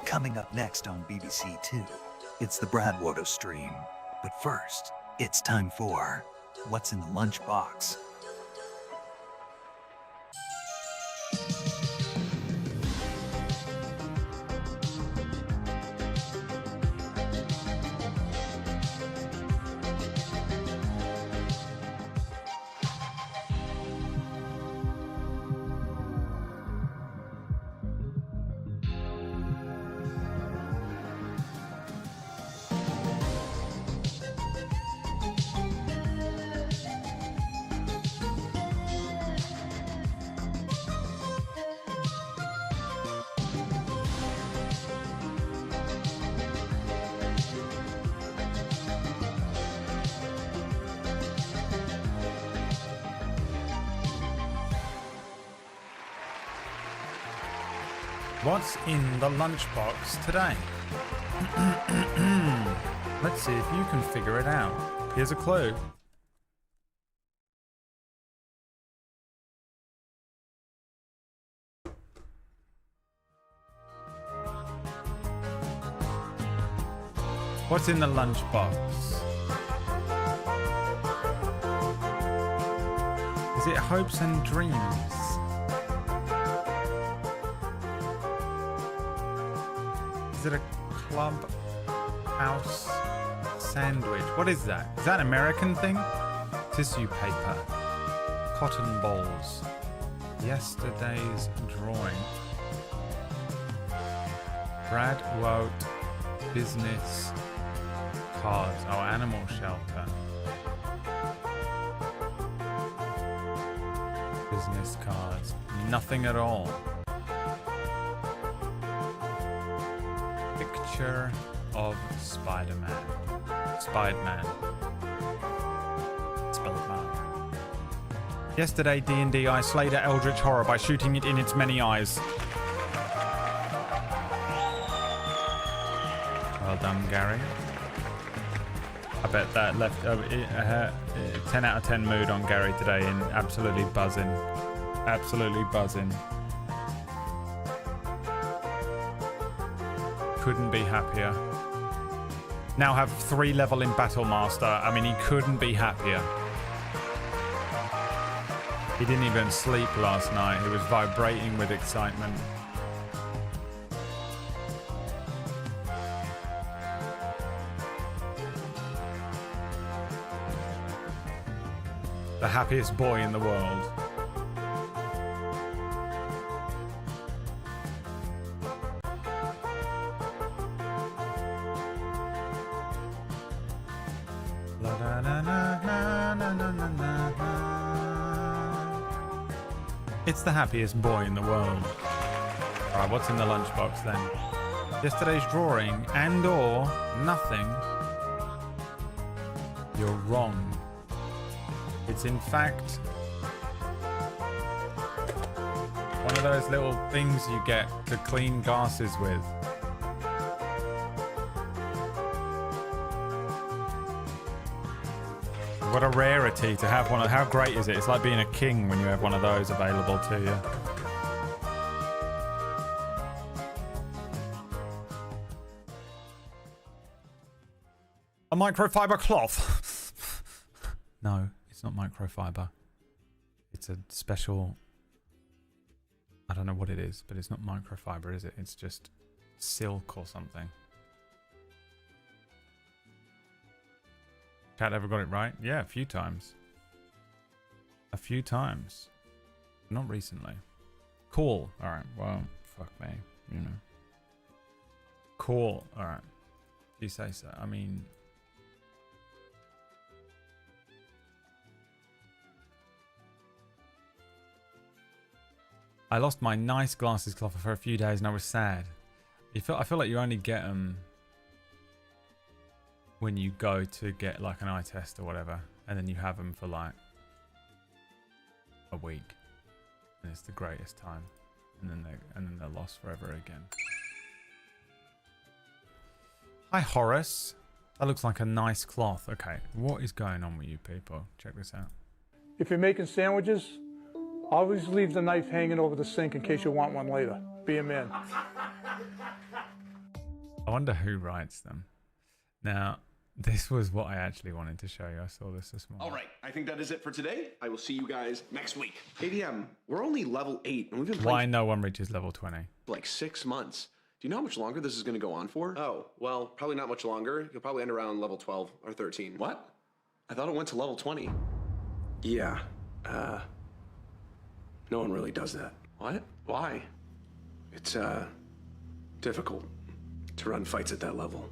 Coming up next on BBC Two, it's the Bradwater stream. But first, it's time for What's in the Lunchbox? What's in the lunchbox today? Let's see if you can figure it out. Here's a clue. What's in the lunchbox? Is it hopes and dreams? Is it a clubhouse sandwich? What is that? Is that an American thing? Tissue paper. Cotton balls. Yesterday's drawing. Brad Wout. Business cards. Oh, animal shelter. Business cards. Nothing at all. Picture of Spider-Man. Spider-Man. Spider-Man. Yesterday, D&D, I slayed an eldritch horror by shooting it in its many eyes. Well done, Gary. I bet that left 10 out of 10 mood on Gary today and absolutely buzzing. Absolutely buzzing. Couldn't be happier. Now have 3 level in Battle Master. I mean, he couldn't be happier. He didn't even sleep last night. He was vibrating with excitement. The happiest boy in the world. It's the happiest boy in the world. Alright, what's in the lunchbox then? Yesterday's drawing and or nothing. You're wrong. It's in fact one of those little things you get to clean glasses with. What a rarity to have one of. How great is it? It's like being a king when you have one of those available to you. A microfiber cloth. No, it's not microfiber. It's a special. I don't know what it is, but it's not microfiber, is it? It's just silk or something. Cat ever got it right? Yeah, a few times. A few times. Not recently. Cool. Alright, well, fuck me, you know. Cool. Alright. You say so. I mean... I lost my nice glasses cloth for a few days and I was sad. I feel like you only get them when you go to get like an eye test or whatever, and then you have them for like a week, and it's the greatest time, and then they're lost forever again. Hi Horace, that looks like a nice cloth. Okay, what is going on with you people? Check this out. If you're making sandwiches, always leave the knife hanging over the sink in case you want one later. Be a man. I wonder who writes them. Now, this was what I actually wanted to show you. I saw this morning. All right, I think that is it for today. I will see you guys next week. ADM, we're only level 8, and we've been Why playing no one reaches level 20? for like 6 months. Do you know how much longer this is going to go on for? Oh, well, probably not much longer. You'll probably end around level 12 or 13. What? I thought it went to level 20. Yeah, no one really does that. What? Why? It's, difficult to run fights at that level.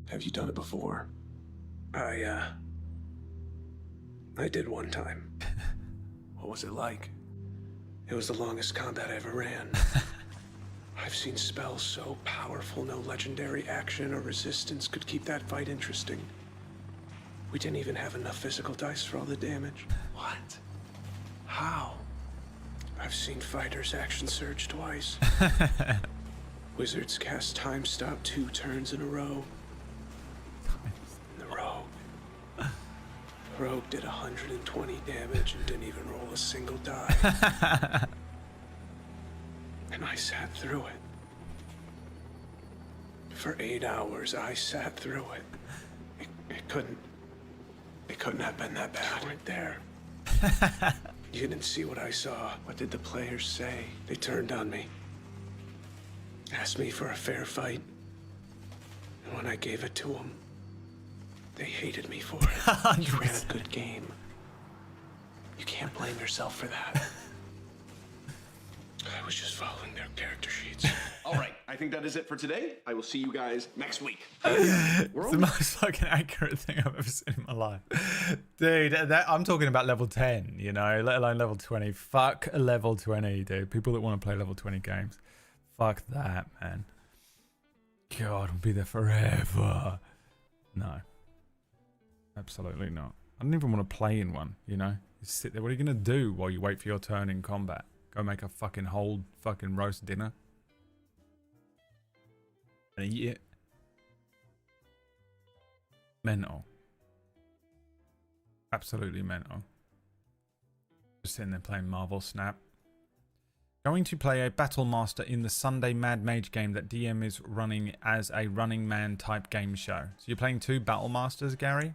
Have you done it before? I did one time. What was it like? It was the longest combat I ever ran. I've seen spells so powerful no legendary action or resistance could keep that fight interesting. We didn't even have enough physical dice for all the damage. What? How? I've seen fighters action surge twice. Wizards cast time stop 2 turns in a row. Rogue did 120 damage and didn't even roll a single die. And I sat through it. For 8 hours, I sat through it. It couldn't have been that bad. You weren't there. You didn't see what I saw. What did the players say? They turned on me. Asked me for a fair fight. And when I gave it to them, they hated me for it. You ran a good game. You can't blame yourself for that. I was just following their character sheets. All right, I think that is it for today. I will see you guys next week. It's the most fucking accurate thing I've ever seen in my life. Dude, I'm talking about level 10, you know, let alone level 20. Fuck level 20, dude. People that want to play level 20 games. Fuck that, man. God, I'll be there forever. No. Absolutely not. I don't even want to play in one, you know? You sit there. What are you going to do while you wait for your turn in combat? Go make a fucking whole fucking roast dinner? And eat it? Mental. Absolutely mental. Just sitting there playing Marvel Snap. Going to play a Battle Master in the Sunday Mad Mage game that DM is running as a Running Man type game show. So you're playing 2 Battle Masters, Gary?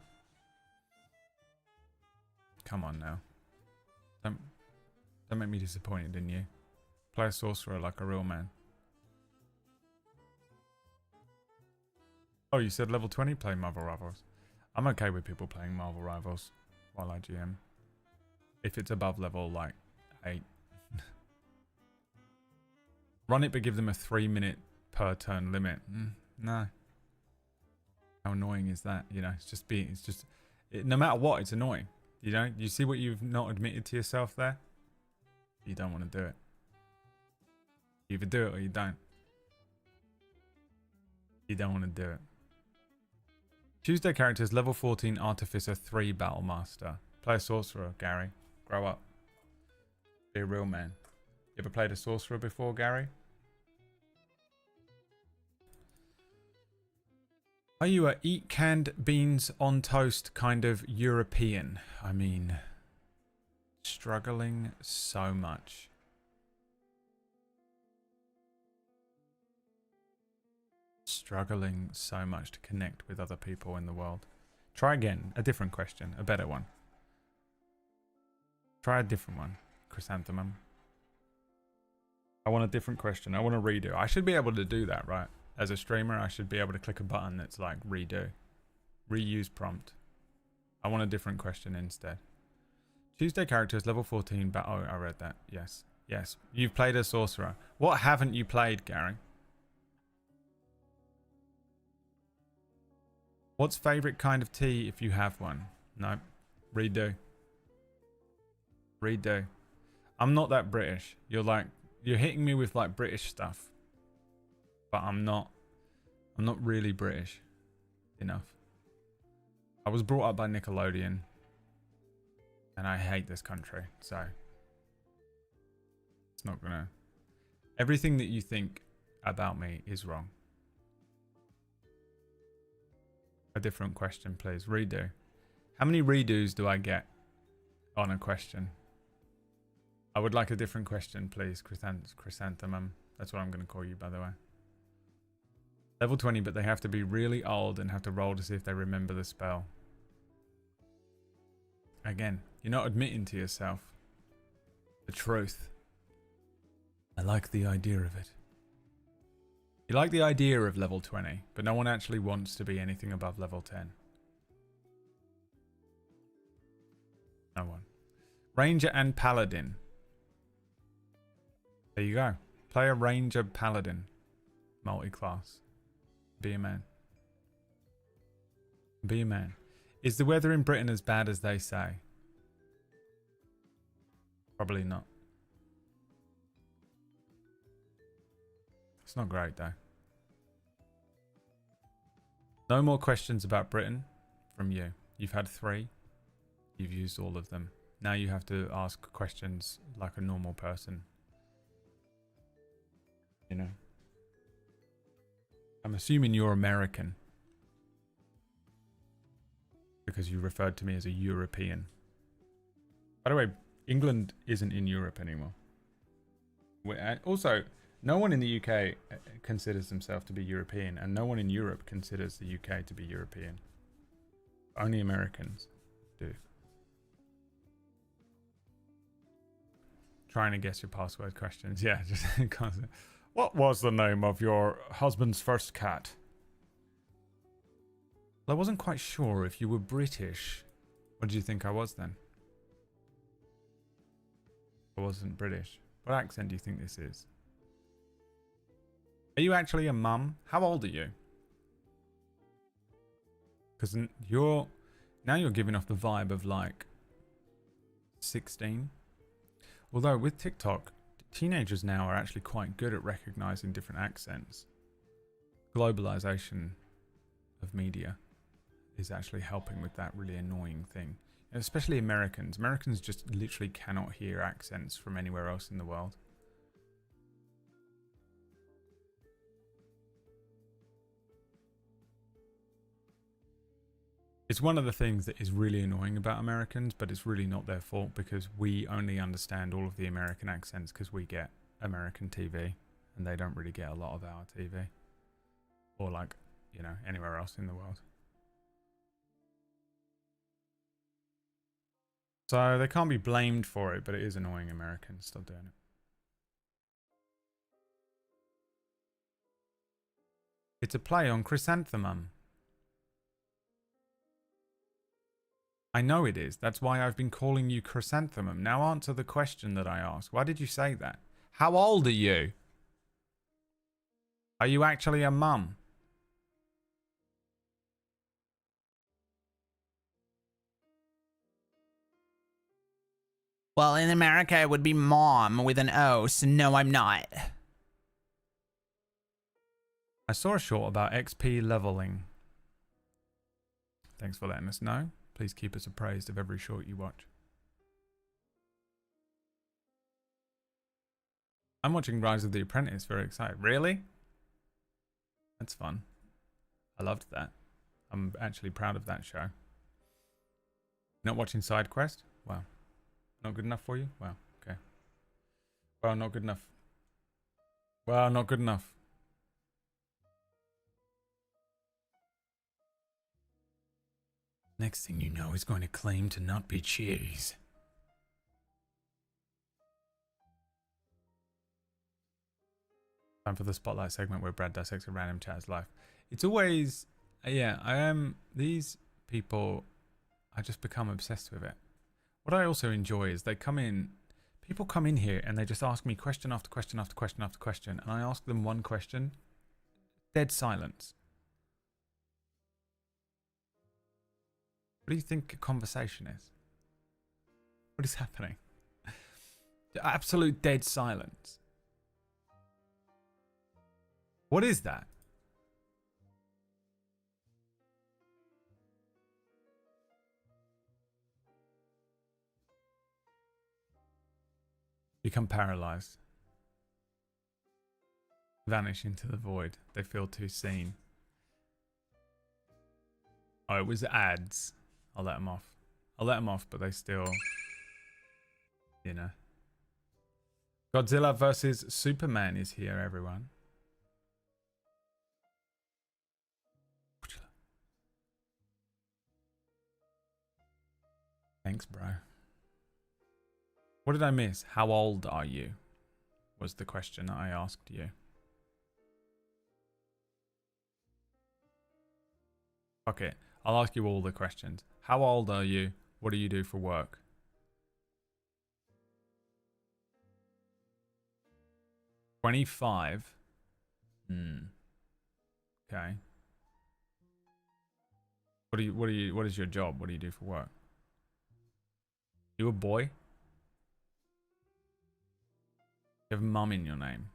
Come on now. Don't make me disappointed in you. Play a sorcerer like a real man. Oh, you said level 20? Play Marvel Rivals. I'm okay with people playing Marvel Rivals while I GM. If it's above level, like, 8. Run it, but give them a 3-minute per turn limit. No. How annoying is that? You know, no matter what, it's annoying. You know, you see what you've not admitted to yourself there? You don't want to do it. You either do it or you don't. You don't want to do it. Tuesday characters, level 14 Artificer, 3 Battle Master. Play a sorcerer, Gary. Grow up. Be a real man. You ever played a sorcerer before, Gary? Are you a eat canned beans on toast kind of European? I mean, struggling so much. Struggling so much to connect with other people in the world. Try again, a different question, a better one. Try a different one, Chrysanthemum. I want a different question. I want to redo. I should be able to do that, right? As a streamer, I should be able to click a button that's like redo. Reuse prompt. I want a different question instead. Tuesday characters, level 14. Oh, I read that. Yes. Yes. You've played a sorcerer. What haven't you played, Gary? What's favourite kind of tea if you have one? No. Redo. Redo. I'm not that British. You're hitting me with like British stuff. But I'm not really British enough. I was brought up by Nickelodeon. And I hate this country. So. It's not gonna. Everything that you think about me is wrong. A different question, please. Redo. How many redos do I get on a question? I would like a different question, please. Chrysanthemum. That's what I'm going to call you, by the way. Level 20, but they have to be really old and have to roll to see if they remember the spell. Again, you're not admitting to yourself the truth. I like the idea of it. You like the idea of level 20, but no one actually wants to be anything above level 10. No one. Ranger and Paladin. There you go. Play a Ranger Paladin. Multi-class. Be a man. Be a man. Is the weather in Britain as bad as they say? Probably not. It's not great though. No more questions about Britain from you. You've had 3. You've used all of them. Now you have to ask questions like a normal person. You know. I'm assuming you're American. Because you referred to me as a European. By the way, England isn't in Europe anymore. Also, no one in the UK considers themselves to be European, and no one in Europe considers the UK to be European. Only Americans do. Trying to guess your password questions. Yeah, just constant. What was the name of your husband's first cat? Well, I wasn't quite sure if you were British. What did you think I was then? I wasn't British. What accent do you think this is? Are you actually a mum? How old are you? Because you're giving off the vibe of like 16. Although with TikTok, teenagers now are actually quite good at recognizing different accents. Globalization of media is actually helping with that really annoying thing. And especially Americans. Americans just literally cannot hear accents from anywhere else in the world. It's one of the things that is really annoying about Americans, but it's really not their fault because we only understand all of the American accents because we get American TV and they don't really get a lot of our TV. Or like, you know, anywhere else in the world. So they can't be blamed for it, but it is annoying Americans still doing it. It's a play on chrysanthemum. I know it is. That's why I've been calling you chrysanthemum. Now answer the question that I asked. Why did you say that? How old are you? Are you actually a mum? Well, in America, it would be mom with an O, so no, I'm not. I saw a short about XP leveling. Thanks for letting us know. Please keep us appraised of every short you watch. I'm watching Rise of the Apprentice, very excited. Really? That's fun. I loved that. I'm actually proud of that show. Not watching Side Quest? Wow. Not good enough for you? Wow, okay. Well, not good enough. Well, not good enough. Next thing you know, he's going to claim to not be cheese. Time for the spotlight segment where Brad dissects a random chat's life. It's always, yeah, these people, I just become obsessed with it. What I also enjoy is people come in here and they just ask me question after question after question after question, and I ask them one question, dead silence. What do you think a conversation is? What is happening? Absolute dead silence. What is that? Become paralyzed. Vanish into the void. They feel too seen. Oh, it was ads. I'll let them off. I'll let them off, but they still, you know. Godzilla versus Superman is here, everyone. Thanks, bro. What did I miss? How old are you? Was the question that I asked you. Okay, I'll ask you all the questions. How old are you? What do you do for work? $25. Okay. What is your job? What do you do for work? You a boy? You have mum in your name.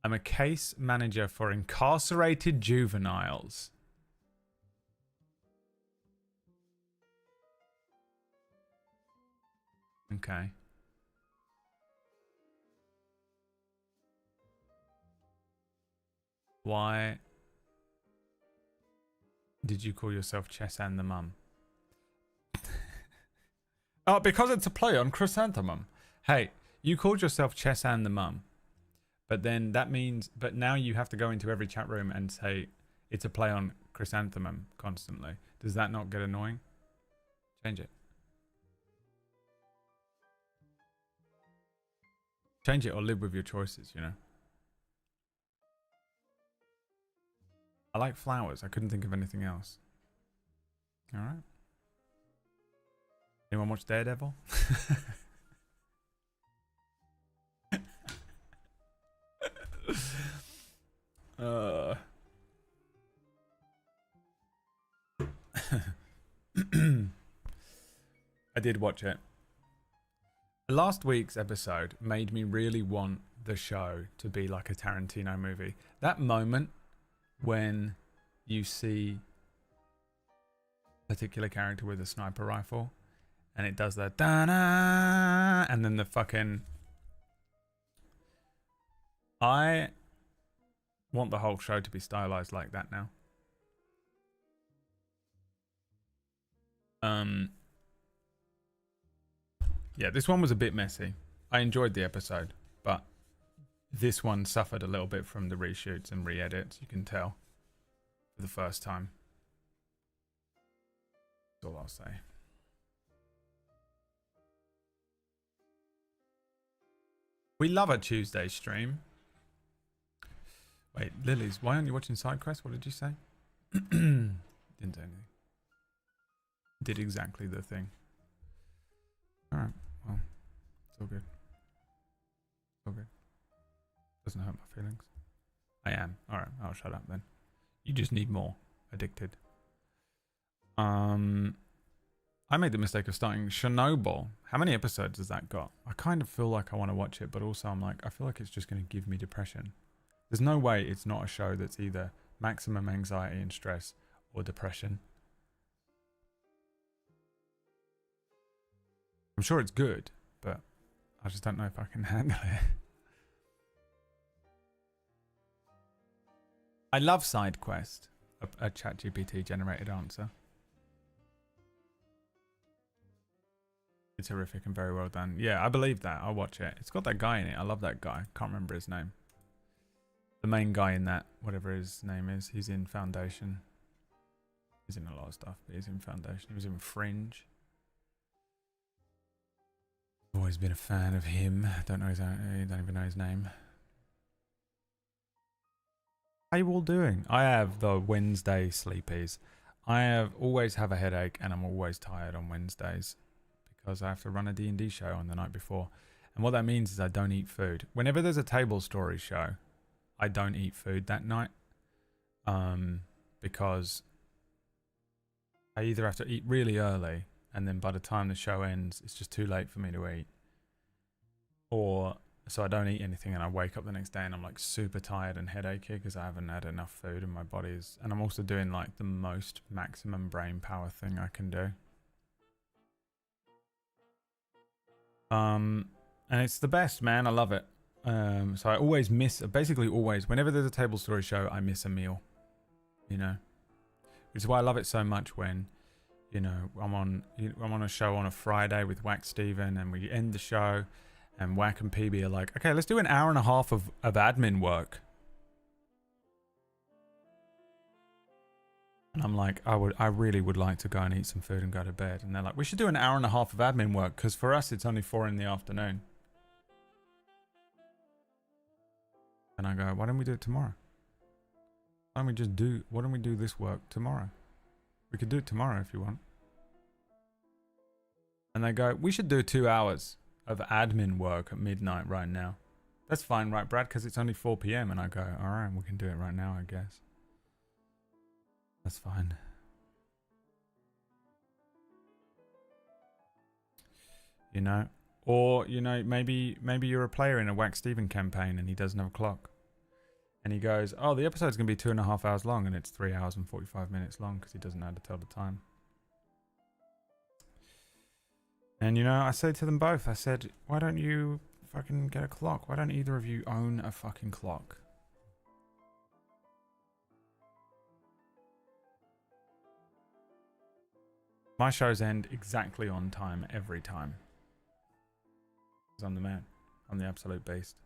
I'm a case manager for incarcerated juveniles. Okay. Why did you call yourself Chess and the Mum? Oh, because it's a play on chrysanthemum. Hey, you called yourself Chess and the Mum. But then that means, but now you have to go into every chat room and say it's a play on chrysanthemum constantly. Does that not get annoying? Change it. Change it or live with your choices, you know? I like flowers. I couldn't think of anything else. All right. Anyone watch Daredevil? I did watch it. Last week's episode made me really want the show to be like a Tarantino movie. That moment when you see a particular character with a sniper rifle and it does that da-na, and then the fucking... I want the whole show to be stylized like that now. Yeah, this one was a bit messy. I enjoyed the episode, but this one suffered a little bit from the reshoots and re-edits, you can tell, for the first time. That's all I'll say. We love a Tuesday stream. Wait, Lilies, why aren't you watching SideQuest? What did you say? Didn't say anything. Did exactly the thing. Alright, well, it's all good. It's all good. Doesn't hurt my feelings. I am. Alright, I'll shut up then. You just need more. Addicted. I made the mistake of starting Chernobyl. How many episodes has that got? I kind of feel like I want to watch it, but also I'm like, I feel like it's just going to give me depression. There's no way it's not a show that's either maximum anxiety and stress or depression. I'm sure it's good, but I just don't know if I can handle it. I love SideQuest, a ChatGPT generated answer. It's horrific and very well done. Yeah, I believe that. I'll watch it. It's got that guy in it. I love that guy. Can't remember his name. The main guy in that, whatever his name is, he's in Foundation. He's in a lot of stuff, but he's in Foundation. He was in Fringe. I've always been a fan of him. Don't even know his name. How you all doing? I have the Wednesday sleepies. I always have a headache and I'm always tired on Wednesdays because I have to run a D&D show on the night before. And what that means is I don't eat food. Whenever there's a table story show, I don't eat food that night because I either have to eat really early and then by the time the show ends, it's just too late for me to eat. Or, so I don't eat anything and I wake up the next day and I'm like super tired and headachy because I haven't had enough food and my body's... And I'm also doing like the most maximum brain power thing I can do. And it's the best, man. I love it. So I always miss, basically always, whenever there's a table story show, I miss a meal, you know, which is why I love it so much when, you know, I'm on a show on a Friday with Whack Steven and we end the show and Whack and PB are like, okay, let's do an hour and a half of admin work. And I'm like, I really would like to go and eat some food and go to bed. And they're like, we should do an hour and a half of admin work because for us it's only 4 in the afternoon. And I go, why don't we do it tomorrow? Why don't we do this work tomorrow? We could do it tomorrow if you want. And they go, we should do 2 hours of admin work at midnight right now. That's fine, right, Brad? Because it's only 4 p.m. And I go, all right, we can do it right now, I guess. That's fine. You know? Or, you know, maybe you're a player in a Wax Steven campaign and he doesn't have a clock. And he goes, oh, the episode's going to be 2.5 hours long and it's 3 hours and 45 minutes long because he doesn't know how to tell the time. And, you know, I said to them both, I said, why don't you fucking get a clock? Why don't either of you own a fucking clock? My shows end exactly on time every time. Because I'm the man. I'm the absolute beast.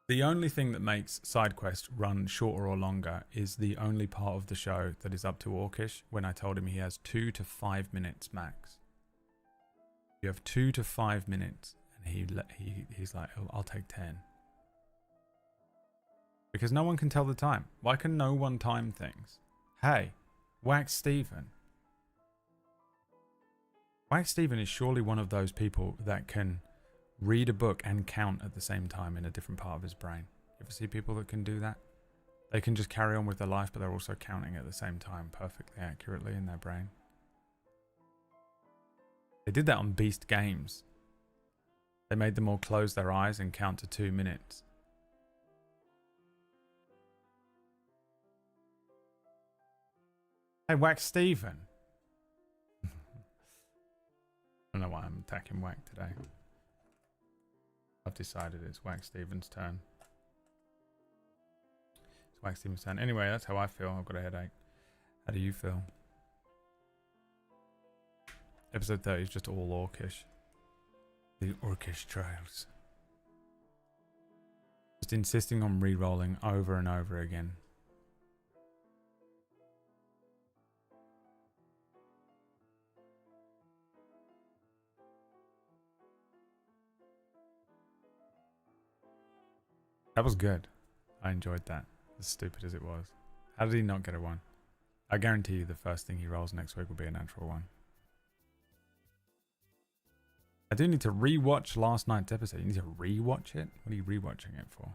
The only thing that makes SideQuest run shorter or longer is the only part of the show that is up to Orcish when I told him he has 2 to 5 minutes max. You have 2 to 5 minutes and he's like, oh, I'll take 10. Because no one can tell the time. Why can no one time things? Hey, Wax Steven. Wax Steven is surely one of those people that can read a book and count at the same time in a different part of his brain. You ever see people that can do that? They can just carry on with their life, but they're also counting at the same time perfectly accurately in their brain. They did that on Beast Games. They made them all close their eyes and count to 2 minutes. Hey, Wax Steven. I don't know why I'm attacking Wack today. I've decided it's Wax Steven's turn. It's Wax Steven's turn. Anyway, that's how I feel. I've got a headache. How do you feel? Episode 30 is just all Orcish. The Orcish Trials. Just insisting on re-rolling over and over again. That was good. I enjoyed that. As stupid as it was. How did he not get a 1? I guarantee you the first thing he rolls next week will be a natural 1. I do need to re-watch last night's episode. You need to re-watch it? What are you re-watching it for?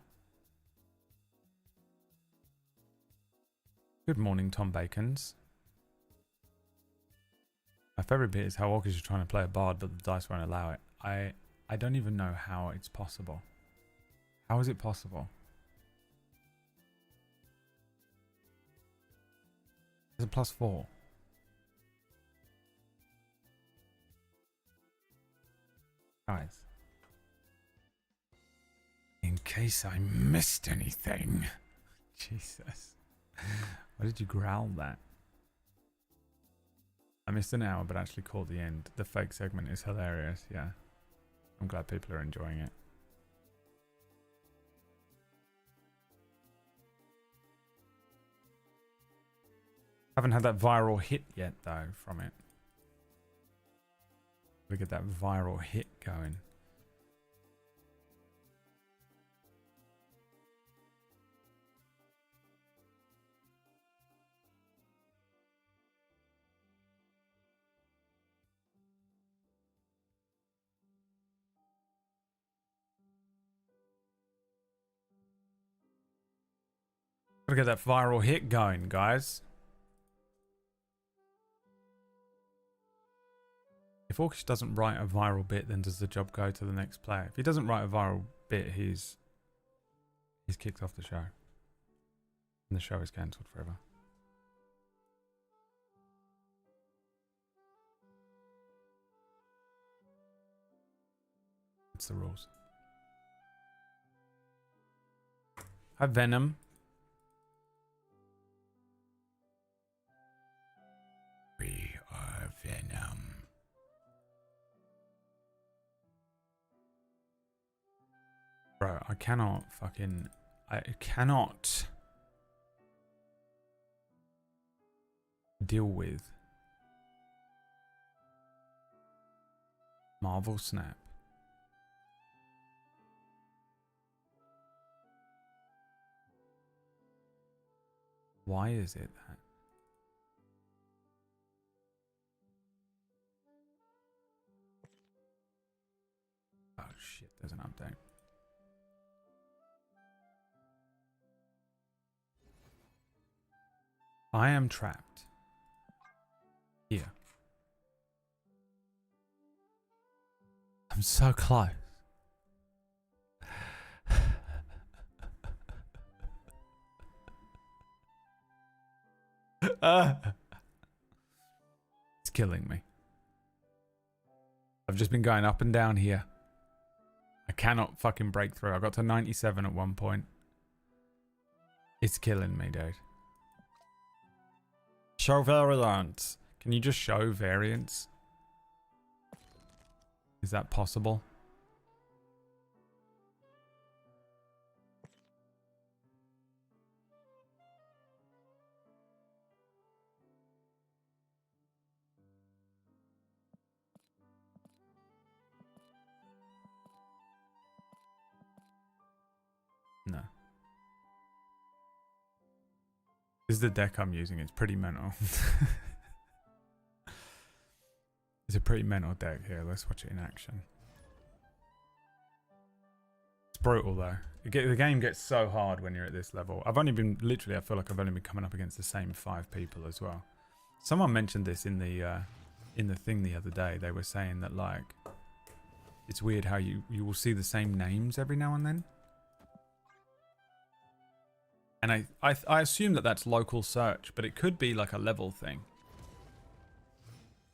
Good morning, Tom Bacons. My favourite bit is how Orcish is trying to play a bard, but the dice won't allow it. I don't even know how it's possible. How is it possible? There's a +4. Guys. In case I missed anything. Jesus. Why did you growl that? I missed an hour, but actually caught the end. The fake segment is hilarious, yeah. I'm glad people are enjoying it. Haven't had that viral hit yet, though, from it. We get that viral hit going. Gotta get that viral hit going, guys. If Orcish doesn't write a viral bit, then does the job go to the next player? If he doesn't write a viral bit, he's kicked off the show. And the show is cancelled forever. It's the rules. Hi, Venom. We are Venom. Bro, I cannot. deal with. Marvel Snap. Why is it that? Oh shit, there's an update. I am trapped. Here. I'm so close. It's killing me. I've just been going up and down here. I cannot fucking break through. I got to 97 at one point. It's killing me, dude. Show variants. Can you just show variants? Is that possible? No. This is the deck I'm using. It's pretty mental. It's a pretty mental deck here. Let's watch it in action. It's brutal though. The game gets so hard when you're at this level. I've only been, literally, I feel like I've only been coming up against the same 5 people as well. Someone mentioned this in the thing the other day. They were saying that like, it's weird how you will see the same names every now and then. And I assume that that's local search, but it could be like a level thing.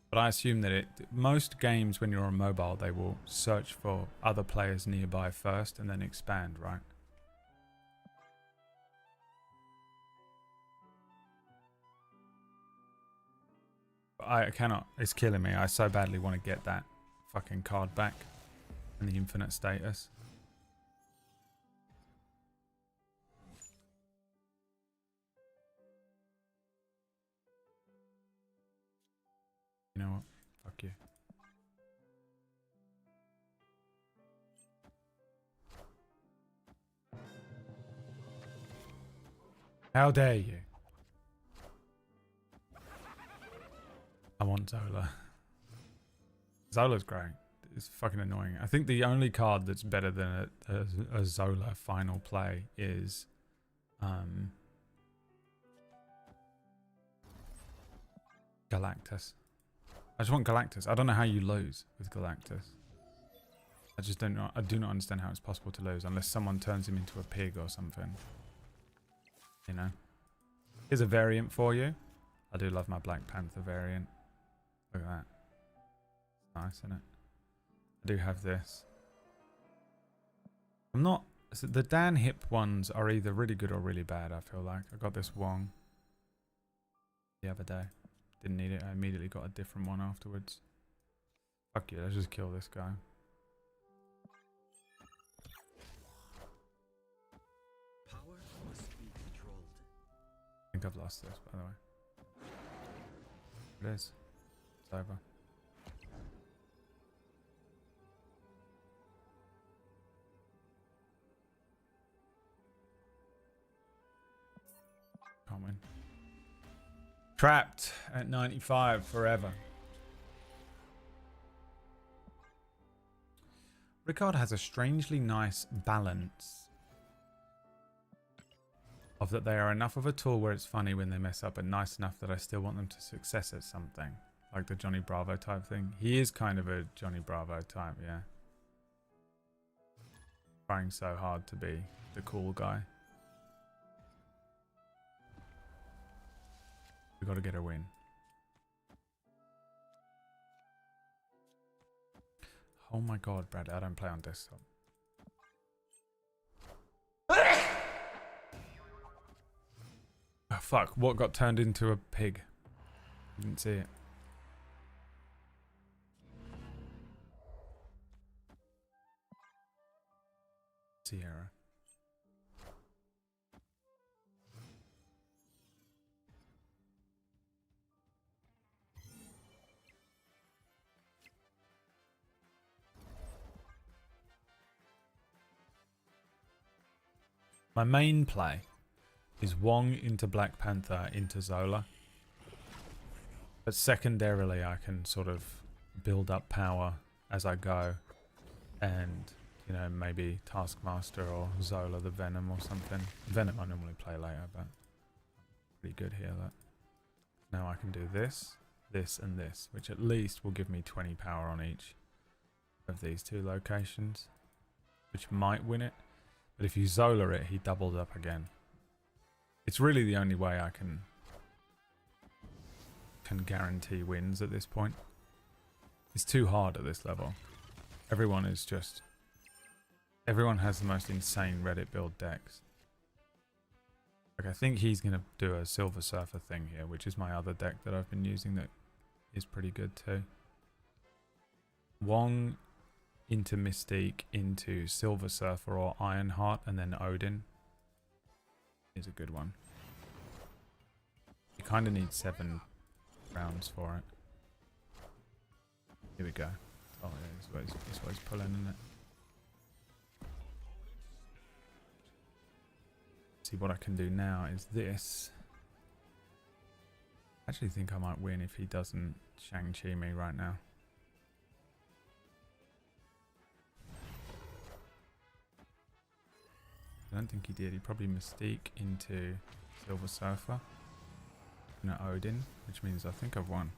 But I assume that most games when you're on mobile, they will search for other players nearby first and then expand, right? I cannot. It's killing me. I so badly want to get that fucking card back and the infinite status. You know what? Fuck you. How dare you? I want Zola. Zola's great. It's fucking annoying. I think the only card that's better than a Zola final play is Galactus. I just want Galactus. I don't know how you lose with Galactus. I just don't know. I do not understand how it's possible to lose unless someone turns him into a pig or something. You know? Here's a variant for you. I do love my Black Panther variant. Look at that. Nice, isn't it? I do have this. I'm not... So the Dan Hip ones are either really good or really bad, I feel like. I got this Wong the other day. Didn't need it. I immediately got a different one afterwards. Fuck you, let's just kill this guy. Power must be controlled. I think I've lost this, by the way. It is. It's over. Can't win. Trapped at 95 forever. Ricard has a strangely nice balance of that they are enough of a tool where it's funny when they mess up and nice enough that I still want them to success at something. Like the Johnny Bravo type thing. He is kind of a Johnny Bravo type, yeah. Trying so hard to be the cool guy. We got to get a win. Oh my god, Brad, I don't play on desktop. Oh, fuck, what got turned into a pig? Didn't see it. Sierra. My main play is Wong into Black Panther into Zola. But secondarily, I can sort of build up power as I go. And, you know, maybe Taskmaster or Zola the Venom or something. Venom I normally play later, but pretty good here. That now I can do this, this, and this, which at least will give me 20 power on each of these two locations, which might win it. But if you Zola it, he doubles up again. It's really the only way I can guarantee wins at this point. It's too hard at this level. Everyone has the most insane Reddit build decks. Like, I think he's going to do a Silver Surfer thing here, which is my other deck that I've been using that is pretty good too. Wong into Mystique into Silver Surfer or Ironheart and then Odin is a good one. You kind of need 7 rounds for it. Here we go. Oh yeah, this way's pulling, isn't it? See, what I can do now is this. I actually think I might win if he doesn't Shang-Chi me right now. I don't think he did. He probably Mystique into Silver Surfer. And Odin, which means I think I've won.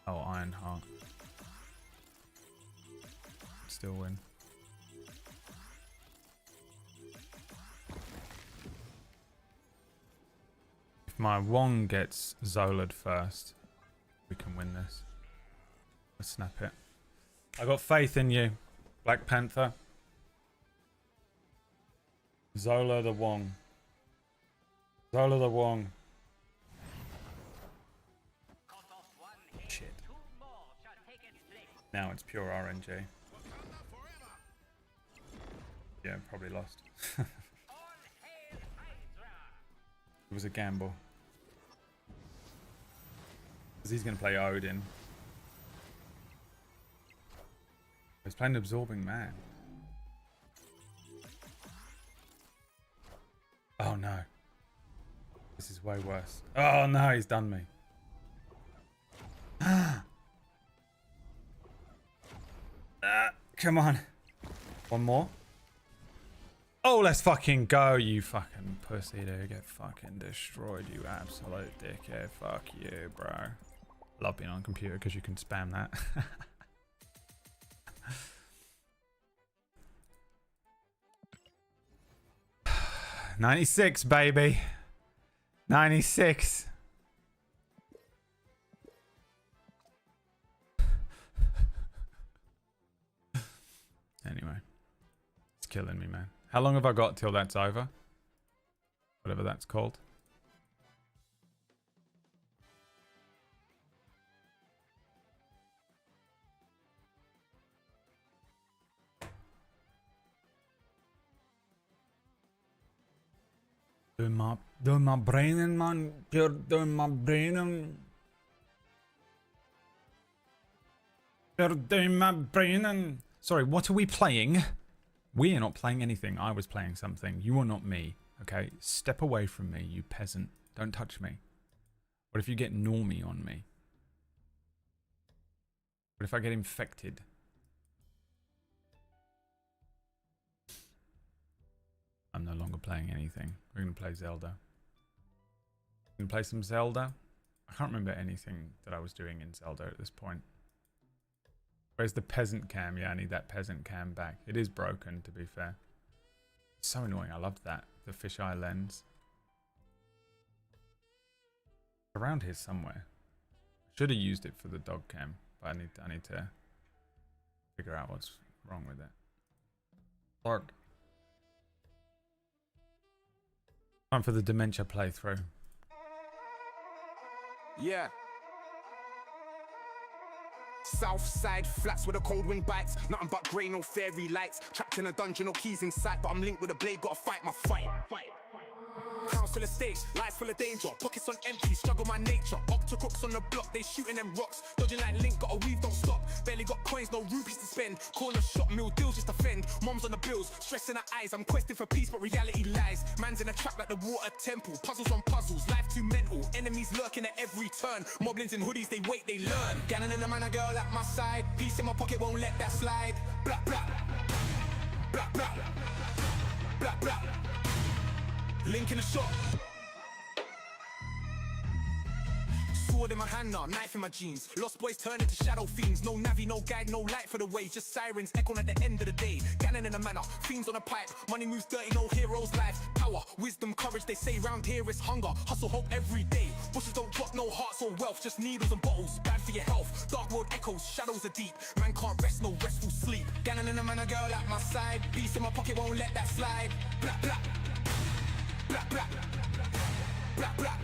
Oh, Ironheart. Still win. If my Wong gets Zola'd first, we can win this. Let's snap it. I got faith in you, Black Panther. Zola the Wong. Zola the Wong. Shit. Now it's pure RNG. Yeah, probably lost. It was a gamble. Because he's going to play Odin. He's playing Absorbing Man. Oh no. This is way worse. Oh no, he's done me. Come on. One more. Oh, let's fucking go, you fucking pussy, dude. Get fucking destroyed, you absolute dickhead. Fuck you, bro. Love being on computer because you can spam that. 96, baby. 96. Anyway, it's killing me, man. How long have I got till that's over? Whatever that's called. Doing my brain, man. You're doing my brain. You're doing my brain. Sorry, what are we playing? We are not playing anything. I was playing something. You are not me. Okay? Step away from me, you peasant. Don't touch me. What if you get normie on me? What if I get infected? I'm no longer playing anything. We're going to play Zelda. We're going to play some Zelda. I can't remember anything that I was doing in Zelda at this point. Where's the peasant cam? Yeah, I need that peasant cam back. It is broken, to be fair. It's so annoying. I loved that. The fisheye lens. Around here somewhere. Should have used it for the dog cam, but I need to figure out what's wrong with it. Lord. Time for the dementia playthrough. Yeah. Southside flats where the cold wind bites. Nothing but grey, no fairy lights. Trapped in a dungeon, no keys in sight. But I'm linked with a blade, gotta fight my fight. crowns full of stakes, lives full of danger, pockets on empty, struggle my nature. Octocrooks on the block, they shooting them rocks, dodging like Link, got a weave, don't stop. Barely got coins, no rupees to spend. Corner shop, meal deals just to fend. Mom's on the bills, stress in her eyes. I'm questing for peace, but reality lies. Man's in a trap like the water temple. Puzzles on puzzles, life too mental. Enemies lurking at every turn. Moblins in hoodies, they wait, they learn. Gannon and the man, a girl at my side. Peace in my pocket, won't let that slide. Blah, blah. Blah, blah. Blah, blah. Link in the shop. Sword in my hand now, knife in my jeans. Lost boys turn into shadow fiends. No navvy, no guide, no light for the way. Just sirens echoing at the end of the day. Gannon in a manor, fiends on a pipe. Money moves dirty, no heroes' life. Power, wisdom, courage, they say round here is hunger. Hustle, hope every day. Bushes don't drop, no hearts or wealth. Just needles and bottles, bad for your health. Dark world echoes, shadows are deep. Man can't rest, no restful sleep. Gannon in a manor, girl at my side. Beast in my pocket, won't let that slide. Blah, blah. Blah, blah. Blah, blah.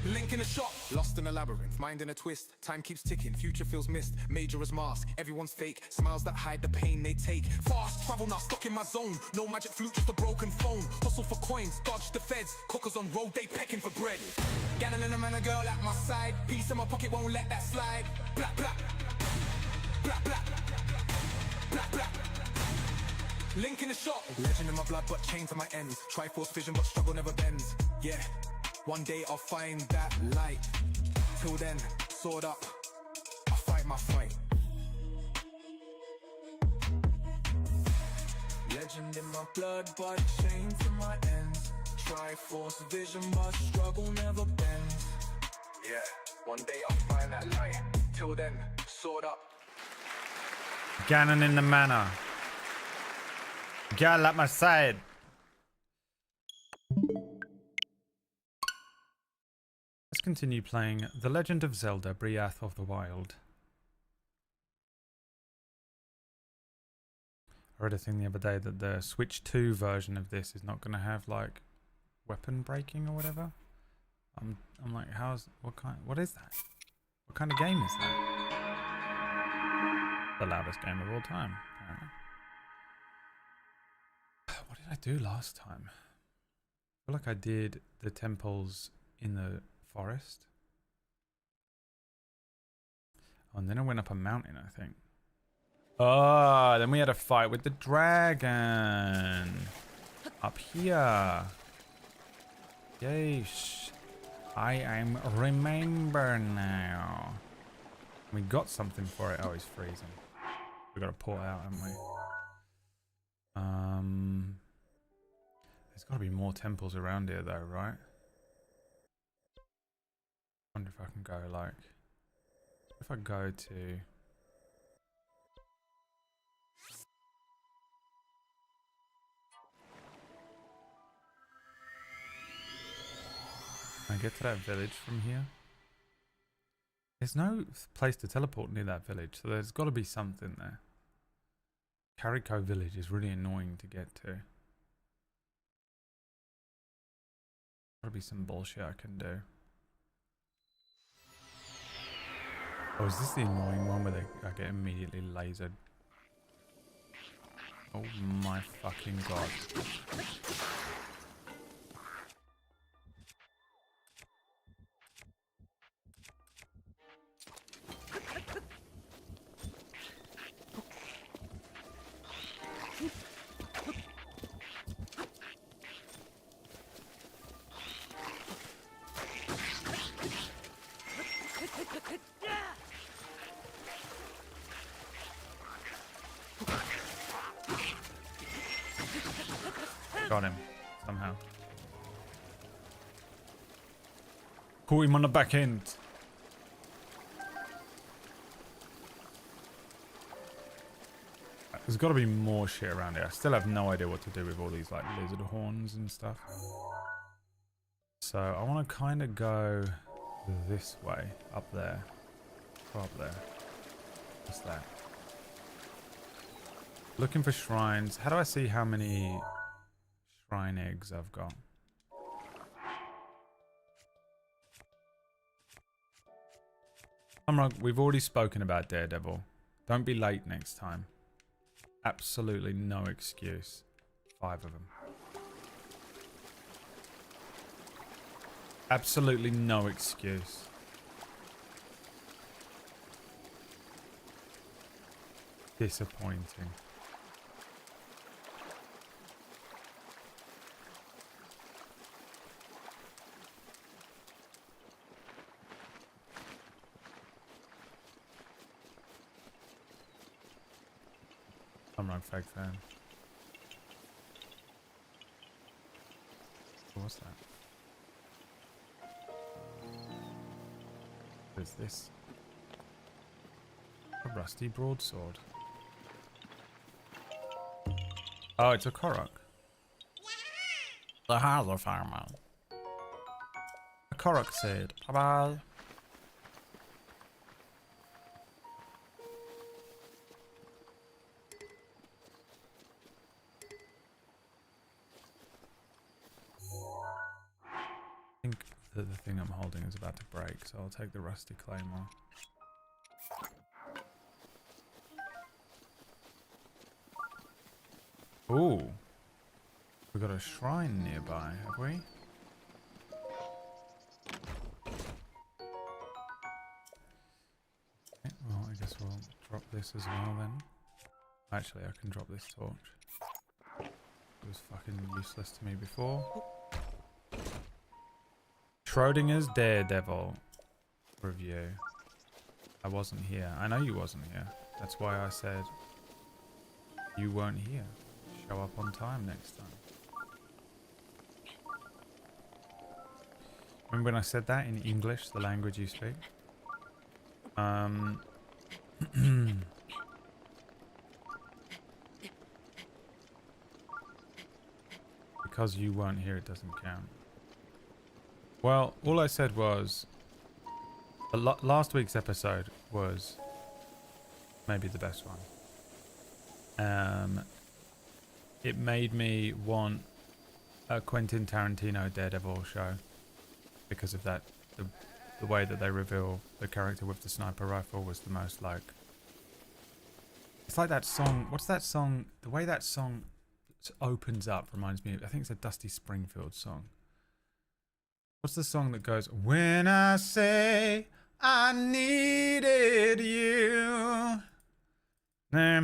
Link in the shop, lost in a labyrinth, mind in a twist. Time keeps ticking, future feels missed. Major as mask, everyone's fake. Smiles that hide the pain they take. Fast travel now, stuck in my zone. No magic flute, just a broken phone. Hustle for coins, dodge the feds. Cookers on road, they pecking for bread. Gannon and a man, a girl at my side. Peace in my pocket, won't let that slide. Blah, blah. Blah, blah. Blah, blah. Link in the shop, legend in my blood, but chained to my ends. Triforce vision, but struggle never bends. Yeah. One day I'll find that light. Till then, sword up, I'll fight my fight. Legend in my blood, but chained to my ends. Triforce vision, but struggle never bends. Yeah, one day I'll find that light. Till then, sword up. Gannon in the manor. Girl at my side. Let's continue playing The Legend of Zelda: Breath of the Wild. I read a thing the other day that the Switch 2 version of this is not going to have like weapon breaking or whatever. I'm like, what is that? What kind of game is that? The loudest game of all time, apparently. What did I do last time? I feel like I did the temples in the forest. Oh, and then I went up a mountain, I think. Oh, then we had a fight with the dragon. Up here. Yes. I am remember now. We got something for it. Oh, he's freezing. We got to pour out, haven't we? There's got to be more temples around here though, right? Wonder if I can go like, if I go to can I get to that village from here? There's no place to teleport near that village, so there's got to be something there. Carico village is really annoying to get to. Gotta be some bullshit I can do. Oh, is this the annoying one where I get immediately lasered? Oh my fucking god. Got him, somehow. Caught him on the back end. There's got to be more shit around here. I still have no idea what to do with all these like lizard horns and stuff. So I want to kind of go this way, up there. Go up there. What's that? Looking for shrines. How do I see how many shrine eggs I've got? I'm wrong. We've already spoken about Daredevil. Don't be late next time. Absolutely no excuse. 5 of them. Absolutely no excuse. Disappointing. I'm not a fake fan. What's that? What is this? A rusty broadsword. Oh, it's a Korok. The Harlow Farmer. A Korok said, bye-bye. I think that the thing I'm holding is about to break, so I'll take the rusty claymore. Ooh. We've got a shrine nearby, have we? Okay, well, I guess we'll drop this as well then. Actually, I can drop this torch. It was fucking useless to me before. Schrodinger's Daredevil review. I wasn't here. I know you wasn't here. That's why I said you weren't here. Show up on time next time. Remember when I said that in English, the language you speak? Because you weren't here, it doesn't count. Well, all I said was last week's episode was maybe the best one. It made me want a Quentin Tarantino Daredevil show because of that. The way that they reveal the character with the sniper rifle was the most like... It's like that song. What's that song? The way that song opens up reminds me of... I think it's a Dusty Springfield song. What's the song that goes, when I say I needed you, love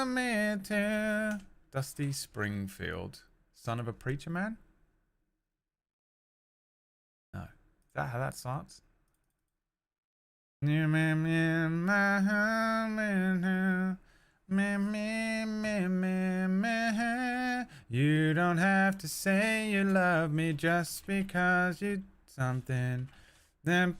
me too. Dusty Springfield, son of a preacher man? No. Is that how that starts? You don't have to say you love me just because you something. Doesn't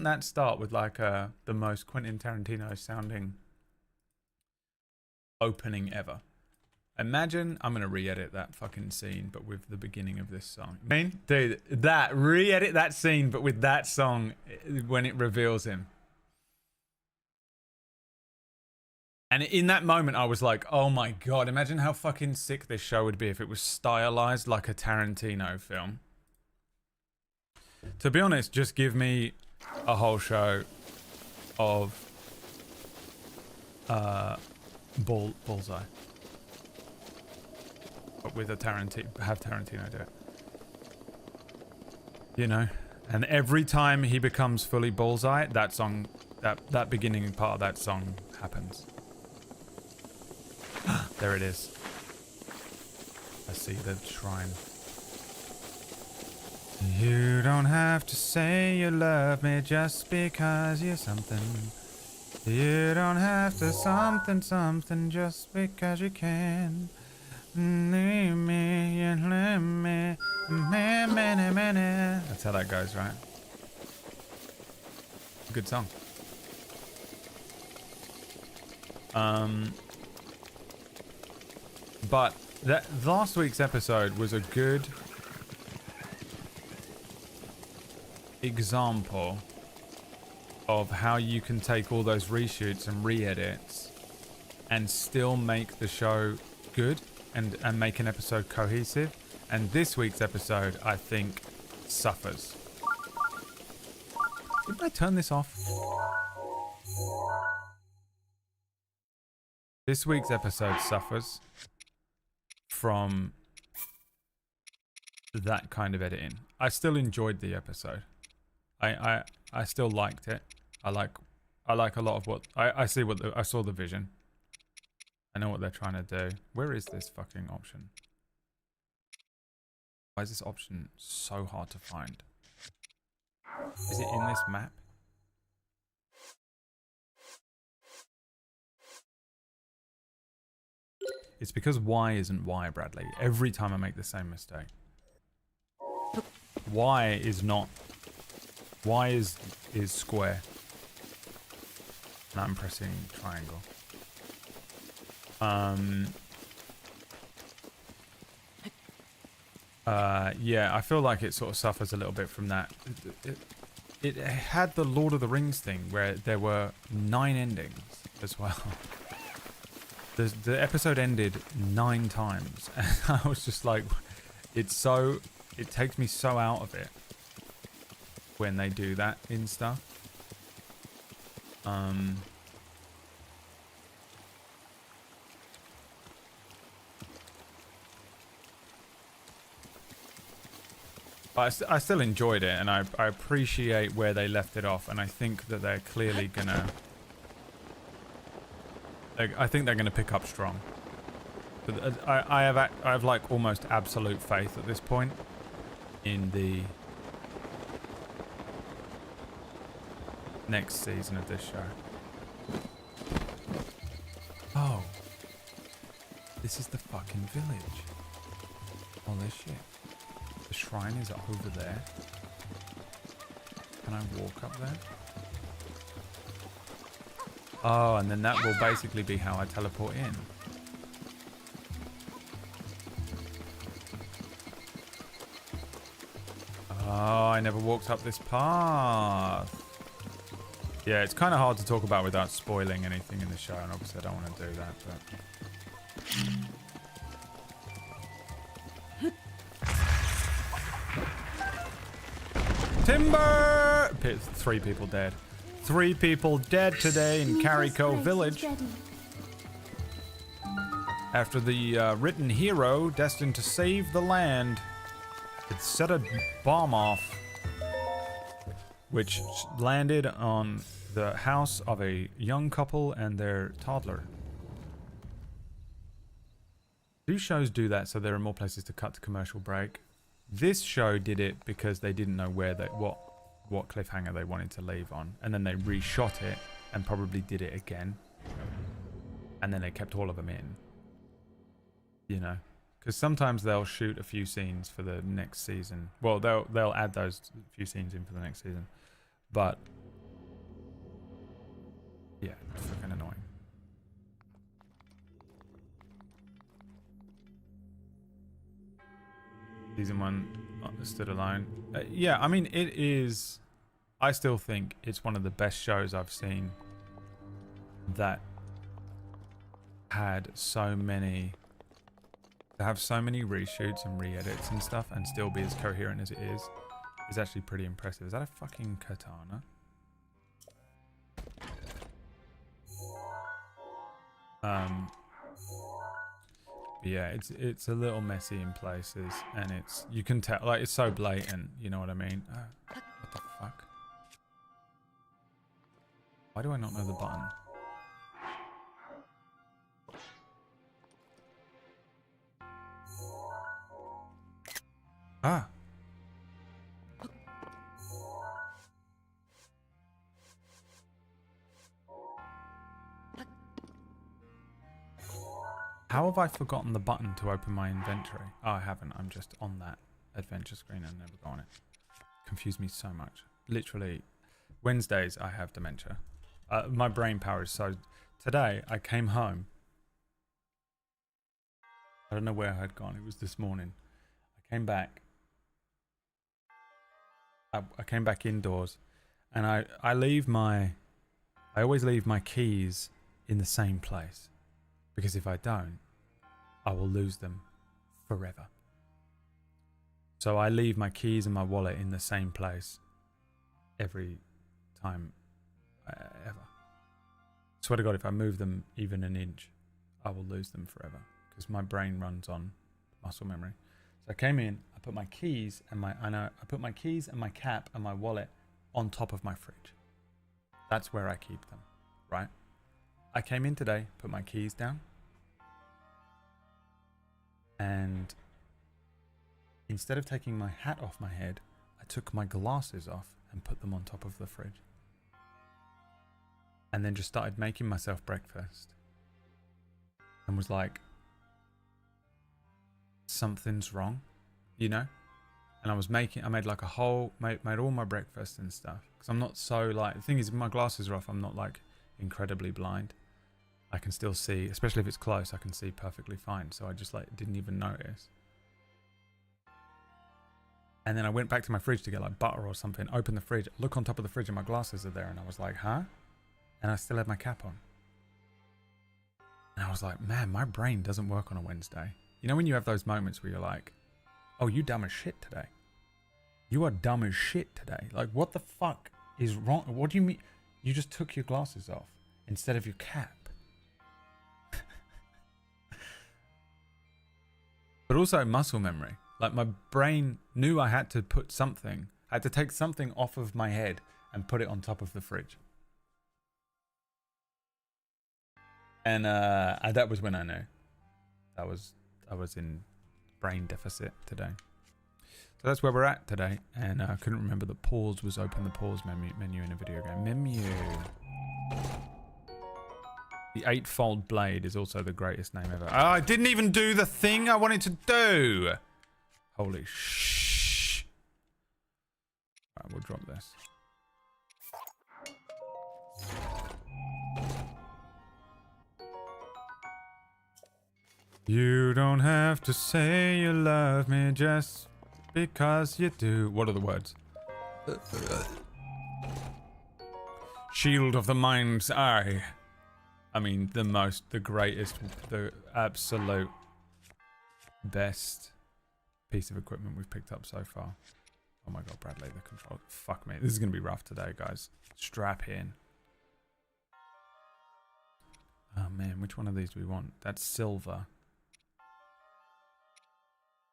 that start with like the most Quentin Tarantino sounding opening ever? Imagine, I'm gonna re-edit that fucking scene, but with the beginning of this song. I mean, dude, re-edit that scene, but with that song when it reveals him. And in that moment, I was like, oh my god, imagine how fucking sick this show would be if it was stylized like a Tarantino film. To be honest, just give me a whole show of Bullseye. But with a have Tarantino do it. You know? And every time he becomes fully Bullseye, that song, that beginning part of that song happens. There it is. I see the shrine. You don't have to say you love me just because you're something. You don't have to something just because you can. Leave me and let me. That's how that goes, right? Good song. But that last week's episode was a good example of how you can take all those reshoots and re-edits and still make the show good and make an episode cohesive. And this week's episode, I think, suffers. Didn't I turn this off? This week's episode suffers from that kind of editing. I still enjoyed the episode. I still liked it. I like a lot of what I see. I saw the vision. I know what they're trying to do. Where is this fucking option? Why is this option so hard to find? Is it in this map? It's because Y isn't Y, Bradley. Every time I make the same mistake. Y is not. Y is square. And I'm pressing triangle. Yeah, I feel like it sort of suffers a little bit from that. It had the Lord of the Rings thing where there were 9 endings as well. The episode ended 9 times, and I was just like, it takes me so out of it when they do that in stuff. But I still enjoyed it, and I appreciate where they left it off, and I think that they're clearly gonna. I think they're gonna pick up strong. But I have like almost absolute faith at this point in the next season of this show. Oh, this is the fucking village. Holy shit. The shrine is over there. Can I walk up there? Oh, and then that will basically be how I teleport in. Oh, I never walked up this path. Yeah, it's kind of hard to talk about without spoiling anything in the show, and obviously I don't want to do that, but... Timber! 3 people dead. 3 people dead today in Carico Village. After the written hero destined to save the land had set a bomb off, which landed on the house of a young couple and their toddler. Do shows do that so there are more places to cut to commercial break? This show did it because they didn't know what cliffhanger they wanted to leave on, and then they reshot it and probably did it again, and then they kept all of them in, you know, because sometimes they'll shoot a few scenes for the next season. Well, they'll add those few scenes in for the next season, but yeah, it's fucking annoying. Season 1 stood alone. Yeah, I mean, it is... I still think it's one of the best shows I've seen that had so many... to have so many reshoots and re-edits and stuff and still be as coherent as it is actually pretty impressive. Is that a fucking katana? Yeah, it's a little messy in places, and you can tell, like, it's so blatant, you know what I mean? What the fuck? Why do I not know the button? Ah! How have I forgotten the button to open my inventory? Oh, I haven't. I'm just on that adventure screen and never go on it. Confused me so much. Literally, Wednesdays I have dementia. My brain power is so... Today, I came home. I don't know where I had gone. It was this morning. I came back. I came back indoors. And I always leave my keys in the same place. Because if I don't, I will lose them forever. So I leave my keys and my wallet in the same place every time ever. Swear to God, if I move them even an inch, I will lose them forever because my brain runs on muscle memory. So I came in, I put my keys and I put my keys and my cap and my wallet on top of my fridge. That's where I keep them, right? I came in today, put my keys down, and instead of taking my hat off my head, I took my glasses off and put them on top of the fridge. And then just started making myself breakfast. And was like, something's wrong, you know? And I made like a whole, made all my breakfast and stuff. Because I'm not so like, the thing is, if my glasses are off, I'm not like incredibly blind. I can still see, especially if it's close, I can see perfectly fine. So I just like didn't even notice. And then I went back to my fridge to get like butter or something, open the fridge, look on top of the fridge and my glasses are there. And I was like, huh? And I still had my cap on. And I was like, man, my brain doesn't work on a Wednesday. You know when you have those moments where you're like, oh, you dumb as shit today. You are dumb as shit today. Like, what the fuck is wrong? What do you mean? You just took your glasses off instead of your cap. But also muscle memory. Like my brain knew I had to put something, I had to take something off of my head and put it on top of the fridge. And that was when I knew. I was in brain deficit today. So that's where we're at today. And I couldn't remember that pause was open the pause menu in a video game. Menu. The eightfold blade is also the greatest name ever. Oh, I didn't even do the thing I wanted to do. Holy shh. Alright, we'll drop this. You don't have to say you love me just because you do. What are the words? Shield of the mind's eye. I mean, the greatest, the absolute best piece of equipment we've picked up so far. Oh my god, Bradley, the control. Fuck me. This is going to be rough today, guys. Strap in. Oh man, which one of these do we want? That's silver.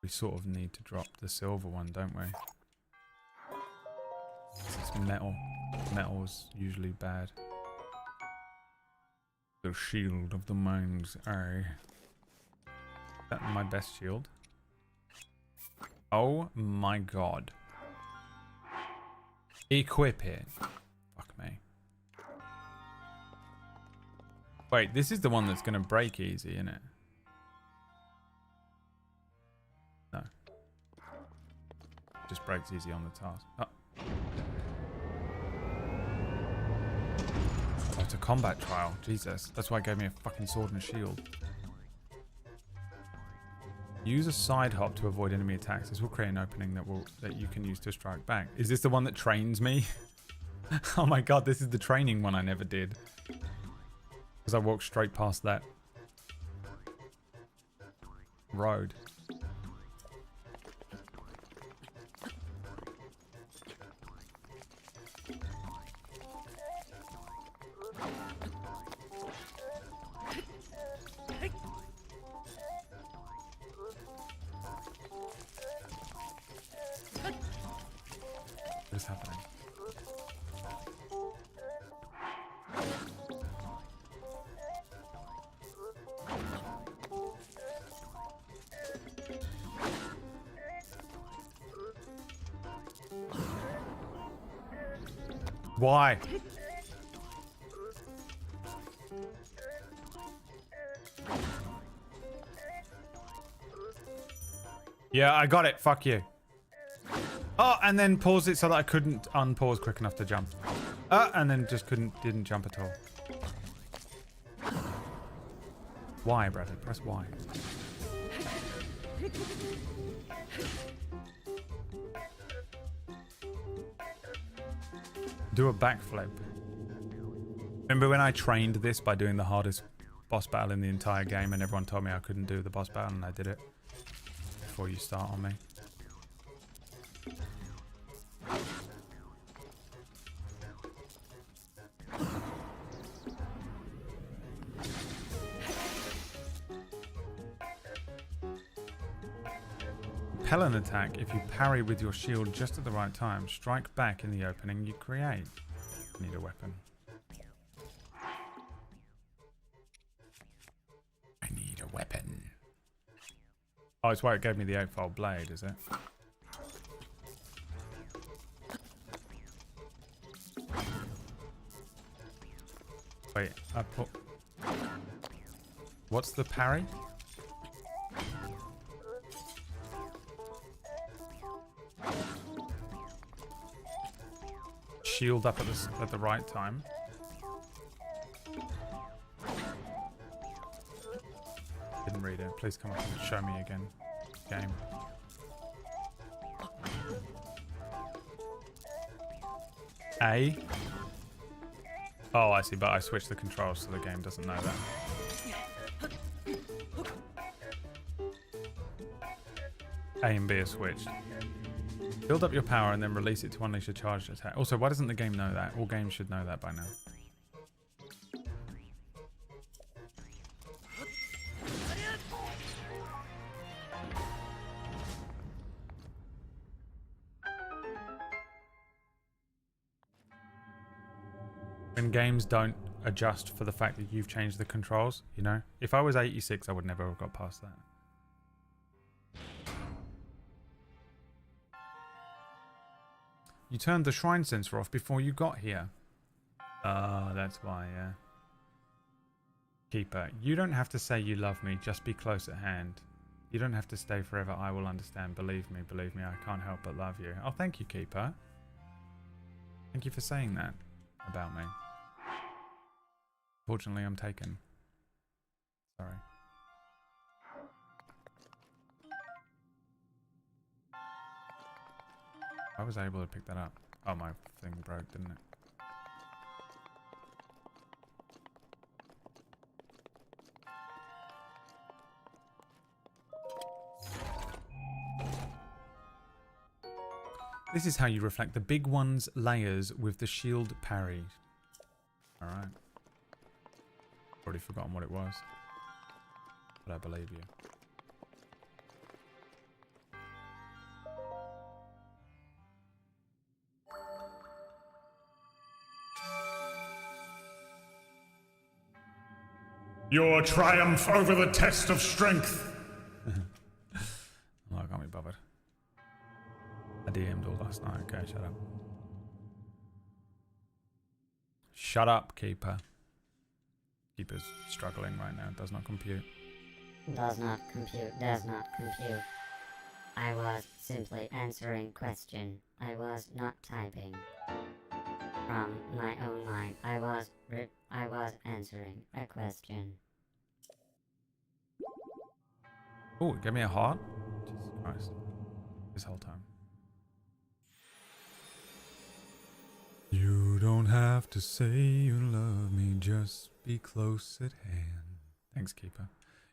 We sort of need to drop the silver one, don't we? It's metal. Metal is usually bad. The shield of the mind's eye. Is that my best shield? Oh my god. Equip it. Fuck me. Wait, this is the one that's gonna break easy, isn't it? No. Just breaks easy on the task. Oh. Oh, it's a combat trial. Jesus. That's why it gave me a fucking sword and a shield. Use a side hop to avoid enemy attacks. This will create an opening that you can use to strike back. Is this the one that trains me? Oh my god, this is the training one I never did. Because I walked straight past that road. What is happening? Why? Yeah, I got it. Fuck you. Oh, and then pause it so that I couldn't unpause quick enough to jump. And then just didn't jump at all. Y, Bradley. Press Y. Do a backflip. Remember when I trained this by doing the hardest boss battle in the entire game and everyone told me I couldn't do the boss battle and I did it before you start on me? repel an attack if you parry with your shield just at the right time. Strike back in the opening you create. Need a weapon. I need a weapon. Oh, it's why it gave me the 8-fold blade, is it? Wait, I put... What's the parry? Shield up at the right time. Didn't read it. Please come up and show me again. Game. A. Oh, I see, but I switched the controls so the game doesn't know that. A and B are switched. Build up your power and then release it to unleash a charged attack. Also, why doesn't the game know that? All games should know that by now. When games don't adjust for the fact that you've changed the controls, you know? If I was 86, I would never have got past that. You turned the shrine sensor off before you got here. That's why, yeah. Keeper, you don't have to say you love me, just be close at hand. You don't have to stay forever, I will understand. Believe me, I can't help but love you. Oh, thank you, Keeper. Thank you for saying that about me. Fortunately, I'm taken. Sorry. I was able to pick that up. Oh, my thing broke, didn't it? This is how you reflect the big one's layers with the shield parry. Alright. Already forgotten what it was. But I believe you. Your triumph over the test of strength. Oh, I can't be bothered. I DM'd all last night. Okay, shut up. Shut up, Keeper. Keeper's struggling right now. Does not compute. Does not compute. Does not compute. I was simply answering question. I was not typing. From my own mind, I was answering a question. Oh, give me a heart. Jesus Christ. This whole time. You don't have to say you love me, just be close at hand. Thanks, Keeper.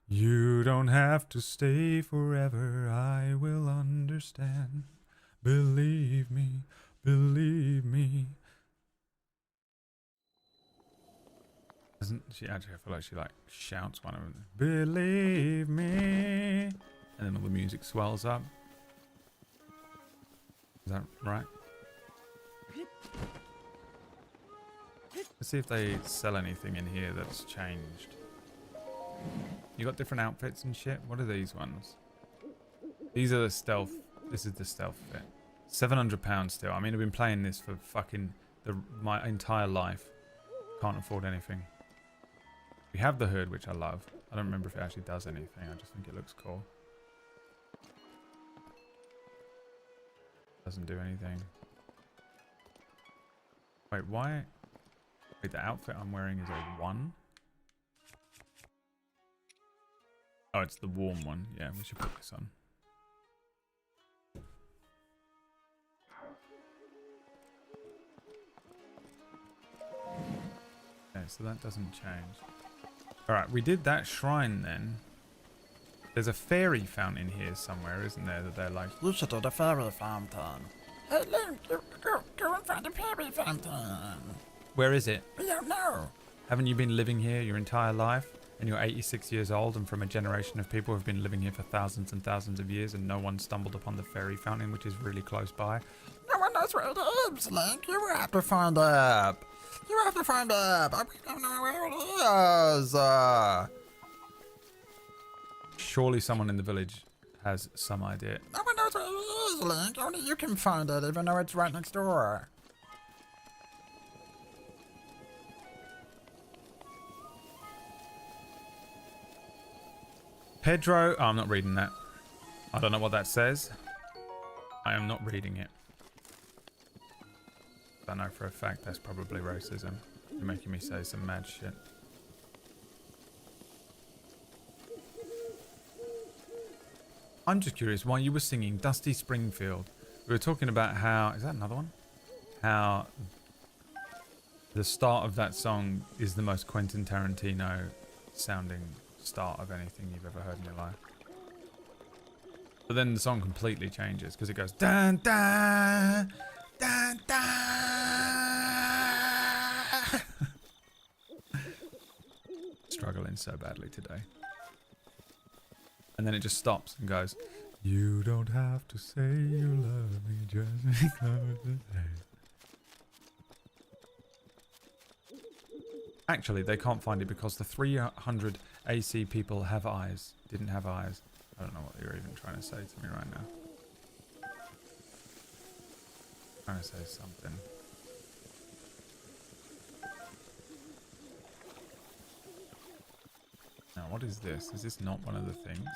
You don't have to stay forever, I will understand. Believe me, believe me. Doesn't she actually, I feel like she like shouts one of them. Believe me. And then all the music swells up. Is that right? Let's see if they sell anything in here that's changed. You got different outfits and shit? What are these ones? These are the stealth. This is the stealth fit. £700 still. I mean, I've been playing this for fucking my entire life. Can't afford anything. We have the hood, which I love. I don't remember if it actually does anything. I just think it looks cool. Doesn't do anything. Wait, why? Wait, the outfit I'm wearing is a 1? Oh, it's the warm one. Yeah, we should put this on. Okay, so that doesn't change. Alright, we did that shrine then. There's a fairy fountain here somewhere, isn't there? That they're like, You should do the fairy fountain. Hey, Link, go and find the fairy fountain. where is it? We don't know. Haven't you been living here your entire life? and you're 86 years old and from a generation of people who've been living here for thousands and thousands of years and no one stumbled upon the fairy fountain, which is really close by. No one knows where it is, Link. You have to find it. You have to find it. We don't know where it is. Surely someone in the village has some idea. No one knows where it is, Link. Only you can find it, even though it's right next door. Pedro, oh, I'm not reading that. I don't know what that says. I am not reading it. I know for a fact that's probably racism. You're making me say some mad shit. I'm just curious why you were singing Dusty Springfield. We were talking about how... Is that another one? How the start of that song is the most Quentin Tarantino sounding start of anything you've ever heard in your life. But then the song completely changes because it goes dun dun dun dun. Struggling so badly today. And then it just stops and goes, you don't have to say you love me, just because today. Actually, they can't find it because the 300 AC people have eyes. Didn't have eyes. I don't know what you're even trying to say to me right now. Trying to say something. Now, what is this? Is this not one of the things?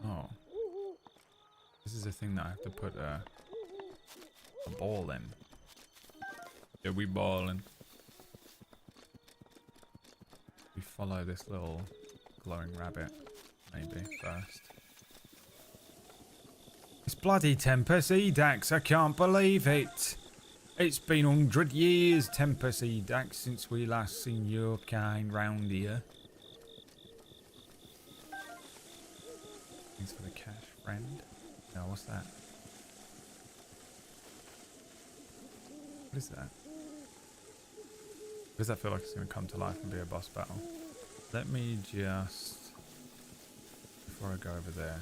Oh. This is a thing that I have to put a ball in. Yeah, we balling. We follow this little glowing rabbit, maybe, first. It's bloody Tempest Edax, I can't believe it! It's been 100 years, Tempest Edax, since we last seen your kind round here. Thanks for the cash, friend. No, what's that? What is that? Does that feel like it's going to come to life and be a boss battle? Let me just... Before I go over there...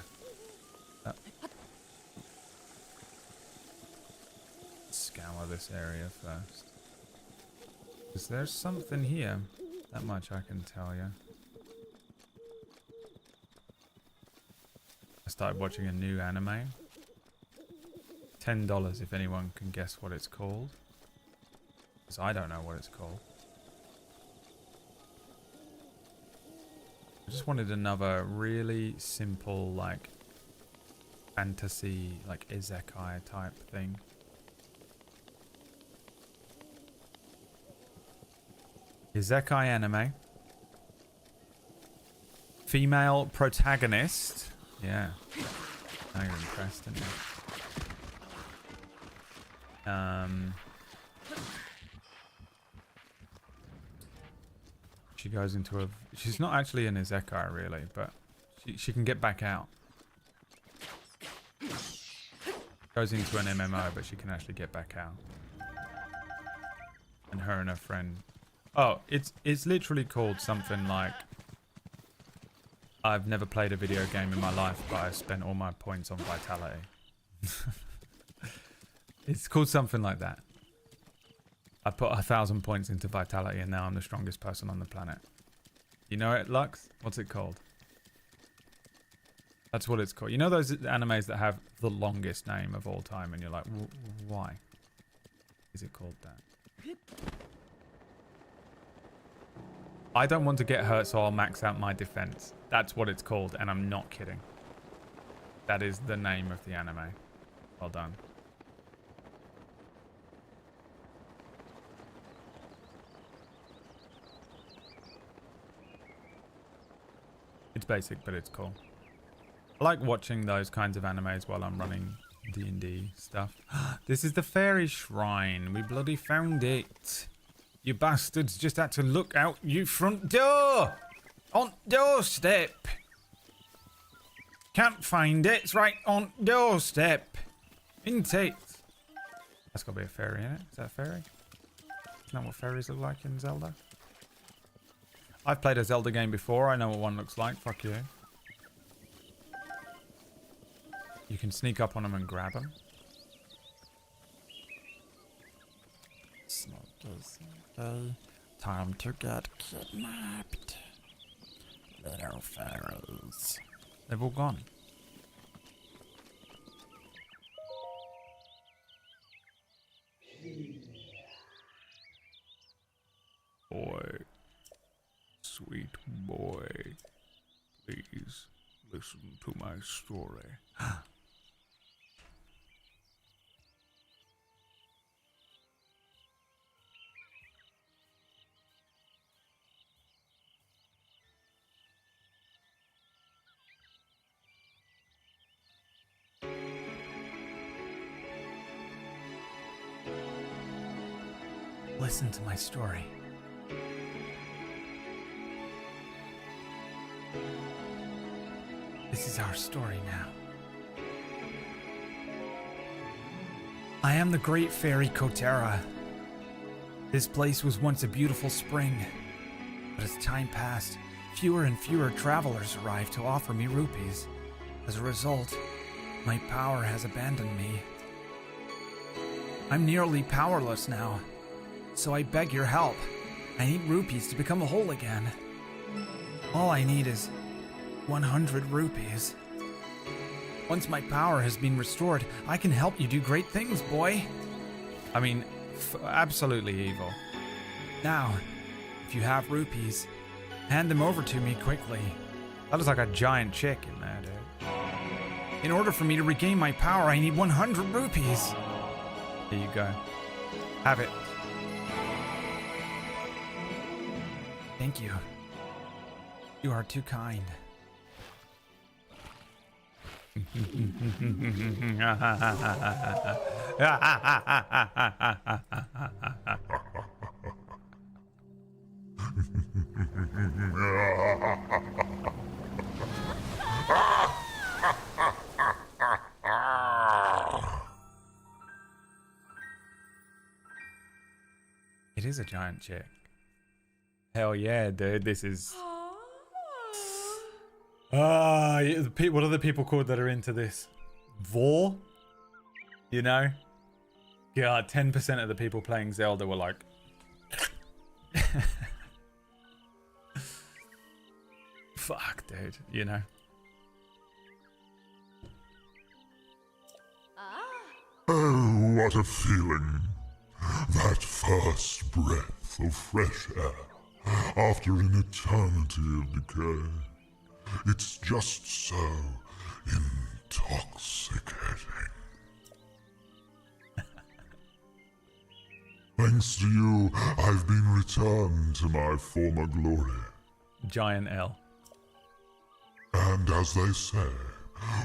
Scour this area first. Is there something here? That much I can tell you. I started watching a new anime. $10 if anyone can guess what it's called. Because I don't know what it's called. I just wanted another really simple, like, fantasy, like, isekai type thing. Isekai anime. Female protagonist. Yeah. Now you're impressed, aren't you? She goes into a... She's not actually an isekai, really, but she can get back out. Goes into an MMO, but she can actually get back out. And her and her friend... Oh, it's literally called something like... I've never played a video game in my life, but I spent all my points on vitality. It's called something like that. I put 1,000 points into vitality and now I'm the strongest person on the planet. You know it, Lux? What's it called? That's what it's called. You know those animes that have the longest name of all time and you're like, why is it called that? I don't want to get hurt, so I'll max out my defense. That's what it's called, and I'm not kidding. That is the name of the anime. Well done. It's basic, but it's cool. I like watching those kinds of animes while I'm running D&D stuff. This is the fairy shrine. We bloody found it. You bastards just had to look out you front door. On doorstep. Can't find it. It's right on doorstep. Isn't it? That's got to be a fairy in it. Is that a fairy? Isn't that what fairies look like in Zelda? I've played a Zelda game before. I know what one looks like. Fuck you. You can sneak up on them and grab them. It's not this simple. Time to get kidnapped. Little fairies. They've all gone. Boy. Sweet boy. Please listen to my story. Listen to my story. This is our story now. I am the great fairy Kotera. This place was once a beautiful spring, but as time passed, fewer and fewer travelers arrived to offer me rupees. As a result, my power has abandoned me. I'm nearly powerless now, so I beg your help. I need rupees to become whole again. All I need is 100 rupees. Once my power has been restored, I can help you do great things, boy. I mean, absolutely evil. Now, if you have rupees, hand them over to me quickly. That looks like a giant chick in there, dude. In order for me to regain my power, I need 100 rupees. Here you go. Have it. Thank you. You are too kind. It is a giant chick. Hell yeah, dude. This is... what are the people called that are into this? Vor? You know? God, 10% of the people playing Zelda were like... Fuck, dude. You know? Oh, what a feeling. That first breath of fresh air after an eternity of decay. It's just so intoxicating. Thanks to you, I've been returned to my former glory. Giant L. And as they say,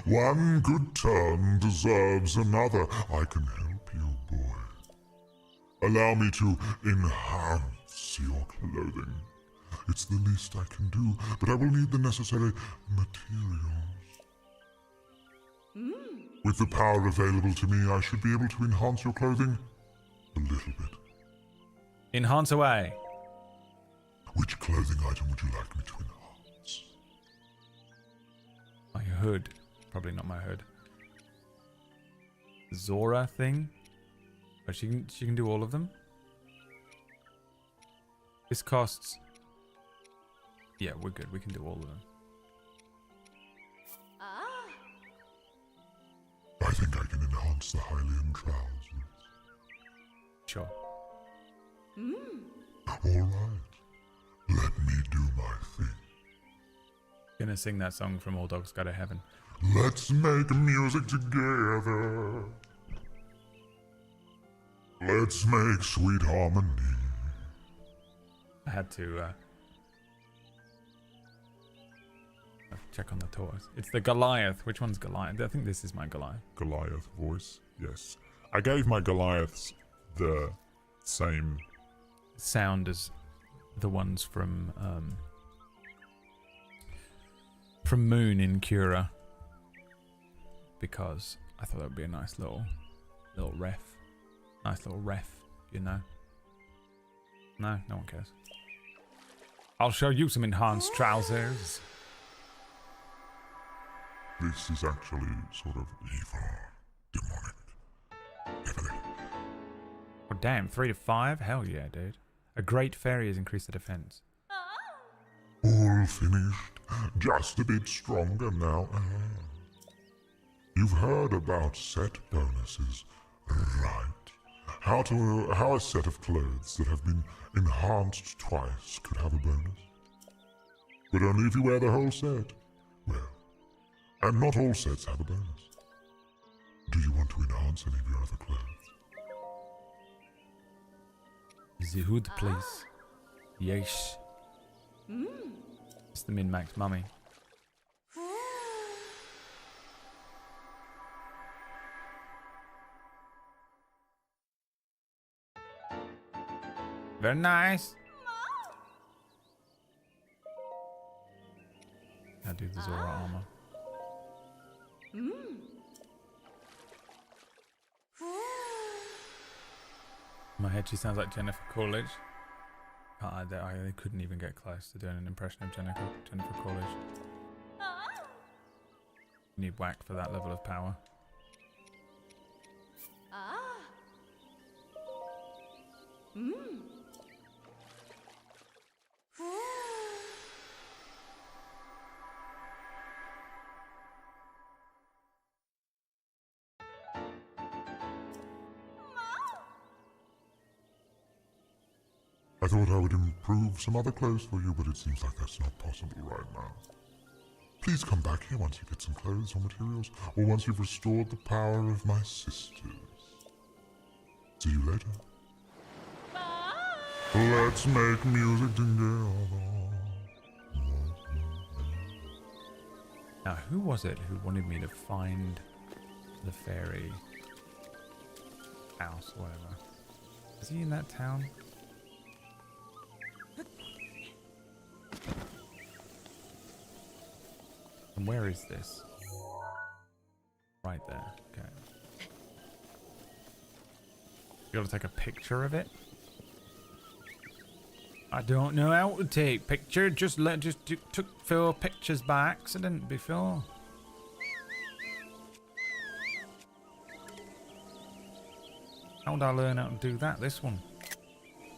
one good turn deserves another. I can help you, boy. Allow me to enhance your clothing. It's the least I can do, but I will need the necessary materials. With the power available to me, I should be able to enhance your clothing a little bit. Enhance away. Which clothing item would you like me to enhance? My hood. Probably not my hood. Zora thing? Oh, she can do all of them? This costs... Yeah, we're good. We can do all of them. I think I can enhance the Hylian trousers. Sure. All right. Let me do my thing. Gonna sing that song from All Dogs Go to Heaven. Let's make music together. Let's make sweet harmony. I had to check on the toys. It's the Goliath. Which one's Goliath? I think this is my Goliath. Goliath voice, yes. I gave my Goliaths the same Sound as the ones from Moon in Cura, because I thought that would be a nice little ref. Nice little ref, you know. No, no one cares. I'll show you some enhanced trousers. This is actually sort of evil, demonic, heavily. Oh, damn. 3 to 5? Hell yeah, dude. A great fairy has increased the defense. All finished, just a bit stronger now. You've heard about set bonuses, right? How a set of clothes that have been enhanced twice could have a bonus. But only if you wear the whole set. Well, and not all sets have a bonus. Do you want to enhance any of your other clothes? The hood, please. Yes. It's the min-max mummy. Very nice. I do the Zora armor. In my head, she sounds like Jennifer Coolidge. I couldn't even get close to doing an impression of Jennifer Coolidge. You need whack for that level of power. I thought I would improve some other clothes for you, but it seems like that's not possible right now. Please come back here once you get some clothes or materials, or once you've restored the power of my sisters. See you later. Let's make music together. Now, who was it who wanted me to find the fairy house or whatever? Is he in that town? And where is this? Right there. Okay. You gotta take a picture of it? I don't know how to take picture. Just took 4 pictures by accident before. How would I learn how to do that? This one.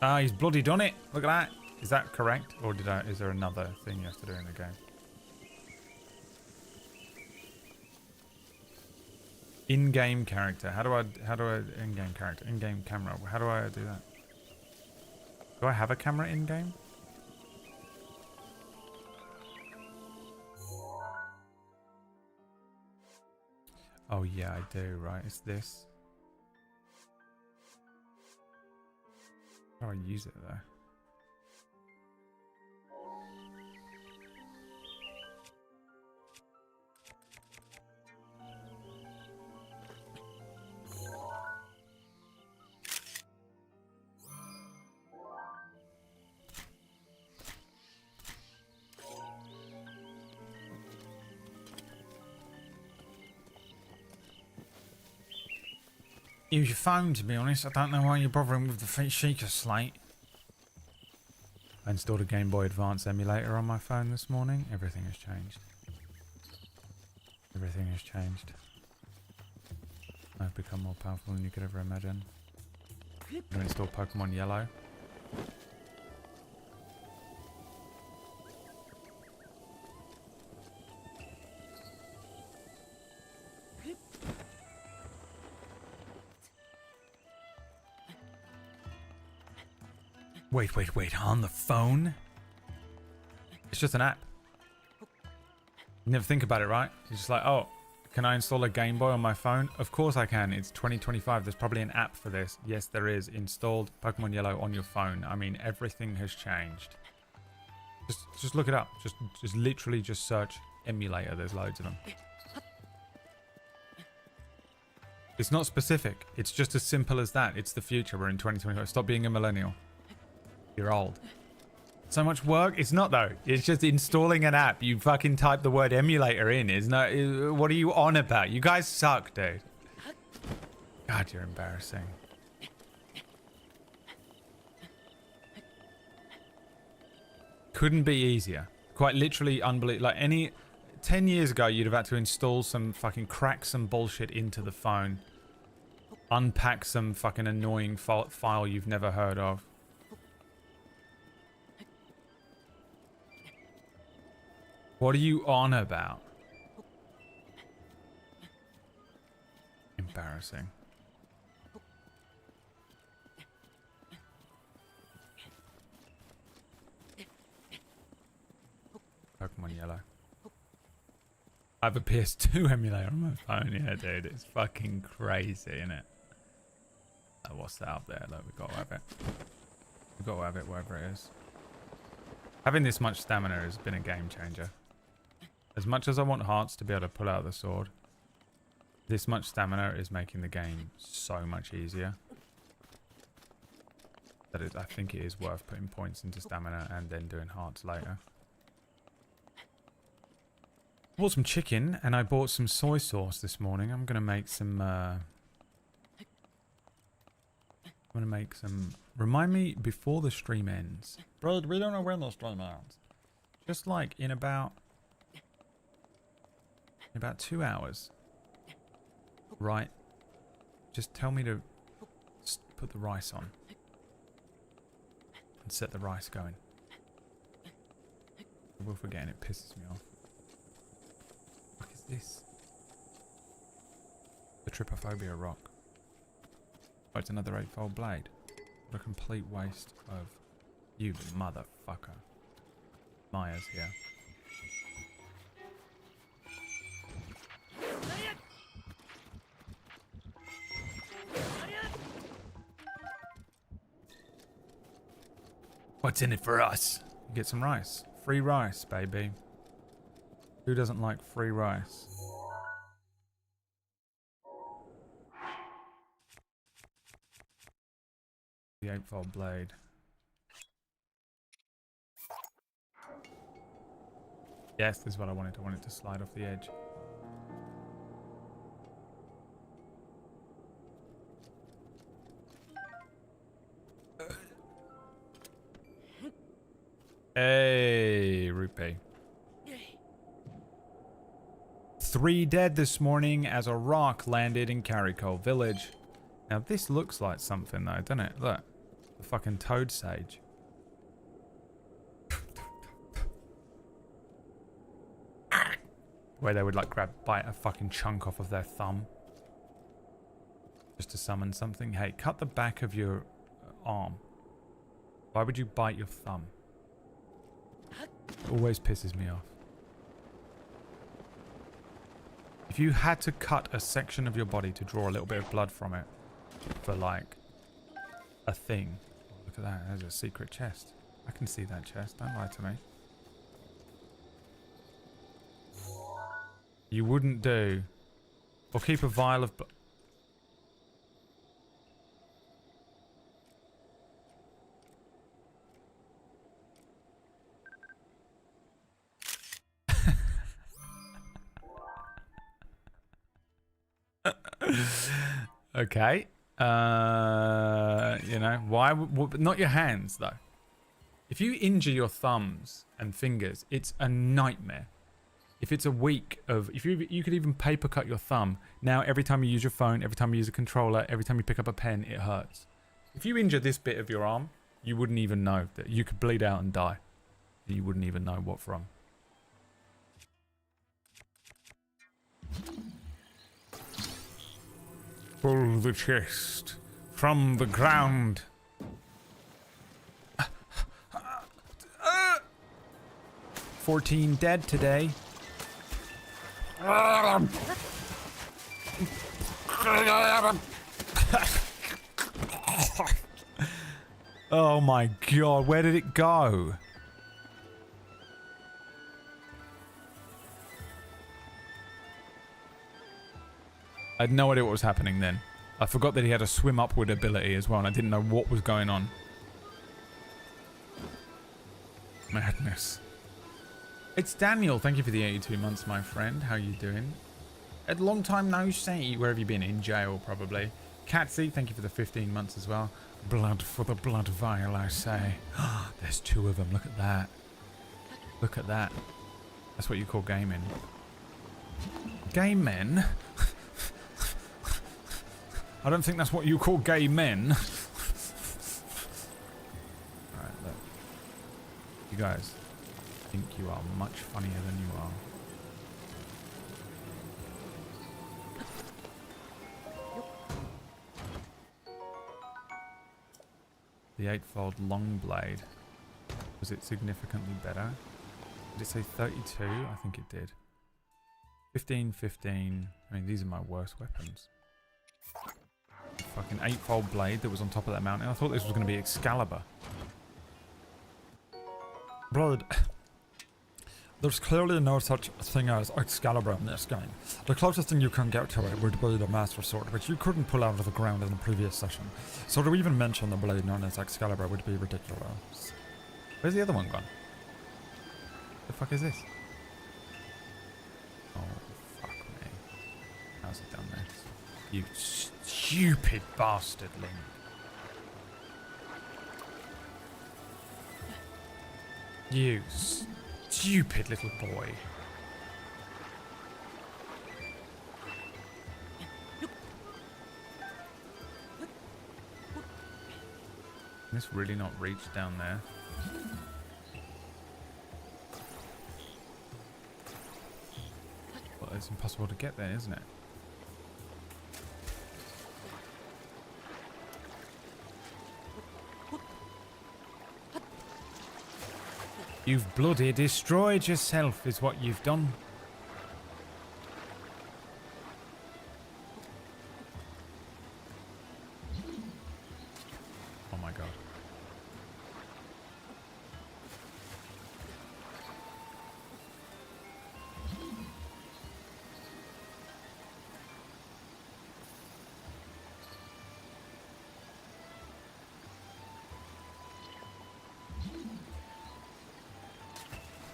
Ah, he's bloody done it. Look at that. Is that correct, or is there another thing you have to do in the game? In-game character. How do I in-game character? In-game camera. How do I do that? Do I have a camera in-game? Oh yeah, I do, right? It's this. How do I use it though? Use your phone, to be honest. I don't know why you're bothering with the Sheikah slate. I installed a Game Boy Advance emulator on my phone this morning. Everything has changed. Everything has changed. I've become more powerful than you could ever imagine. I'm going to install Pokemon Yellow. Wait, on the phone? It's just an app. You never think about it, right? You're just like, oh, can I install a Game Boy on my phone? Of course I can. It's 2025. There's probably an app for this. Yes, there is. Installed Pokemon Yellow on your phone. I mean, everything has changed. Just look it up. Just literally just search emulator. There's loads of them. It's not specific. It's just as simple as that. It's the future. We're in 2025. Stop being a millennial. You're old. So much work? It's not though. It's just installing an app. You fucking type the word emulator in. What are you on about? You guys suck, dude. God, you're embarrassing. couldn't be easier. Quite literally unbelievable. Like any 10 years ago, you'd have had to install some fucking crack some bullshit into the phone. Unpack some fucking annoying file you've never heard of. What are you on about? Embarrassing. Pokemon Yellow. I have a PS2 emulator on my phone. Yeah, dude, it's fucking crazy, isn't it? Oh, what's that up there? Look, we've got to have it. We've got to have it wherever it is. Having this much stamina has been a game changer. As much as I want hearts to be able to pull out the sword, this much stamina is making the game so much easier. That I think it is worth putting points into stamina and then doing hearts later. I bought some chicken and I bought some soy sauce this morning. I'm gonna make some remind me before the stream ends. Bro, we don't know when the stream ends. Just like in about 2 hours. Right. Just tell me to put the rice on. And set the rice going. I will forget and it pisses me off. What is this? The Trypophobia rock. Oh, it's another 8-fold blade. What a complete waste of you, motherfucker. Maya's here. What's in it for us? You get some rice. Free rice, baby. Who doesn't like free rice? The 8-fold blade. Yes, this is what I wanted. I wanted to slide off the edge. Hey, Rupee. 3 dead this morning as a rock landed in Carrico Village. Now this looks like something though, doesn't it? Look. The fucking toad sage. Where they would like bite a fucking chunk off of their thumb. Just to summon something. Hey, cut the back of your arm. Why would you bite your thumb? It always pisses me off. If you had to cut a section of your body to draw a little bit of blood from it for like a thing. Look at that, there's a secret chest. I can see that chest, don't lie to me. You wouldn't do. Or keep a vial of blood. Okay. You know, why? Not your hands, though. If you injure your thumbs and fingers, it's a nightmare. If it's a week of... If you could even paper cut your thumb. Now, every time you use your phone, every time you use a controller, every time you pick up a pen, it hurts. If you injure this bit of your arm, you wouldn't even know. That you could bleed out and die. You wouldn't even know what from. Pull the chest from the ground. 14 dead today. Oh my god, where did it go? I had no idea what was happening then. I forgot that he had a swim upward ability as well, and I didn't know what was going on. Madness. It's Daniel. Thank you for the 82 months, my friend. How you doing? A long time no see. Where have you been? In jail, probably. Catsy, thank you for the 15 months as well. Blood for the blood vial, I say. There's 2 of them. Look at that. Look at that. That's what you call gaming. Gay men? I don't think that's what you call gay men. Alright, look. You guys think you are much funnier than you are. The 8-fold long blade. Was it significantly better? Did it say 32? I think it did. 15, 15. I mean, these are my worst weapons. Fucking 8-fold blade that was on top of that mountain. I thought this was going to be Excalibur. Blood. There's clearly no such thing as Excalibur in this game. The closest thing you can get to it would be the Master Sword, which you couldn't pull out of the ground in the previous session. So to even mention the blade known as Excalibur would be ridiculous. Where's the other one gone? The fuck is this? Oh, fuck me. How's it done this? You stupid bastard, Link. You stupid little boy. Can this really not reach down there? Well, it's impossible to get there, isn't it? You've bloody destroyed yourself, is what you've done. Oh my god.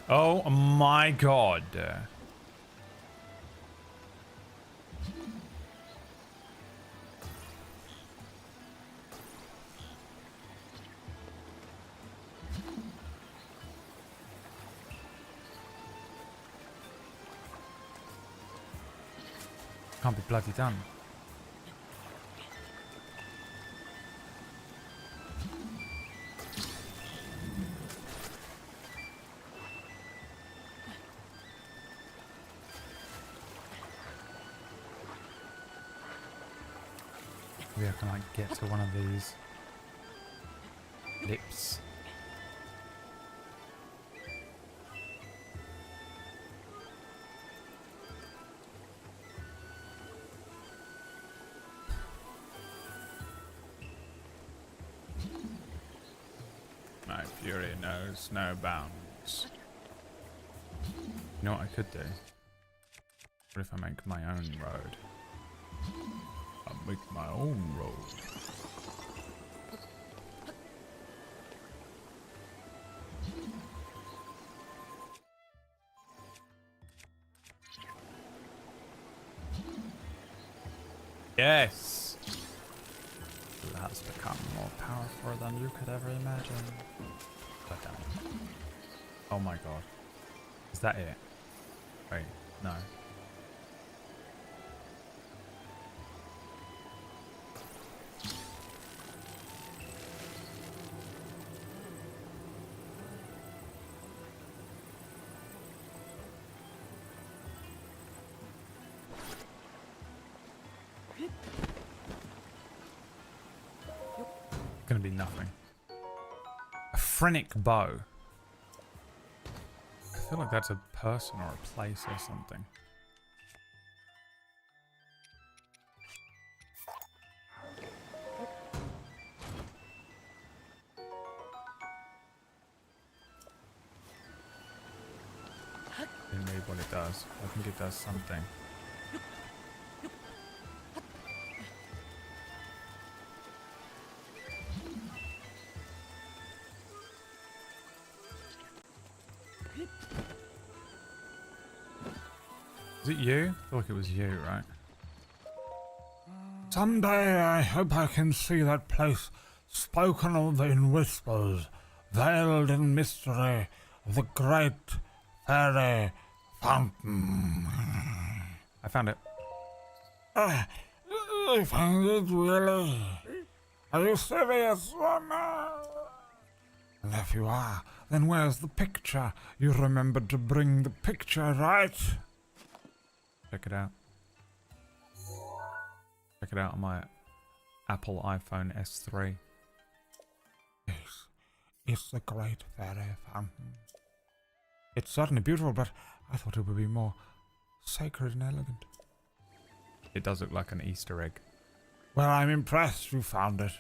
Oh my god. Can't be bloody done. Maybe I can like get to one of these lips. My fury knows no bounds. You know what I could do? What if I make my own road? I'll make my own road. Yes! It has become more powerful than you could ever imagine. God damn it. Oh my god. Is that it? Wait, no. Gonna be nothing. A phrenic bow. I feel like that's a person or a place or something. Didn't read what it does. I think it does something. Is it you? I feel like it was you, right? Someday I hope I can see that place spoken of in whispers, veiled in mystery, The Great Fairy Fountain. I found it. You found it, really? Are you serious? Oh, no. And if you are, then where's the picture? You remembered to bring the picture, right? Check it out. Check it out on my Apple iPhone S3. Yes, it's the Great Fairy Fountain. It's certainly beautiful, but I thought it would be more sacred and elegant. It does look like an Easter egg. Well, I'm impressed you found it.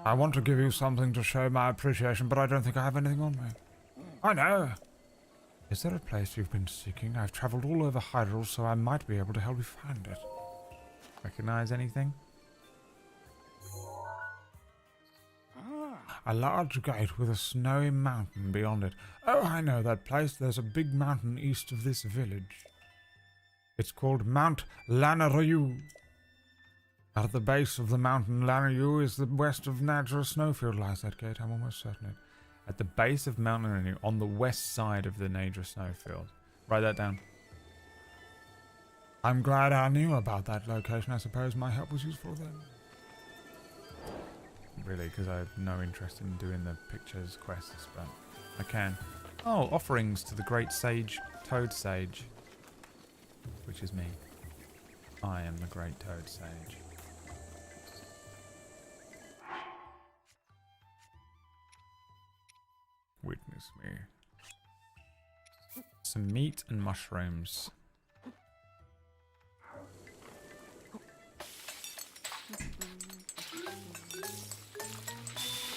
I want to give you something to show my appreciation, but I don't think I have anything on me. I know. Is there a place you've been seeking? I've travelled all over Hyrule, so I might be able to help you find it. Recognize anything? A large gate with a snowy mountain beyond it. Oh, I know that place. There's a big mountain east of this village. It's called Mount Lanayru. At the base of the mountain Lanayru is the west of Nadra Snowfield lies that gate, I'm almost certain it. At the base of Mount Lanayru, on the west side of the Nadra Snowfield. Write that down. I'm glad I knew about that location. I suppose my help was useful then. Really, because I have no interest in doing the pictures quests, but I can. Oh, offerings to the great sage, Toad Sage. Which is me. I am the great Toad Sage. Witness me. Some meat and mushrooms.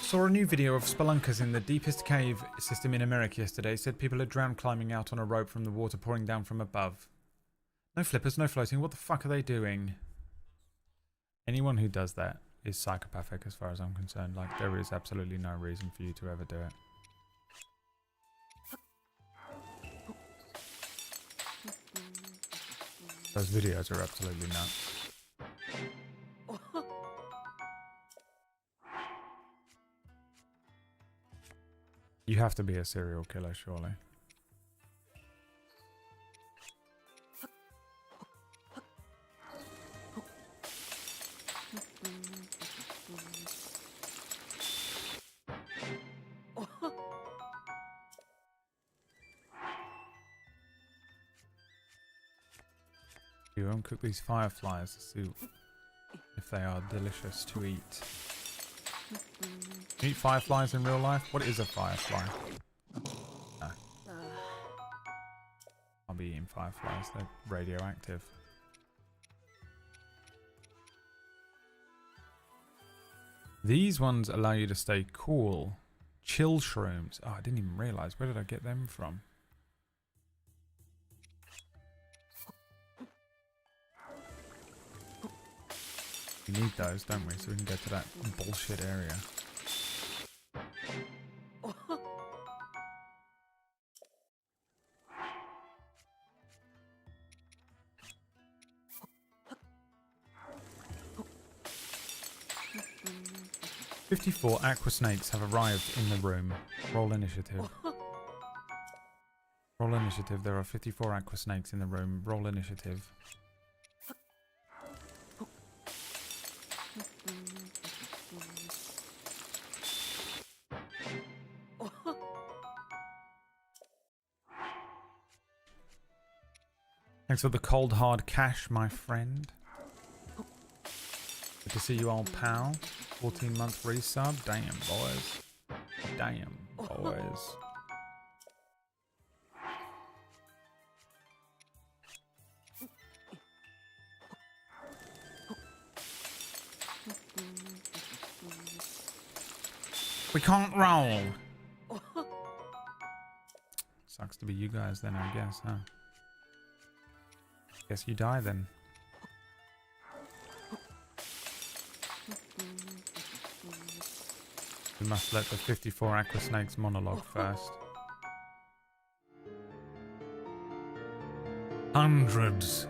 Saw a new video of spelunkers in the deepest cave system in America yesterday. Said people had drowned climbing out on a rope from the water pouring down from above. No flippers, no floating. What the fuck are they doing? Anyone who does that is psychopathic as far as I'm concerned. Like, there is absolutely no reason for you to ever do it. Those videos are absolutely nuts. You have to be a serial killer, surely. You won't cook these fireflies to see if they are delicious to eat. Can you eat fireflies in real life? What is a firefly? No. I'll be eating fireflies. They're radioactive. These ones allow you to stay cool. Chill shrooms. Oh, I didn't even realize. Where did I get them from? We need those, don't we? So we can go to that bullshit area. "54 aqua snakes have arrived in the room. Roll initiative." Roll initiative. There are 54 aqua snakes in the room. Roll initiative. Thanks for the cold hard cash, my friend. Good to see you, old pal. 14-month resub. Damn, boys. Damn, boys. We can't roll. Sucks to be you guys then, I guess, huh? Guess you die then. We must let the 54 aqua snakes monologue first. Hundreds,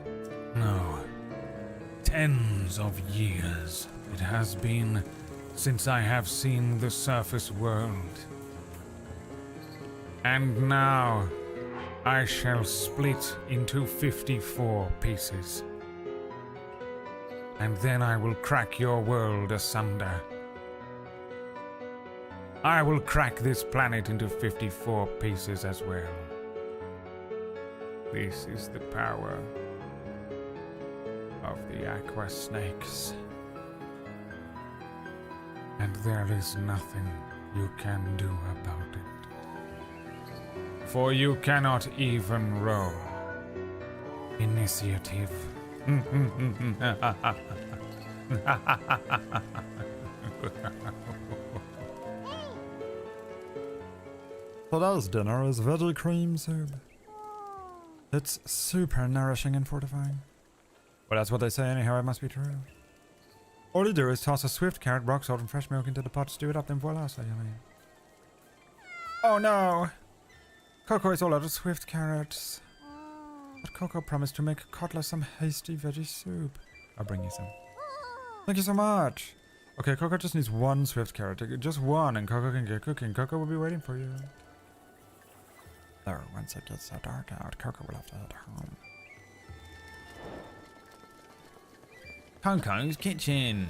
no, tens of years it has been since I have seen the surface world. And now I shall split into 54 pieces. And then I will crack your world asunder. I will crack this planet into 54 pieces as well. This is the power of the aqua snakes. And there is nothing you can do about it. For you cannot even roll initiative. Today's dinner is veggie cream soup. It's super nourishing and fortifying. Well, that's what they say anyhow, it must be true. All you do is toss a swift carrot, rock salt, and fresh milk into the pot, stew it up, then voila, so yummy. Oh no! Coco is all out of swift carrots. But Coco promised to make Kotla some hasty veggie soup. I'll bring you some. Thank you so much! Okay, Coco just needs one swift carrot. Just one, and Coco can get cooking. Coco will be waiting for you. There, once it gets so dark out, Coco will have to head home. Coco's kitchen.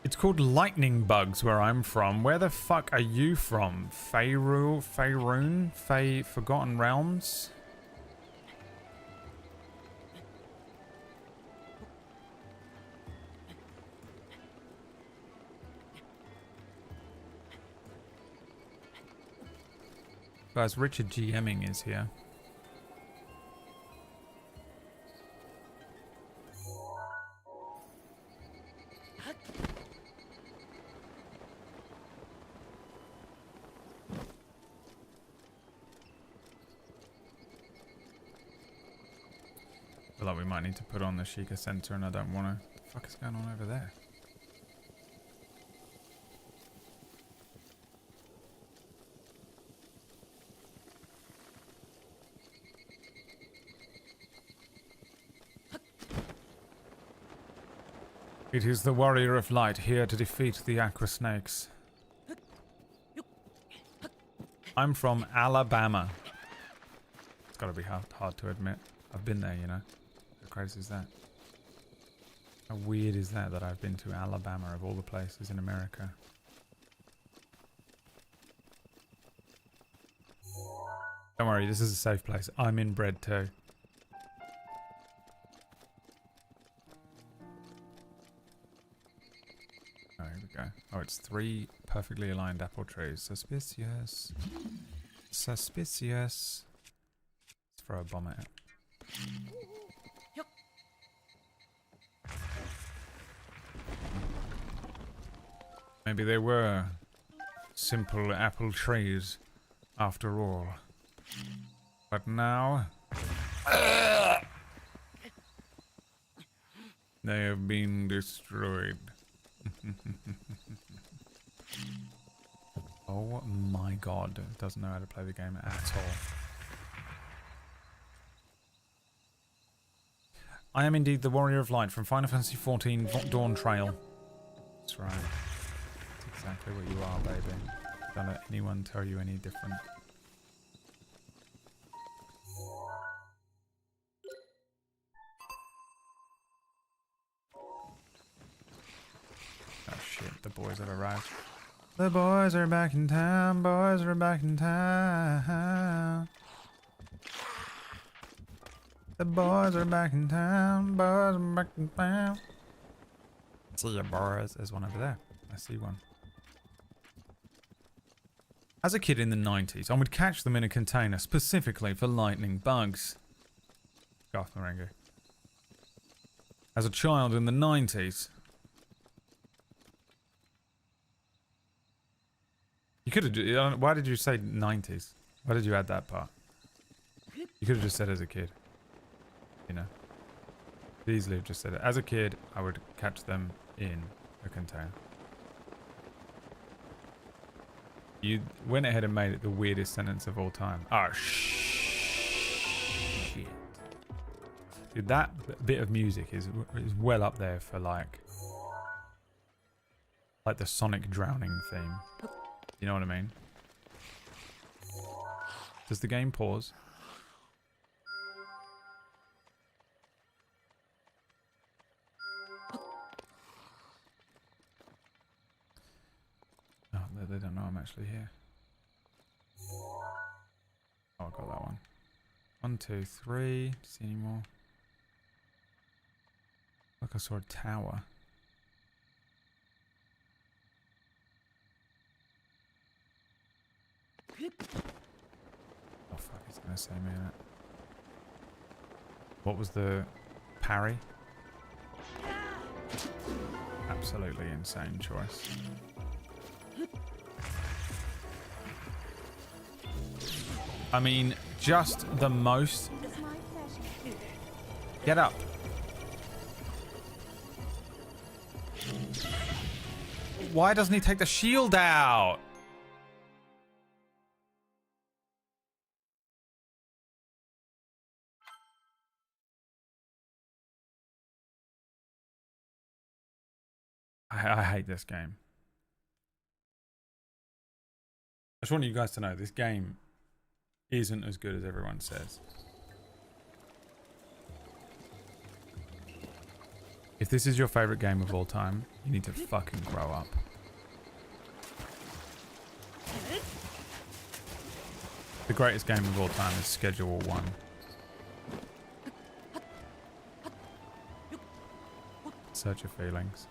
It's called lightning bugs where I'm from. Where the fuck are you from? Faerun? Forgotten Realms? Guys, Richard GMing is here. I feel like we might need to put on the Sheikah sensor and I don't want to... What the fuck is going on over there? It is the Warrior of Light here to defeat the Aqua Snakes. I'm from Alabama. It's gotta be hard to admit. I've been there, you know. How crazy is that? How weird is that I've been to Alabama of all the places in America? Don't worry, this is a safe place. I'm inbred too. Oh, here we go. Oh, it's 3 perfectly aligned apple trees. Suspicious. Suspicious. Let's throw a bomb at it. Maybe they were simple apple trees after all. But now they have been destroyed. Oh my god, doesn't know how to play the game at all. I am indeed the Warrior of Light from Final Fantasy XIV Dawn Trail. That's right. That's exactly what you are, baby. Don't let anyone tell you any different. Oh shit, the boys have arrived. The boys are back in town, boys are back in town. The boys are back in town, boys are back in town. See ya, boys. There's one over there. I see one. As a kid in the 90s, I would catch them in a container specifically for lightning bugs. Garth Marenghi. As a child in the 90s, you could have. Why did you say 90s? Why did you add that part? You could have just said as a kid. You know, easily have just said it. As a kid, I would catch them in a container. You went ahead and made it the weirdest sentence of all time. Oh, shit. Dude, that bit of music is well up there for like the Sonic drowning theme. You know what I mean? Does the game pause? Oh, they don't know I'm actually here. Oh, I got that one. 1, 2, 3. See any more? Like I saw a tower. Oh fuck, it's gonna say me in it. What was the parry? Absolutely insane choice. I mean, just the most. Get up. Why doesn't he take the shield out? I hate this game. I just want you guys to know this game isn't as good as everyone says. If this is your favorite game of all time, you need to fucking grow up. The greatest game of all time is Schedule 1. Search your feelings.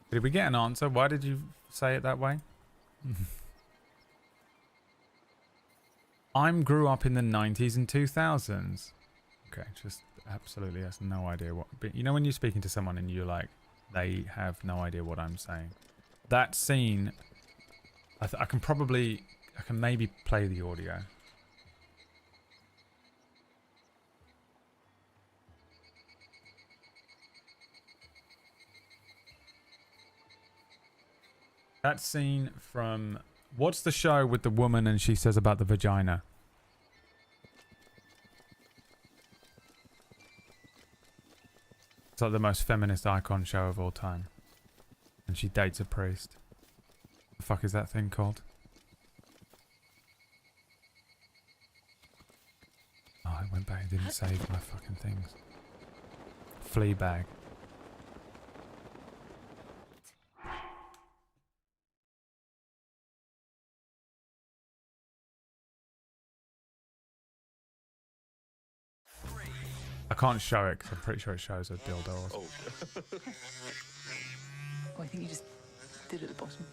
Did we get an answer? Why did you say it that way? I grew up in the 90s and 2000s. Okay, just absolutely has no idea what... But you know when you're speaking to someone and you're like, they have no idea what I'm saying? That scene... I can maybe play the audio. That scene from... What's the show with the woman and she says about the vagina? It's like the most feminist icon show of all time. And she dates a priest. The fuck is that thing called? Oh, I went back and didn't save my fucking things. Fleabag. I can't show it because I'm pretty sure it shows a dildo. Or Oh, I think you just did at the bottom.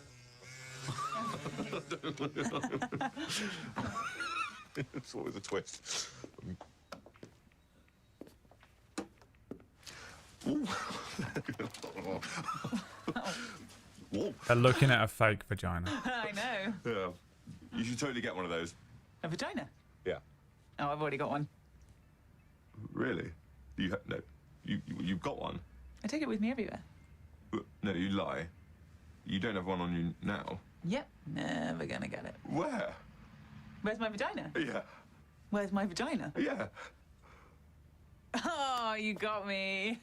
It's always a twist. They're looking at a fake vagina. I know. Yeah. You should totally get one of those. A vagina? Yeah. Oh, I've already got one. Really? No. You've got one? I take it with me everywhere. No, you lie. You don't have one on you now. Yep, never gonna get it. Where? Where's my vagina? Yeah. Where's my vagina? Yeah. Oh, you got me.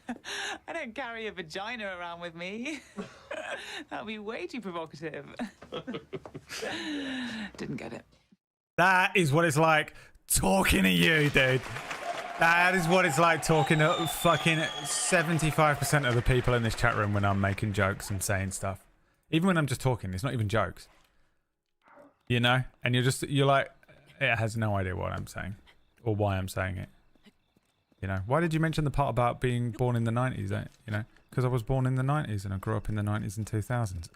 I don't carry a vagina around with me. That'd be way too provocative. Didn't get it. That is what it's like talking to you, dude. That is what it's like talking to fucking 75% of the people in this chat room when I'm making jokes and saying stuff. Even when I'm just talking, it's not even jokes. You know? And you're like, it has no idea what I'm saying or why I'm saying it. You know? Why did you mention the part about being born in the 90s? You know? Because I was born in the 90s and I grew up in the 90s and 2000s.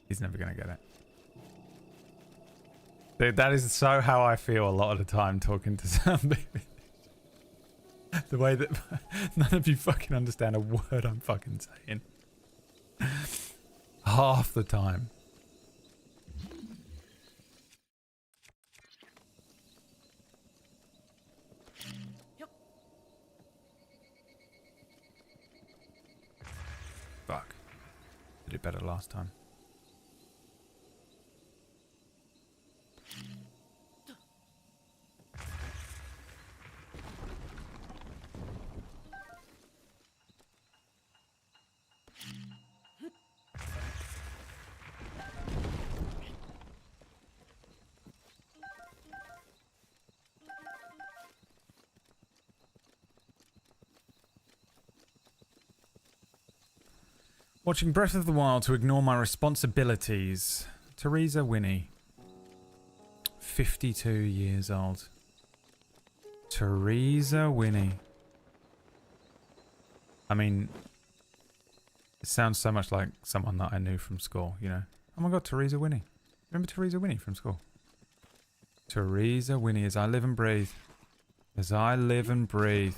He's never going to get it. Dude, that is so how I feel a lot of the time talking to somebody. The way that none of you fucking understand a word I'm fucking saying. Half the time. Fuck. Did it better last time. Watching Breath of the Wild to ignore my responsibilities. Teresa Winnie. 52 years old. Teresa Winnie. I mean, it sounds so much like someone that I knew from school, you know. Oh my god, Teresa Winnie. Remember Teresa Winnie from school? Teresa Winnie, as I live and breathe. As I live and breathe.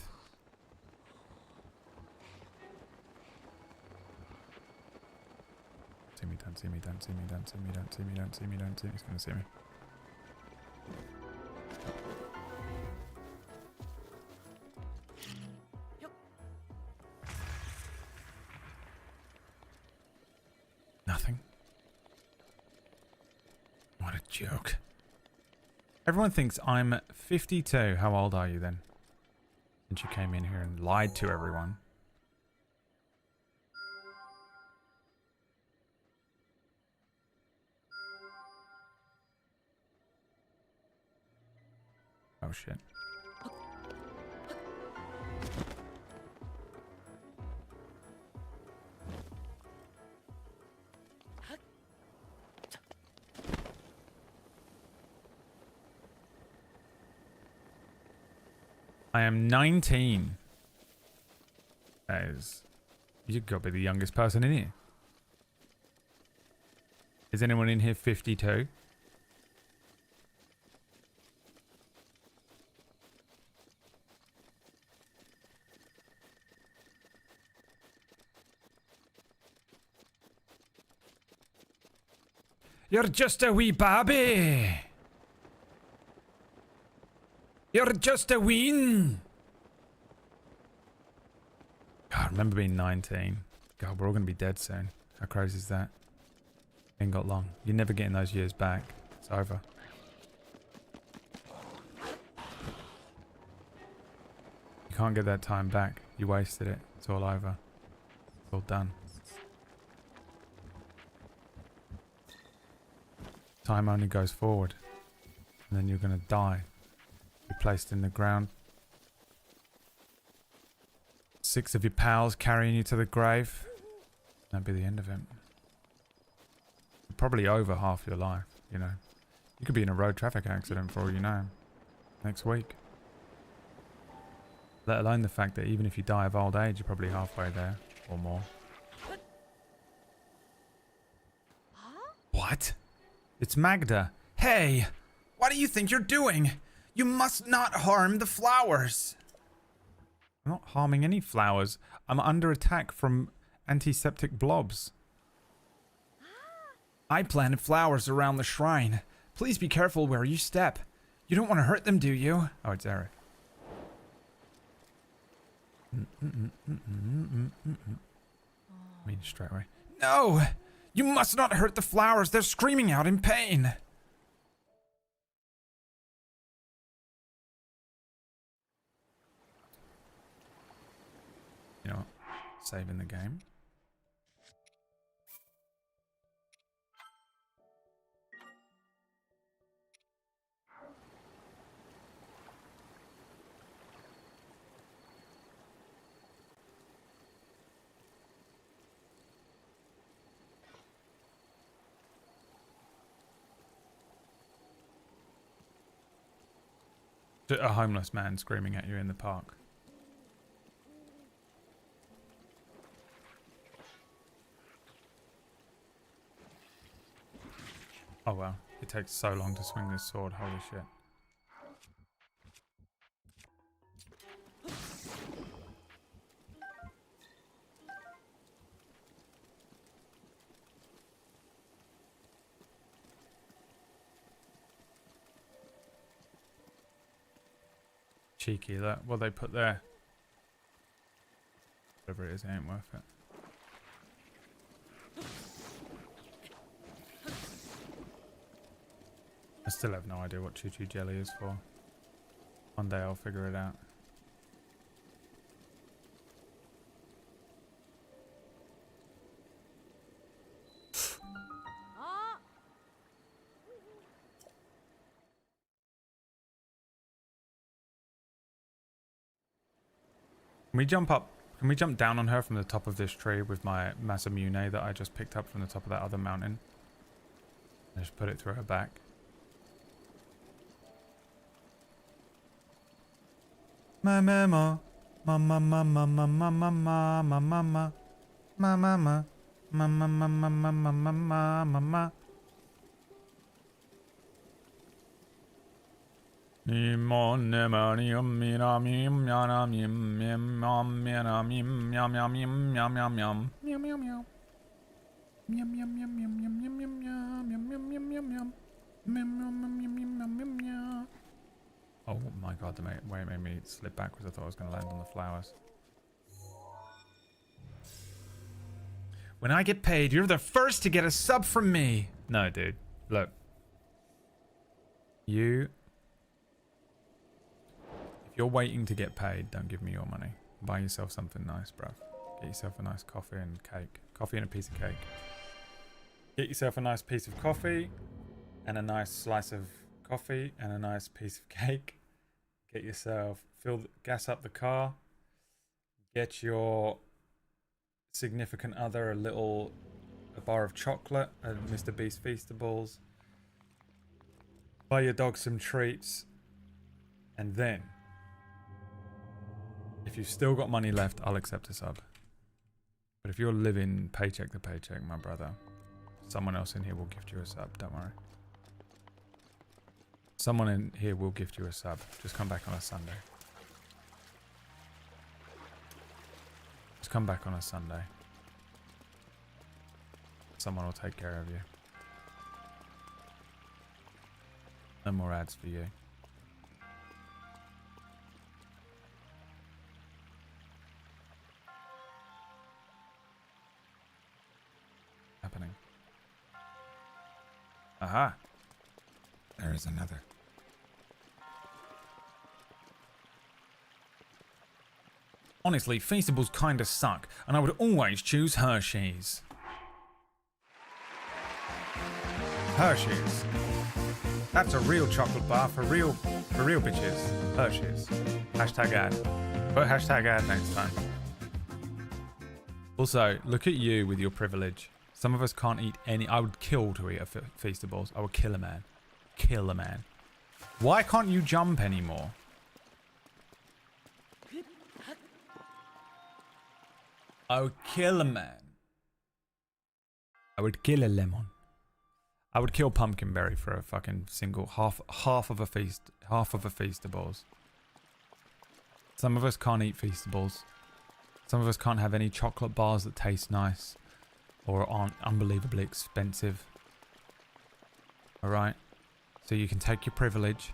See me, don't see me, don't see me, don't see me, don't see me, don't see me, don't see me. He's gonna see me. Nothing. What a joke. Everyone thinks I'm 52. How old are you then? Since you came in here and lied to everyone. Oh shit. I am 19. That is... You've got to be the youngest person in here. Is anyone in here 52? You're just a wee babby. You're just a ween. God, I remember being 19. God, we're all going to be dead soon. How crazy is that? Ain't got long. You're never getting those years back. It's over. You can't get that time back. You wasted it. It's all over. It's all done. Time only goes forward. And then you're going to die. Be placed in the ground. 6 of your pals carrying you to the grave. That'd be the end of it. Probably over half your life, you know. You could be in a road traffic accident for all you know. Next week. Let alone the fact that even if you die of old age, you're probably halfway there. Or more. What? It's Magda. Hey! What do you think you're doing? You must not harm the flowers. I'm not harming any flowers. I'm under attack from antiseptic blobs. I planted flowers around the shrine. Please be careful where you step. You don't want to hurt them, do you? Oh, it's Eric. I mean, straight away. No! You must not hurt the flowers. They're screaming out in pain. You know what? Saving the game. A homeless man screaming at you in the park. Oh wow, it takes so long to swing this sword, holy shit. Cheeky, that what they put there. Whatever it is, it ain't worth it. I still have no idea what choo choo jelly is for. One day I'll figure it out. Can we jump up? Can we jump down on her from the top of this tree with my Masamune that I just picked up from the top of that other mountain? And just put it through her back. Mama, mama, mama, mama, mama, mama, mama, mama, mama, mama, mama, mama. Oh my god, the way it made me slip backwards, I thought I was going to land on the flowers. When I get paid, you're the first to get a sub from me. No, dude. Look. If you're waiting to get paid, don't give me your money. Buy yourself something nice, bruv. Get yourself a nice coffee and cake. Coffee and a piece of cake. Get yourself a nice piece of coffee and a nice slice of coffee and a nice piece of cake. Get yourself, gas up the car. Get your significant other a bar of chocolate and Mr. Beast Feastables. Buy your dog some treats. And then, if you've still got money left, I'll accept a sub. But if you're living paycheck to paycheck, my brother, someone else in here will gift you a sub, don't worry. Someone in here will gift you a sub. Just come back on a Sunday. Just come back on a Sunday. Someone will take care of you. No more ads for you. Happening. Aha. There is another. Honestly, Feastables kinda suck, and I would always choose Hershey's. Hershey's. That's a real chocolate bar for real bitches. Hershey's. Hashtag ad. Put hashtag ad next time. Also, look at you with your privilege. Some of us can't eat any. I would kill to eat a Feastables. I would kill a man. Kill a man. Why can't you jump anymore? I would kill a man. I would kill a lemon. I would kill Pumpkinberry for a fucking single half of a Feastables. Some of us can't eat Feastables. Some of us can't have any chocolate bars that taste nice or aren't unbelievably expensive. Alright? So you can take your privilege.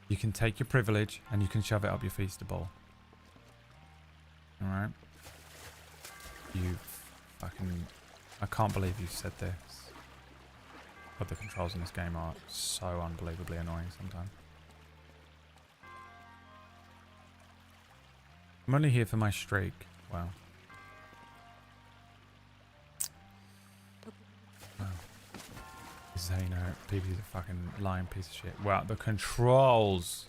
You can take your privilege and you can shove it up your Feastable. Alright? You fucking... I can't believe you said this. But the controls in this game are so unbelievably annoying sometimes. I'm only here for my streak. Wow. Wow. This is how you know PvP's a fucking lying piece of shit. Wow, the controls.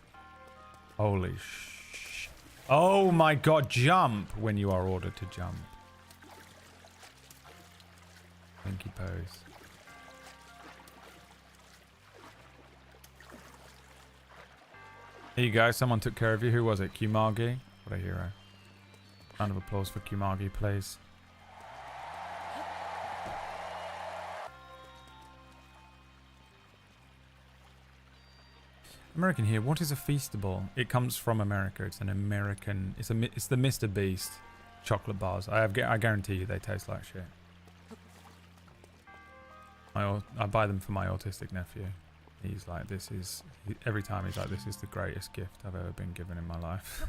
Holy sh... Oh my god, jump when you are ordered to jump. Pinky pose. Here you go, someone took care of you. Who was it? Kumagi? What a hero. Round of applause for Kumagi, please. American here. What is a Feastable? It comes from America. It's an American... It's the Mr. Beast chocolate bars. I guarantee you they taste like shit. I buy them for my autistic nephew. He's like, every time he's like, this is the greatest gift I've ever been given in my life.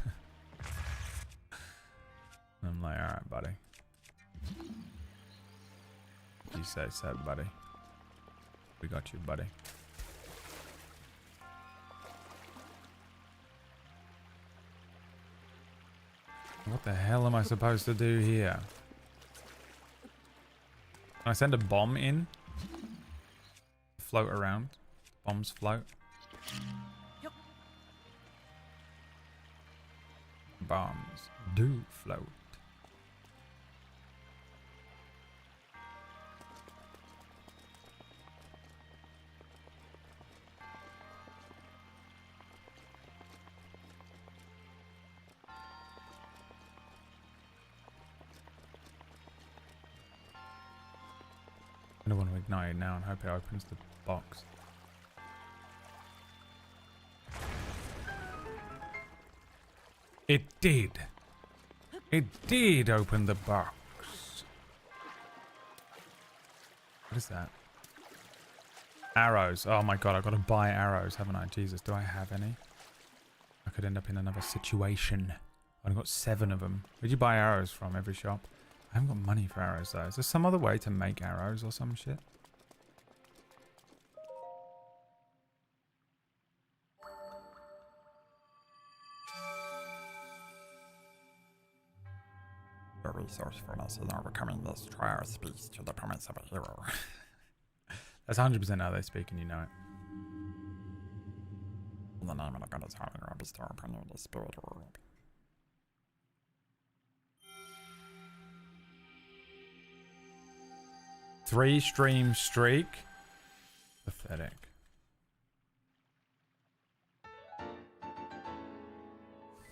And I'm like, alright, buddy. You say so, buddy. We got you, buddy. What the hell am I supposed to do here? Can I send a bomb in? Float around. Bombs float. Bombs do float. I don't want to ignite it now and hope it opens the box. It did. It did open the box. What is that? Arrows. Oh my god, I've got to buy arrows, haven't I? Jesus, do I have any? I could end up in another situation. I've got 7 of them. Where'd you buy arrows from? Every shop? I haven't got money for arrows though. Is there some other way to make arrows or some shit? Your resourcefulness in overcoming this trial speaks to the promise of a hero. That's 100% how they speak and you know it. In the name of the goddess Holy, I bestow upon you the spirit orb. Three stream streak. Pathetic.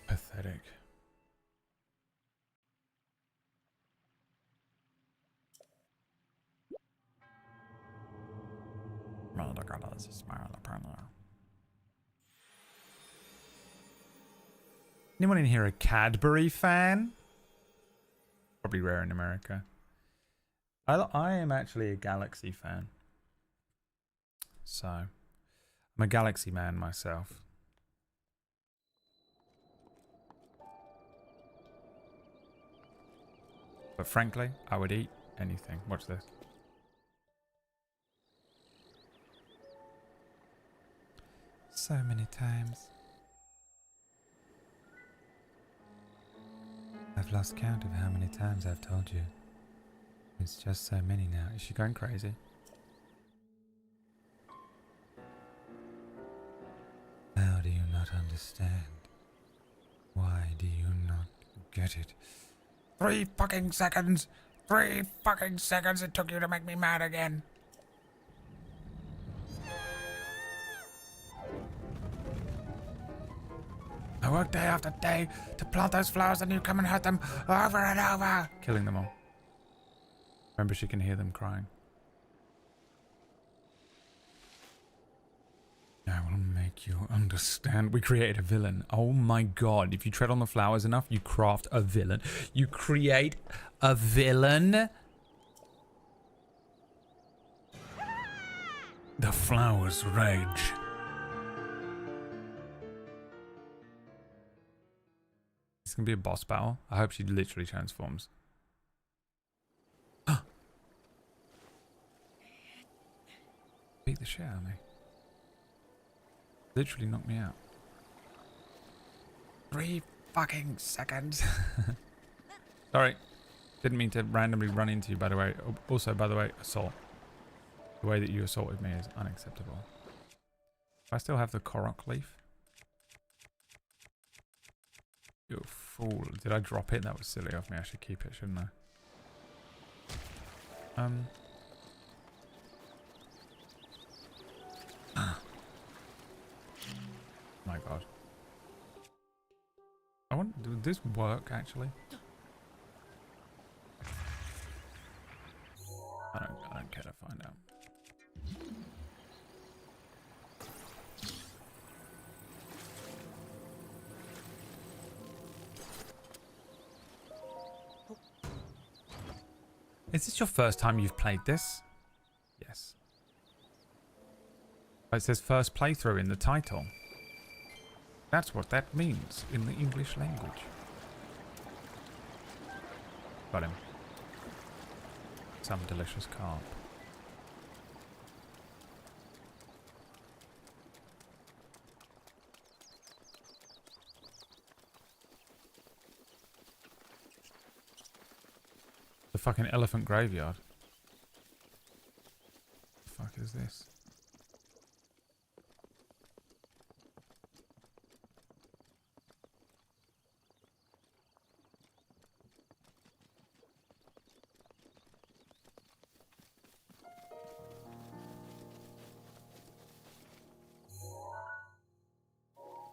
Pathetic. May the goddess smile upon you. Anyone in here a Cadbury fan? Probably rare in America. I am actually a Galaxy fan. So, I'm a Galaxy man myself. But frankly, I would eat anything. Watch this. So many times. I've lost count of how many times I've told you. It's just so many now. Is she going crazy? How do you not understand? Why do you not get it? 3 fucking seconds! 3 fucking seconds it took you to make me mad again! I work day after day to plant those flowers and you come and hurt them over and over! Killing them all. Remember, she can hear them crying. I will make you understand. We created a villain. Oh my god. If you tread on the flowers enough, you craft a villain. You create a villain? The flowers rage. It's gonna be a boss battle. I hope she literally transforms. Beat the shit out of me. Literally knocked me out. 3 fucking seconds. Sorry. Didn't mean to randomly run into you, by the way. Also, by the way, assault. The way that you assaulted me is unacceptable. Do I still have the Korok leaf? You fool. Did I drop it? That was silly of me. I should keep it, shouldn't I? My god. Did this work actually? I don't care to find out. Is this your first time you've played this? Yes. It says first playthrough in the title. That's what that means in the English language. Got him. Some delicious carp. The fucking elephant graveyard. The fuck is this?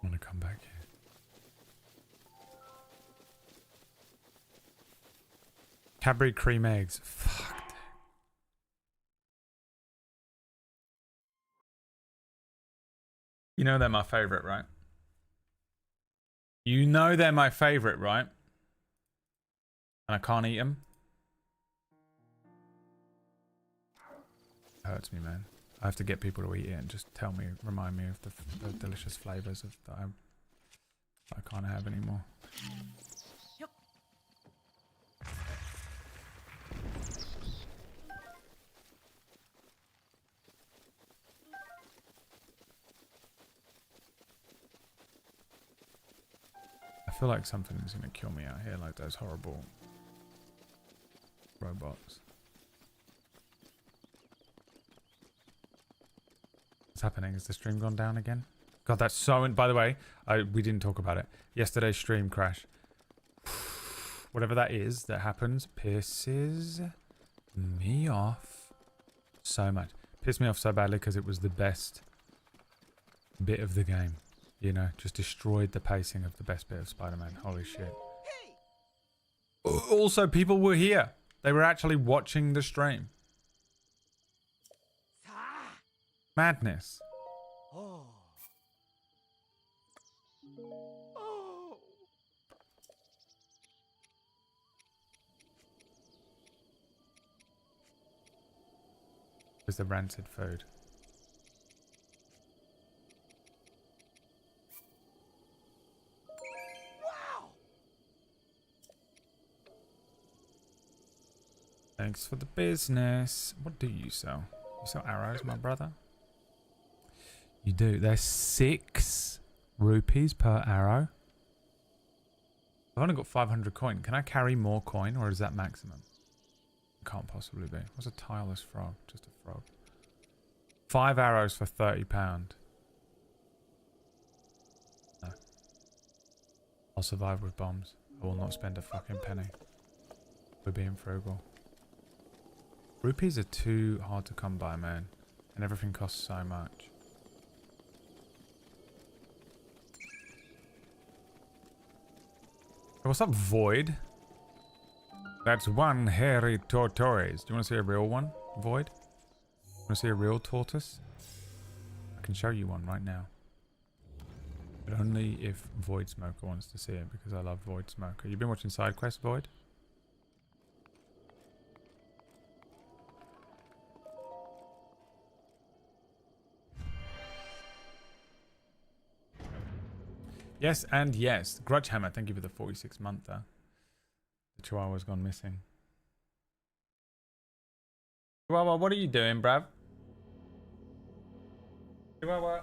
I'm gonna come back here. Cadbury cream eggs. Fuck. You know they're my favorite, right? You know they're my favorite, right? And I can't eat them. Hurts me, man. I have to get people to eat it and just tell me, remind me of the delicious flavors of that I can't have anymore. I feel like something's gonna kill me out here, like those horrible robots. What's happening? Is the stream gone down again? God, that's so... By the way, we didn't talk about it. Yesterday's stream crash. Whatever that is that happens pisses me off so much. Pissed me off so badly because it was the best bit of the game. You know, just destroyed the pacing of the best bit of Spider-Man. Holy shit. Also, people were here. They were actually watching the stream. Madness. Where's the rancid food? Thanks for the business. What do you sell? You sell arrows, my brother? You do. They're 6 rupees per arrow. I've only got 500 coin. Can I carry more coin, or is that maximum? It can't possibly be. What's a tileless frog? Just a frog. 5 arrows for £30. No. I'll survive with bombs. I will not spend a fucking penny. We're being frugal. Rupees are too hard to come by, man. And everything costs so much. What's up, Void? That's one hairy tortoise. Do you want to see a real one, Void? Want to see a real tortoise? I can show you one right now. But only if Void Smoker wants to see it, because I love Void Smoker. You've been watching Side Quest, Void? Yes, and yes. Grudgehammer, thank you for the 46 month there. The Chihuahua's gone missing. Chihuahua, what are you doing, bruv? Chihuahua.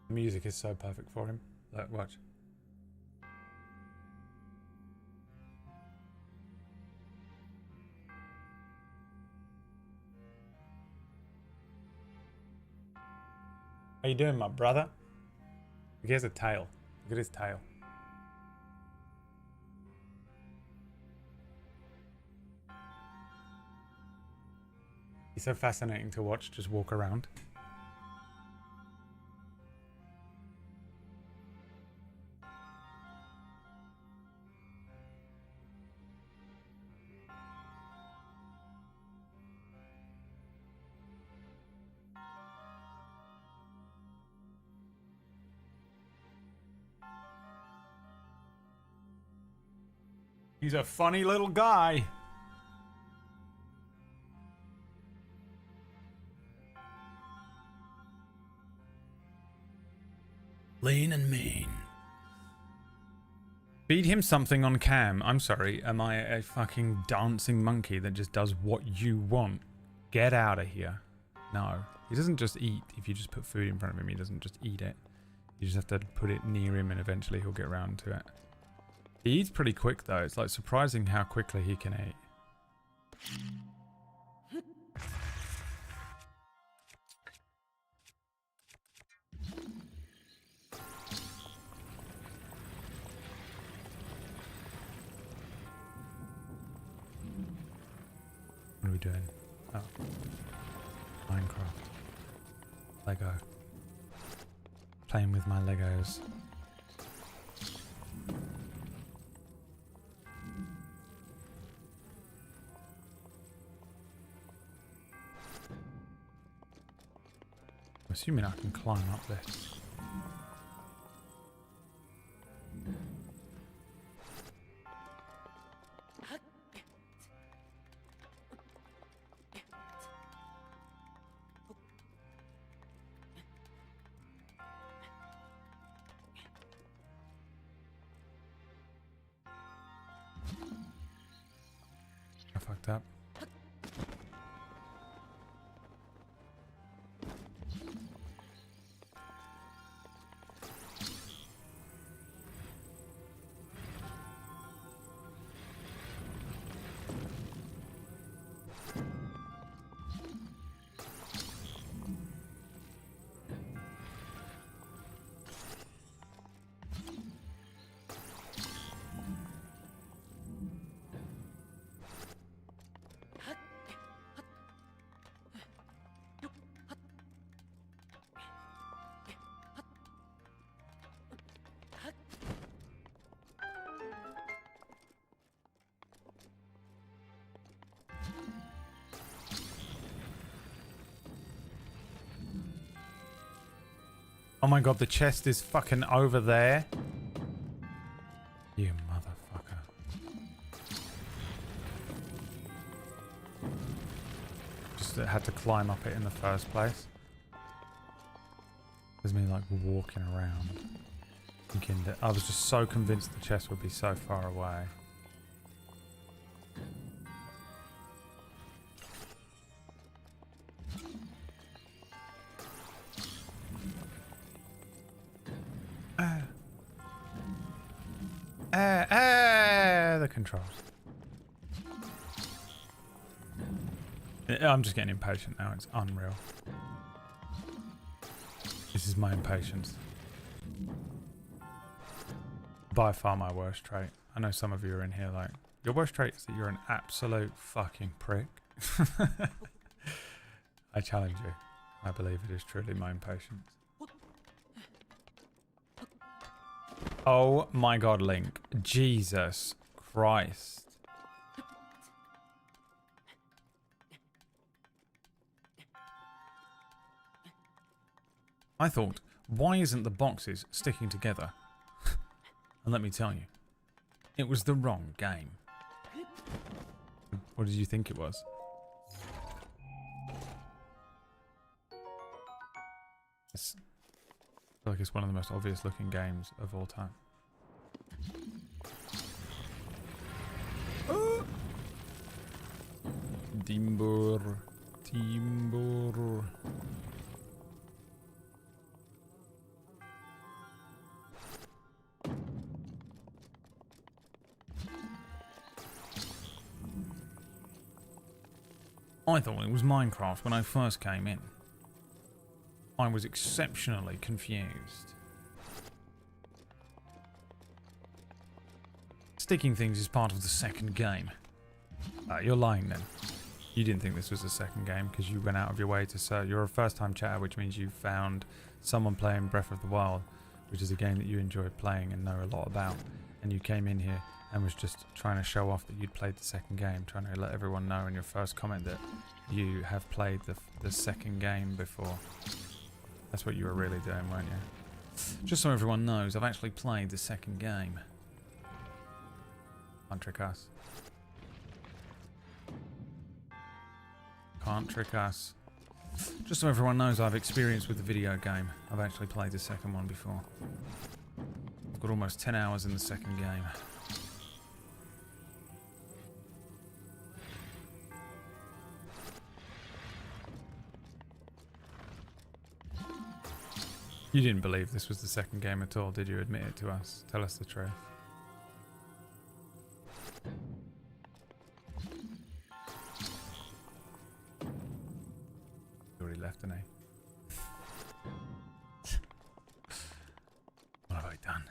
The music is so perfect for him. Look, watch. How you doing, my brother? He has a tail. Look at his tail. He's so fascinating to watch just walk around. He's a funny little guy. Lean and mean. Feed him something on cam. I'm sorry, am I a fucking dancing monkey that just does what you want? Get out of here. No. He doesn't just eat. If you just put food in front of him, he doesn't just eat it. You just have to put it near him and eventually he'll get around to it. He eats pretty quick though. It's like surprising how quickly he can eat. What are we doing? Oh. Minecraft. Lego. Playing with my Legos. I'm assuming I can climb up this. I fucked up. Oh my god, the chest is fucking over there. You motherfucker. Just had to climb up it in the first place. There's me like walking around. Thinking that I was just so convinced the chest would be so far away. The controls. I'm just getting impatient now. It's unreal. This is my impatience. By far my worst trait. I know some of you are in here like, your worst trait is that you're an absolute fucking prick. I challenge you. I believe it is truly my impatience. Oh my god, Link. Jesus Christ. I thought, why isn't the boxes sticking together? And let me tell you, it was the wrong game. What did you think it was? I feel like it's one of the most obvious looking games of all time. Timber. Timber. I thought it was Minecraft when I first came in. I was exceptionally confused. Sticking things is part of the second game. You're lying then. You didn't think this was a second game because you went out of your way to search. You're a first-time chatter, which means you found someone playing Breath of the Wild, which is a game that you enjoyed playing and know a lot about. And you came in here and was just trying to show off that you'd played the second game, trying to let everyone know in your first comment that you have played the second game before. That's what you were really doing, weren't you? Just so everyone knows, I've actually played the second game. Can't trick us. Can't trick us. Just so everyone knows, I've experience with the video game. I've actually played the second one before. I've got almost 10 hours in the second game. You didn't believe this was the second game at all, did you? Admit it to us. Tell us the truth. He already left, didn't he? What have I done?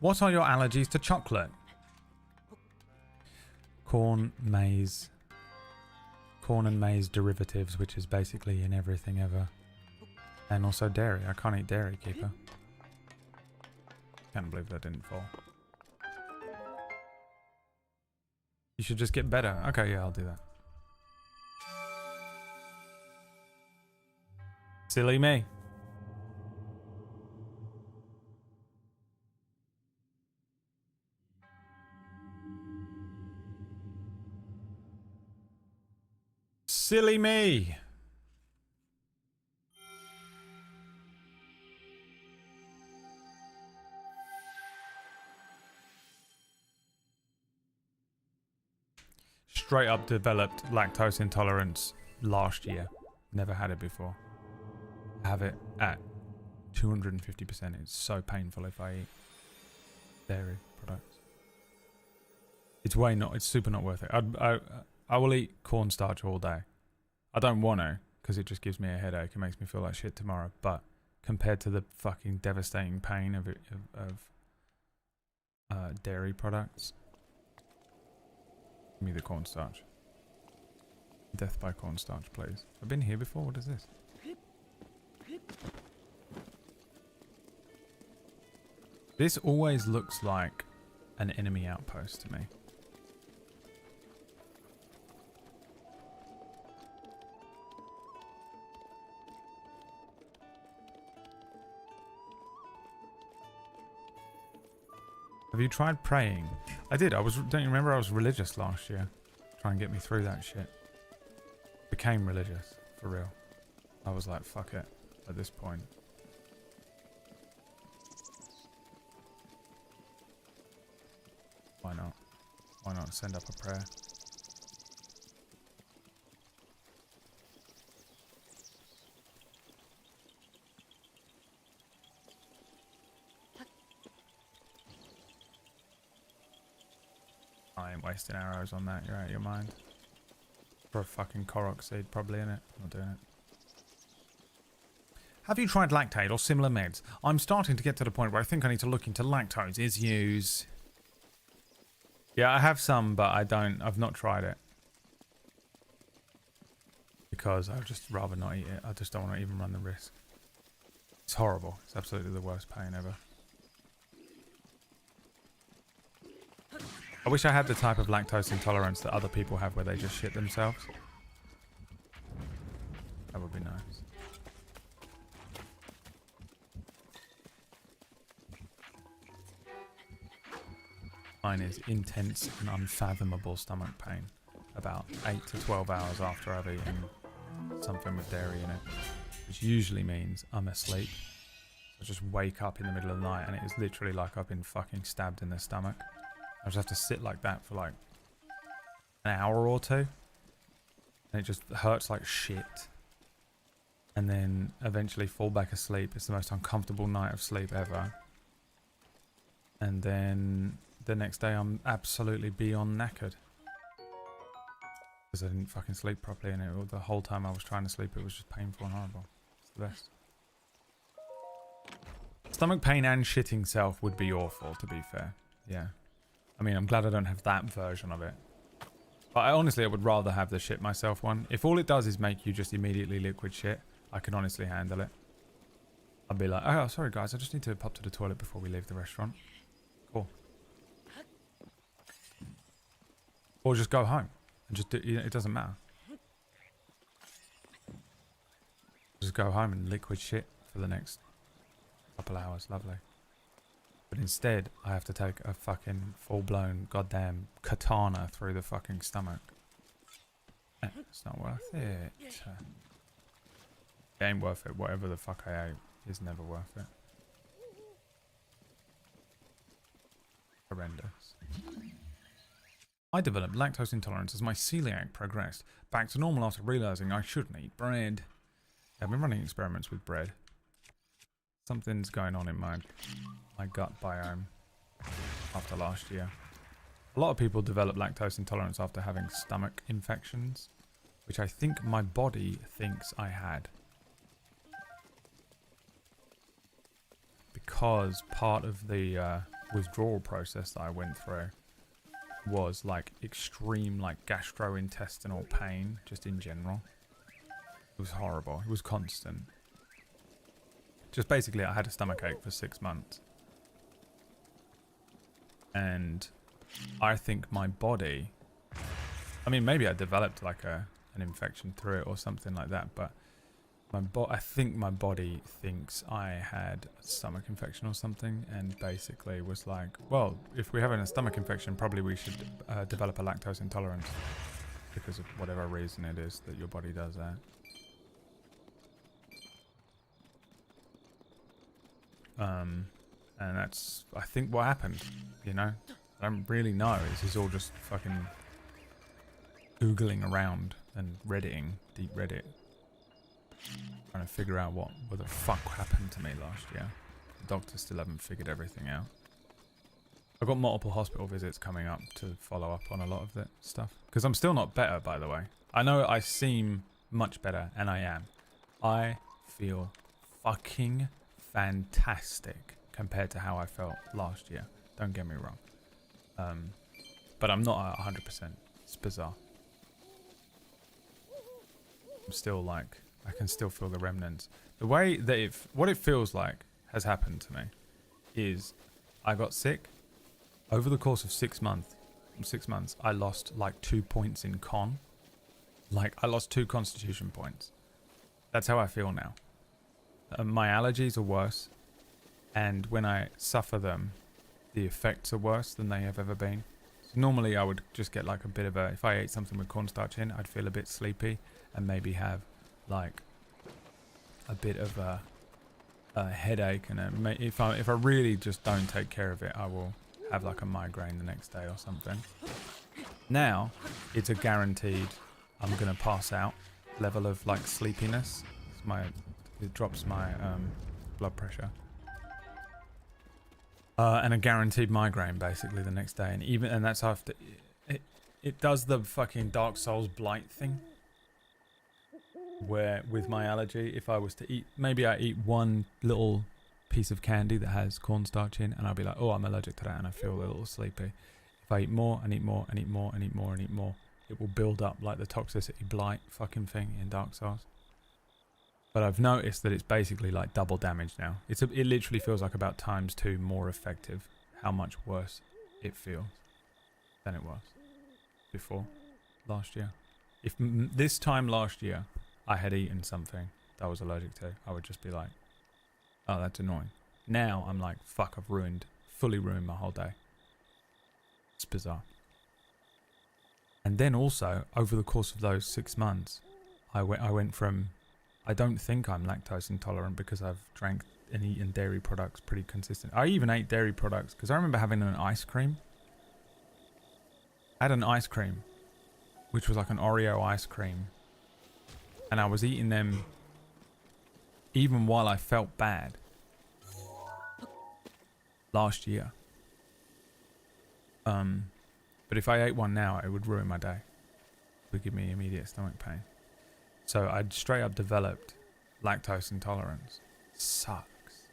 What are your allergies to chocolate? Corn and maize derivatives, which is basically in everything ever. And also dairy. I can't eat dairy, Keeper. Can't believe that didn't fall. You should just get better. Okay, yeah, I'll do that. Silly me. Silly me. Straight up developed lactose intolerance last year. Never had it before. I have it at 250%. It's so painful if I eat dairy products. It's super not worth it. I will eat cornstarch all day. I don't want to, because it just gives me a headache and makes me feel like shit tomorrow. But compared to the fucking devastating pain of dairy products, give me the cornstarch. Death by cornstarch, please. I've been here before. What is this? This always looks like an enemy outpost to me. Have you tried praying? I did. Don't you remember I was religious last year? Try and get me through that shit. Became religious, for real. I was like, fuck it, at this point. Why not? Why not send up a prayer? I ain't wasting arrows on that. You're out of your mind. For a fucking Korok seed, probably, innit? Not doing it. Have you tried lactate or similar meds? I'm starting to get to the point where I think I need to look into lactose. Is use. Yeah, I have some, but I've not tried it. Because I'd just rather not eat it. I just don't want to even run the risk. It's horrible. It's absolutely the worst pain ever. I wish I had the type of lactose intolerance that other people have where they just shit themselves. That would be nice. Mine is intense and unfathomable stomach pain. About 8 to 12 hours after I've eaten something with dairy in it. Which usually means I'm asleep. I just wake up in the middle of the night and it is literally like I've been fucking stabbed in the stomach. I just have to sit like that for like an hour or two. And it just hurts like shit. And then eventually fall back asleep. It's the most uncomfortable night of sleep ever. And then the next day I'm absolutely beyond knackered. Because I didn't fucking sleep properly, and the whole time I was trying to sleep it was just painful and horrible. It's the best. Stomach pain and shitting self would be awful, to be fair. Yeah. I mean, I'm glad I don't have that version of it. But I would rather have the shit myself one. If all it does is make you just immediately liquid shit, I can honestly handle it. I'd be like, oh, sorry guys, I just need to pop to the toilet before we leave the restaurant. Cool. Or just go home and just do, it doesn't matter. Just go home and liquid shit for the next couple hours. Lovely. But instead, I have to take a fucking full-blown goddamn katana through the fucking stomach. It's not worth it. It ain't worth it. Whatever the fuck I ate is never worth it. Horrendous. I developed lactose intolerance as my celiac progressed. Back to normal after realizing I shouldn't eat bread. I've been running experiments with bread. Something's going on in my gut biome after last year. A lot of people develop lactose intolerance after having stomach infections, which I think my body thinks I had. Because part of the withdrawal process that I went through was like extreme like gastrointestinal pain just in general. It was horrible. It was constant. Just basically I had a stomachache for 6 months. And I think my body, I mean maybe I developed like an infection through it or something like that, but I think my body thinks I had a stomach infection or something, and basically was like, well, if we're having a stomach infection, probably we should develop a lactose intolerance because of whatever reason it is that your body does that. And that's, I think, what happened, you know? I don't really know. This is all just fucking Googling around and Redditing, deep Reddit. Trying to figure out what the fuck happened to me last year. The doctors still haven't figured everything out. I've got multiple hospital visits coming up to follow up on a lot of that stuff. Because I'm still not better, by the way. I know I seem much better, and I am. I feel fucking fantastic compared to how I felt last year. Don't get me wrong. But I'm not at 100%. It's bizarre. I'm still like, I can still feel the remnants. The way that what it feels like has happened to me is I got sick. Over the course of 6 months, I lost like 2 points in con. Like I lost 2 constitution points. That's how I feel now. My allergies are worse. And when I suffer them, the effects are worse than they have ever been. So normally I would just get like a bit of if I ate something with cornstarch in, I'd feel a bit sleepy and maybe have like a bit of a headache, and if I really just don't take care of it, I will have like a migraine the next day or something. Now it's a guaranteed I'm gonna pass out level of like sleepiness. It drops my blood pressure. And a guaranteed migraine basically the next day, and that's after it does the fucking Dark Souls blight thing, where with my allergy, if I was to eat, maybe I eat one little piece of candy that has cornstarch in, and I'll be like, oh, I'm allergic to that, and I feel a little sleepy. If I eat more and eat more and eat more and eat more and eat more, it will build up like the toxicity blight fucking thing in Dark Souls. But I've noticed that it's basically like double damage now. It literally feels like about ×2 more effective how much worse it feels than it was before last year. If this time last year I had eaten something that I was allergic to, I would just be like, oh, that's annoying. Now I'm like, fuck, I've fully ruined my whole day. It's bizarre. And then also, over the course of those 6 months, I went from, I don't think I'm lactose intolerant because I've drank and eaten dairy products pretty consistent. I even ate dairy products because I remember having an ice cream I had an ice cream, which was like an Oreo ice cream, and I was eating them even while I felt bad last year. But if I ate one now, it would ruin my day. It would give me immediate stomach pain. So I'd straight up developed lactose intolerance. Sucks.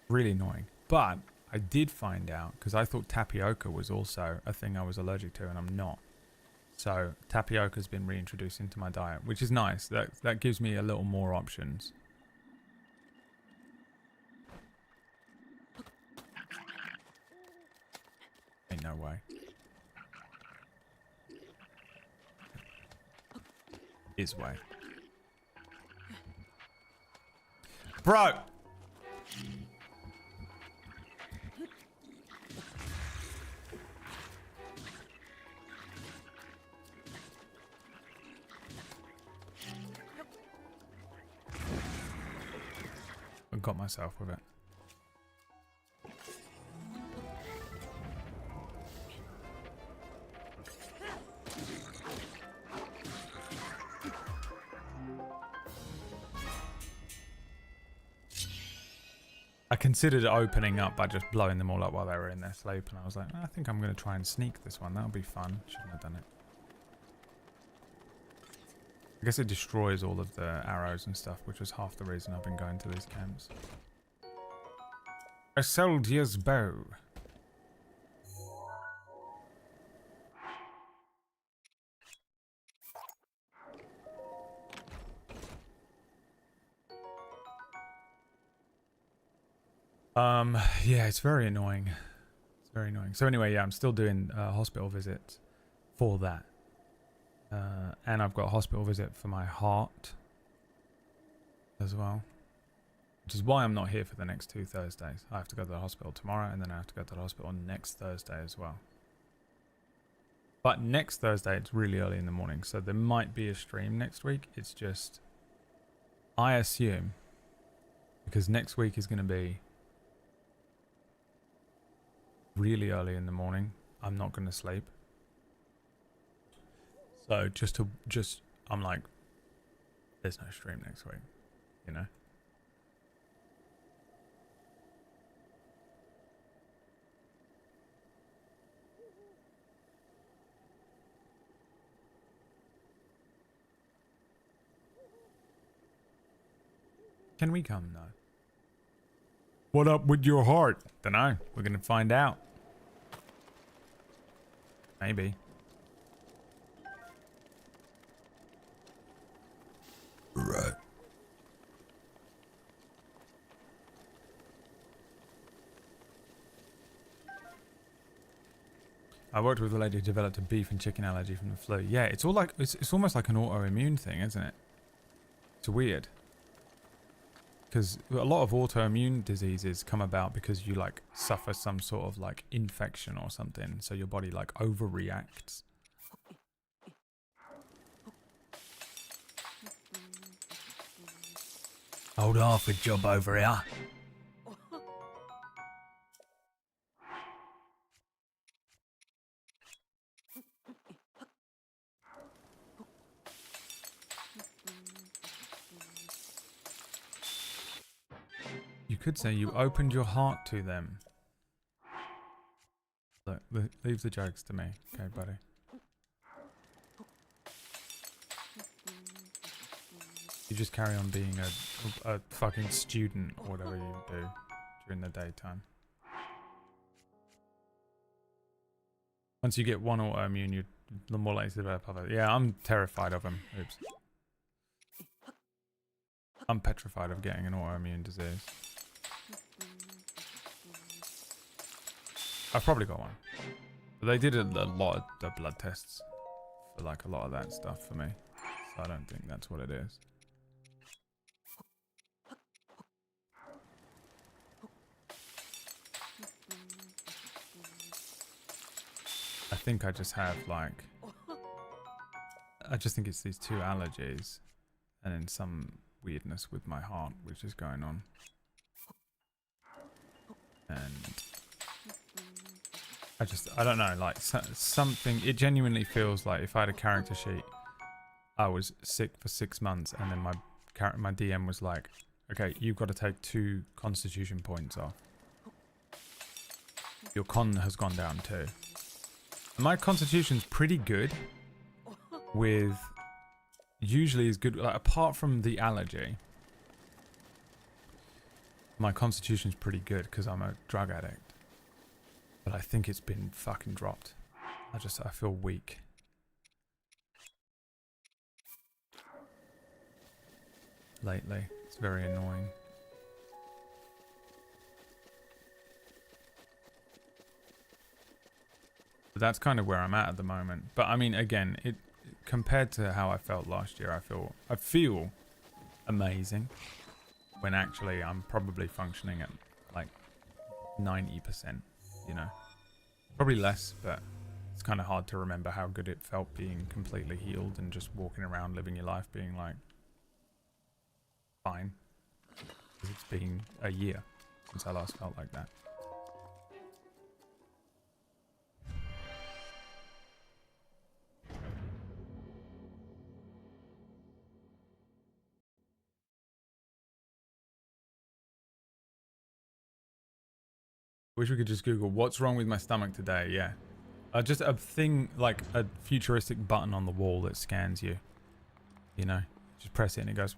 Really annoying. But I did find out, because I thought tapioca was also a thing I was allergic to, and I'm not. So tapioca's been reintroduced into my diet, which is nice. That gives me a little more options. Ain't no way. Is way. Bro! I got myself with it. I considered opening up by just blowing them all up while they were in their sleep, and I was like, I think I'm going to try and sneak this one. That'll be fun. Shouldn't have done it. I guess it destroys all of the arrows and stuff, which was half the reason I've been going to these camps. A soldier's bow. Yeah, it's very annoying. It's very annoying. So anyway, yeah, I'm still doing hospital visits for that. And I've got a hospital visit for my heart as well. Which is why I'm not here for the next 2 Thursdays. I have to go to the hospital tomorrow, and then I have to go to the hospital next Thursday as well. But next Thursday, it's really early in the morning, so there might be a stream next week. It's just, I assume, because next week is going to be really early in the morning, I'm not going to sleep. So I'm like, there's no stream next week, you know? Can we come though? What up with your heart? Dunno. We're gonna find out. Maybe. Right. I worked with a lady who developed a beef and chicken allergy from the flu. Yeah, it's all like it's almost like an autoimmune thing, isn't it? It's weird. Because a lot of autoimmune diseases come about because you like suffer some sort of like infection or something, so your body like overreacts. Hold off with job over here. You could say you opened your heart to them. Look, leave the jokes to me, okay, buddy? You just carry on being a fucking student or whatever you do during the daytime. Once you get one autoimmune, you're more likely to develop other. Yeah, I'm terrified of them. Oops. I'm petrified of getting an autoimmune disease. I've probably got one. But they did a lot of the blood tests for like a lot of that stuff for me. So I don't think that's what it is. I think I just have like, I just think it's these 2 allergies and then some weirdness with my heart which is going on. And I don't know, like something, it genuinely feels like if I had a character sheet, I was sick for 6 months and then my DM was like, okay, you've got to take 2 constitution points off. Your con has gone down too. My constitution's pretty good with usually is good, like, apart from the allergy. My constitution's pretty good because I'm a drug addict. But I think it's been fucking dropped. I feel weak. Lately. It's very annoying. But that's kind of where I'm at the moment. But I mean, again, compared to how I felt last year, I feel amazing. When actually I'm probably functioning at like 90%, you know. Probably less, but it's kind of hard to remember how good it felt being completely healed and just walking around living your life being like fine. Because it's been a year since I last felt like that. Wish we could just Google what's wrong with my stomach today. Yeah. Just a thing, like a futuristic button on the wall that scans you. You know, just press it and it goes.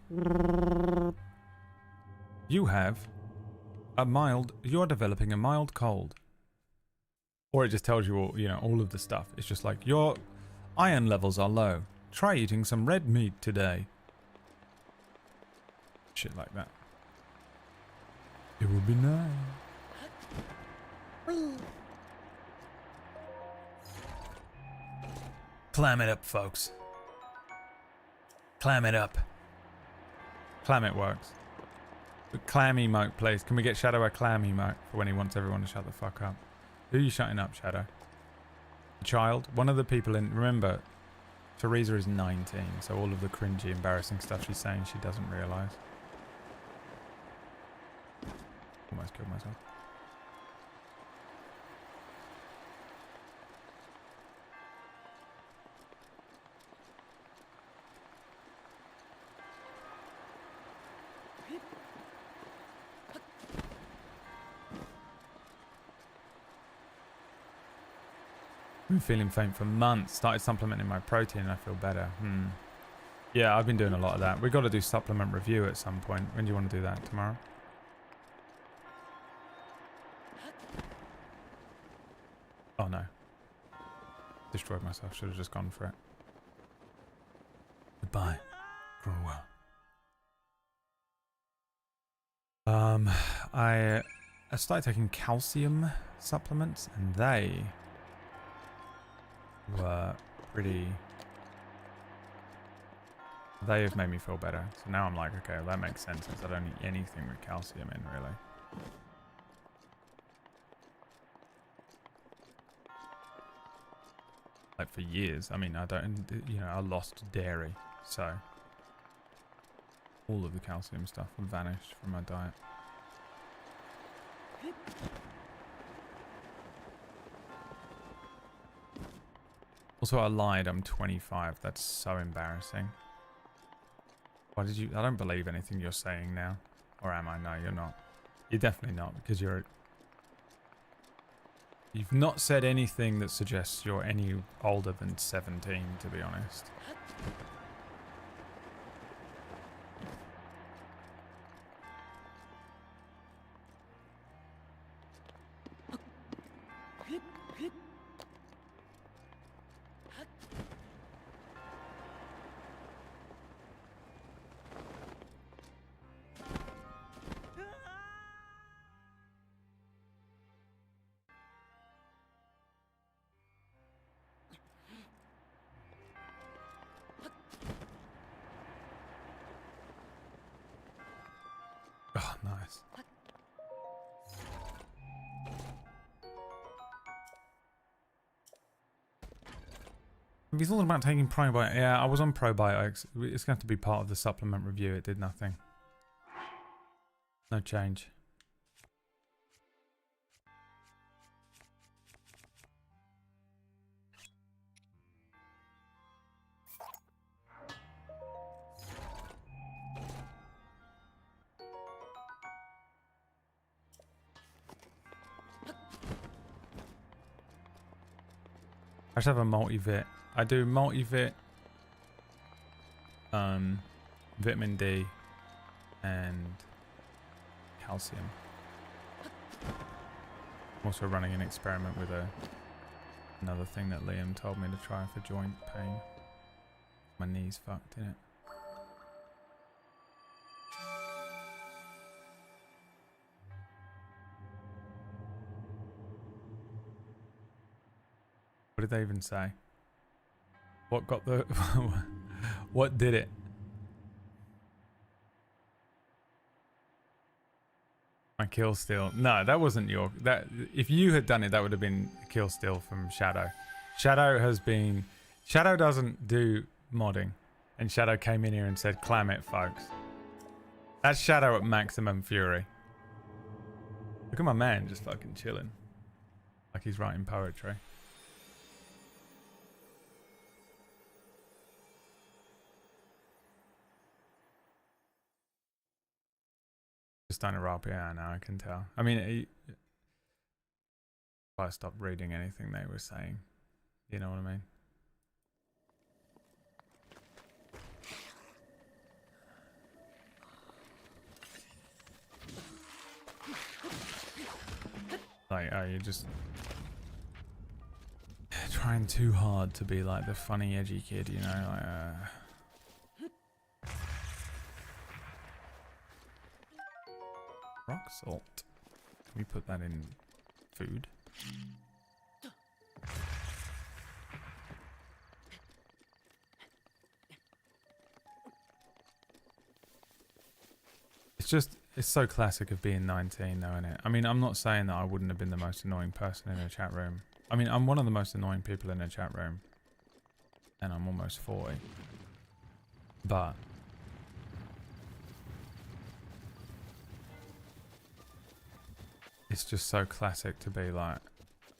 You have you're developing a mild cold. Or it just tells you all, you know, all of the stuff. It's just like, your iron levels are low. Try eating some red meat today. Shit like that. It would be nice. Clam it up, folks. Clam it up. Clam it works. The clam emote, please. Can we get Shadow a clam emote for when he wants everyone to shut the fuck up? Who are you shutting up, Shadow? A child? One of the people in... Remember, Teresa is 19, so all of the cringy, embarrassing stuff she's saying she doesn't realise. Almost killed myself. Been feeling faint for months. Started supplementing my protein and I feel better. Yeah, I've been doing a lot of that. We've got to do supplement review at some point. When do you want to do that? Tomorrow? Oh no. Destroyed myself. Should have just gone for it. Goodbye. Grow well. I started taking calcium supplements and they were pretty... They have made me feel better. So now I'm like, okay, well, that makes sense since I don't need anything with calcium in, really. Like for years. I mean, I don't, you know, I lost dairy. So all of the calcium stuff vanished from my diet. Also, I lied. I'm 25. That's so embarrassing. Why did you... I don't believe anything you're saying now. Or am I? No, you're not. You're definitely not, because you're... You've not said anything that suggests you're any older than 17, to be honest. Oh, nice. Have you thought about taking probiotics? Yeah, I was on probiotics. It's going to have to be part of the supplement review. It did nothing. No change. I should have a multivit. I do multivit, vitamin D, and calcium. I'm also running an experiment with another thing that Liam told me to try for joint pain. My knee's fucked, innit? What did they even say? What got the... what did it? My kill steal. No, that wasn't your... That if you had done it, that would have been a kill steal from Shadow. Shadow has been... Shadow doesn't do modding. And Shadow came in here and said, clam it, folks. That's Shadow at maximum fury. Look at my man just fucking chilling. Like he's writing poetry. Just starting to rap, yeah, now I can tell. I mean, if I stopped reading anything they were saying, you know what I mean? Like, oh, you're just trying too hard to be like the funny, edgy kid, you know? Like, rock salt. Can we put that in food? It's so classic of being 19 though, isn't it? I mean, I'm not saying that I wouldn't have been the most annoying person in a chat room. I mean, I'm one of the most annoying people in a chat room. And I'm almost 40. But it's just so classic to be like,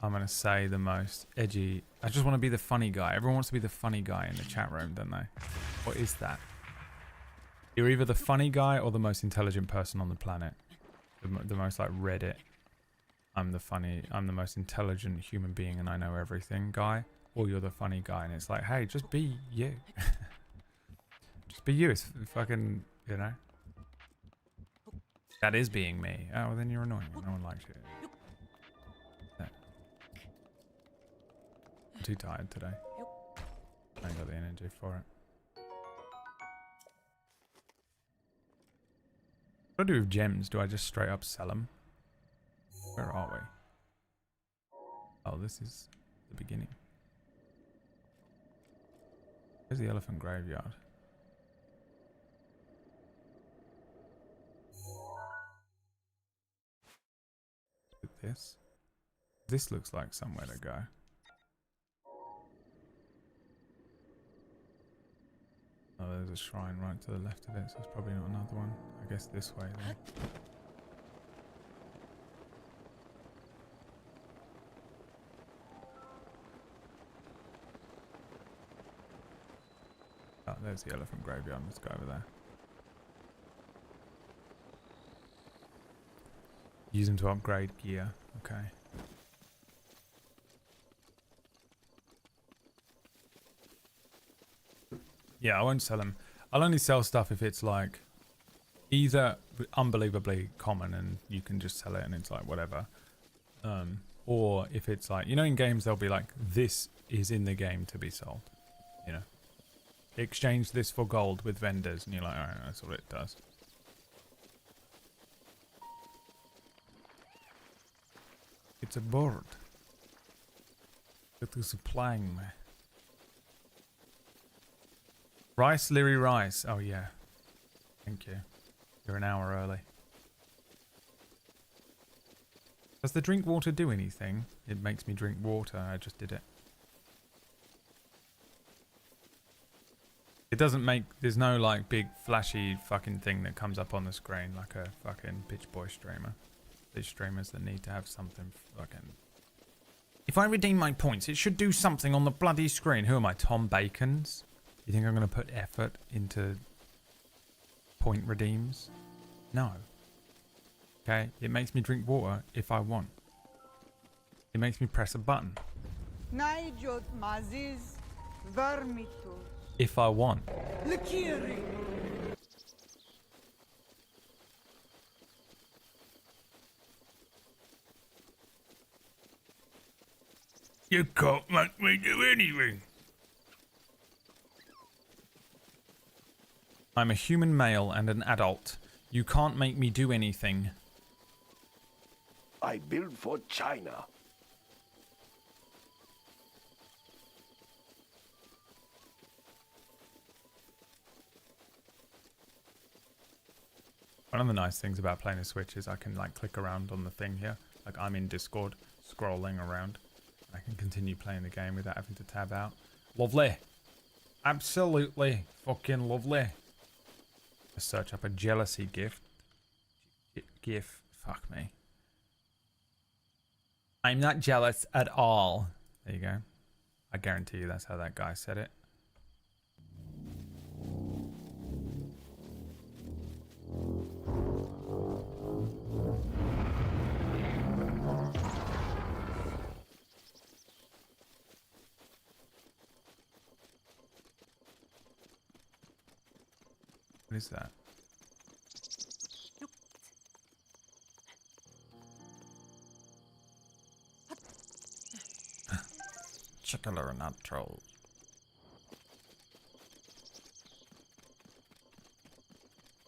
I'm going to say the most edgy. I just want to be the funny guy. Everyone wants to be the funny guy in the chat room, don't they? What is that? You're either the funny guy or the most intelligent person on the planet. The most like Reddit. I'm the most intelligent human being and I know everything guy. Or you're the funny guy and it's like, hey, just be you. Just be you. It's fucking, you know. That is being me. Oh, well, then you're annoying. No one likes you. Yeah. I'm too tired today. I ain't got the energy for it. What do I do with gems? Do I just straight up sell them? Where are we? Oh, this is the beginning. Where's the elephant graveyard? This. This looks like somewhere to go. Oh, there's a shrine right to the left of it, so it's probably not another one. I guess this way then. Oh, there's the elephant graveyard. Let's go over there. Use them to upgrade gear. Okay. Yeah, I won't sell them. I'll only sell stuff if it's like either unbelievably common and you can just sell it and it's like whatever. Or if it's like, you know, in games they'll be like, this is in the game to be sold. You know, exchange this for gold with vendors, and you're like, alright, that's what it does. It's a bird. It is supplying me. Rice, Leary Rice. Oh yeah. Thank you. You're an hour early. Does the drink water do anything? It makes me drink water. I just did it. It doesn't make... There's no like big flashy fucking thing that comes up on the screen like a fucking bitch boy streamer. These streamers that need to have something fucking... If I redeem my points, it should do something on the bloody screen. Who am I? Tom Bacons? You think I'm going to put effort into point redeems? No. Okay, it makes me drink water if I want. It makes me press a button. Naijot Maziz Vermitos. If I want. Likiri. You can't make me do anything. I'm a human male and an adult. You can't make me do anything. I build for China. One of the nice things about playing a Switch is I can like click around on the thing here. Like I'm in Discord, scrolling around. I can continue playing the game without having to tab out. Lovely. Absolutely fucking lovely. Let's search up a jealousy gift. GIF. Fuck me. I'm not jealous at all. There you go. I guarantee you that's how that guy said it. What is that? Chickler natural.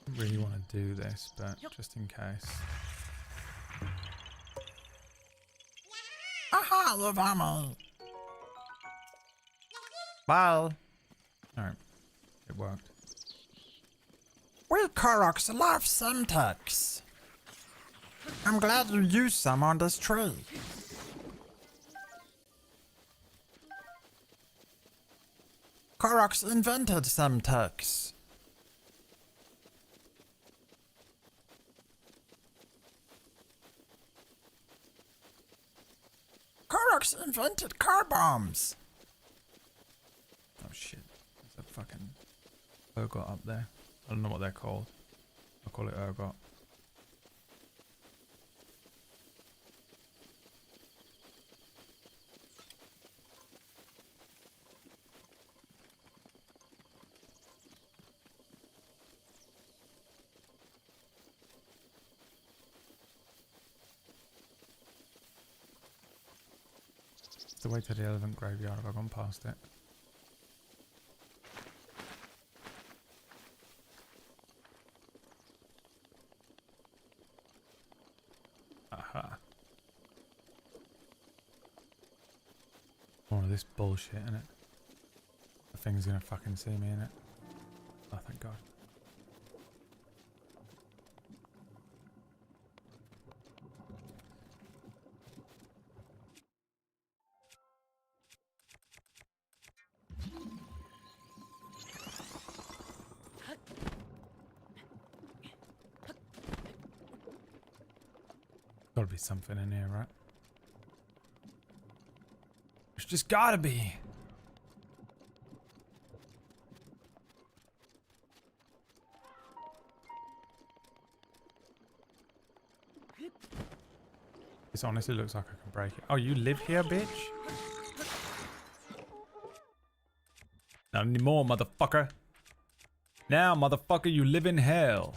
I really want to do this, but just in case. Aha, you found me. Bye. Alright. It worked. We Koroks love Semtex. I'm glad you used some on this tree. Koroks invented Semtex. Koroks invented car bombs. Oh shit. There's a fucking ergot up there. I don't know what they're called. I'll call it ergot. The way to the elephant graveyard, have I gone past it? Aha. More of this bullshit, innit? The thing's gonna fucking see me, innit? Oh, thank God. Gotta be something in here, right? There's just gotta be. This honestly looks like I can break it. Oh, you live here, bitch? Not anymore, motherfucker. Now, motherfucker, you live in hell.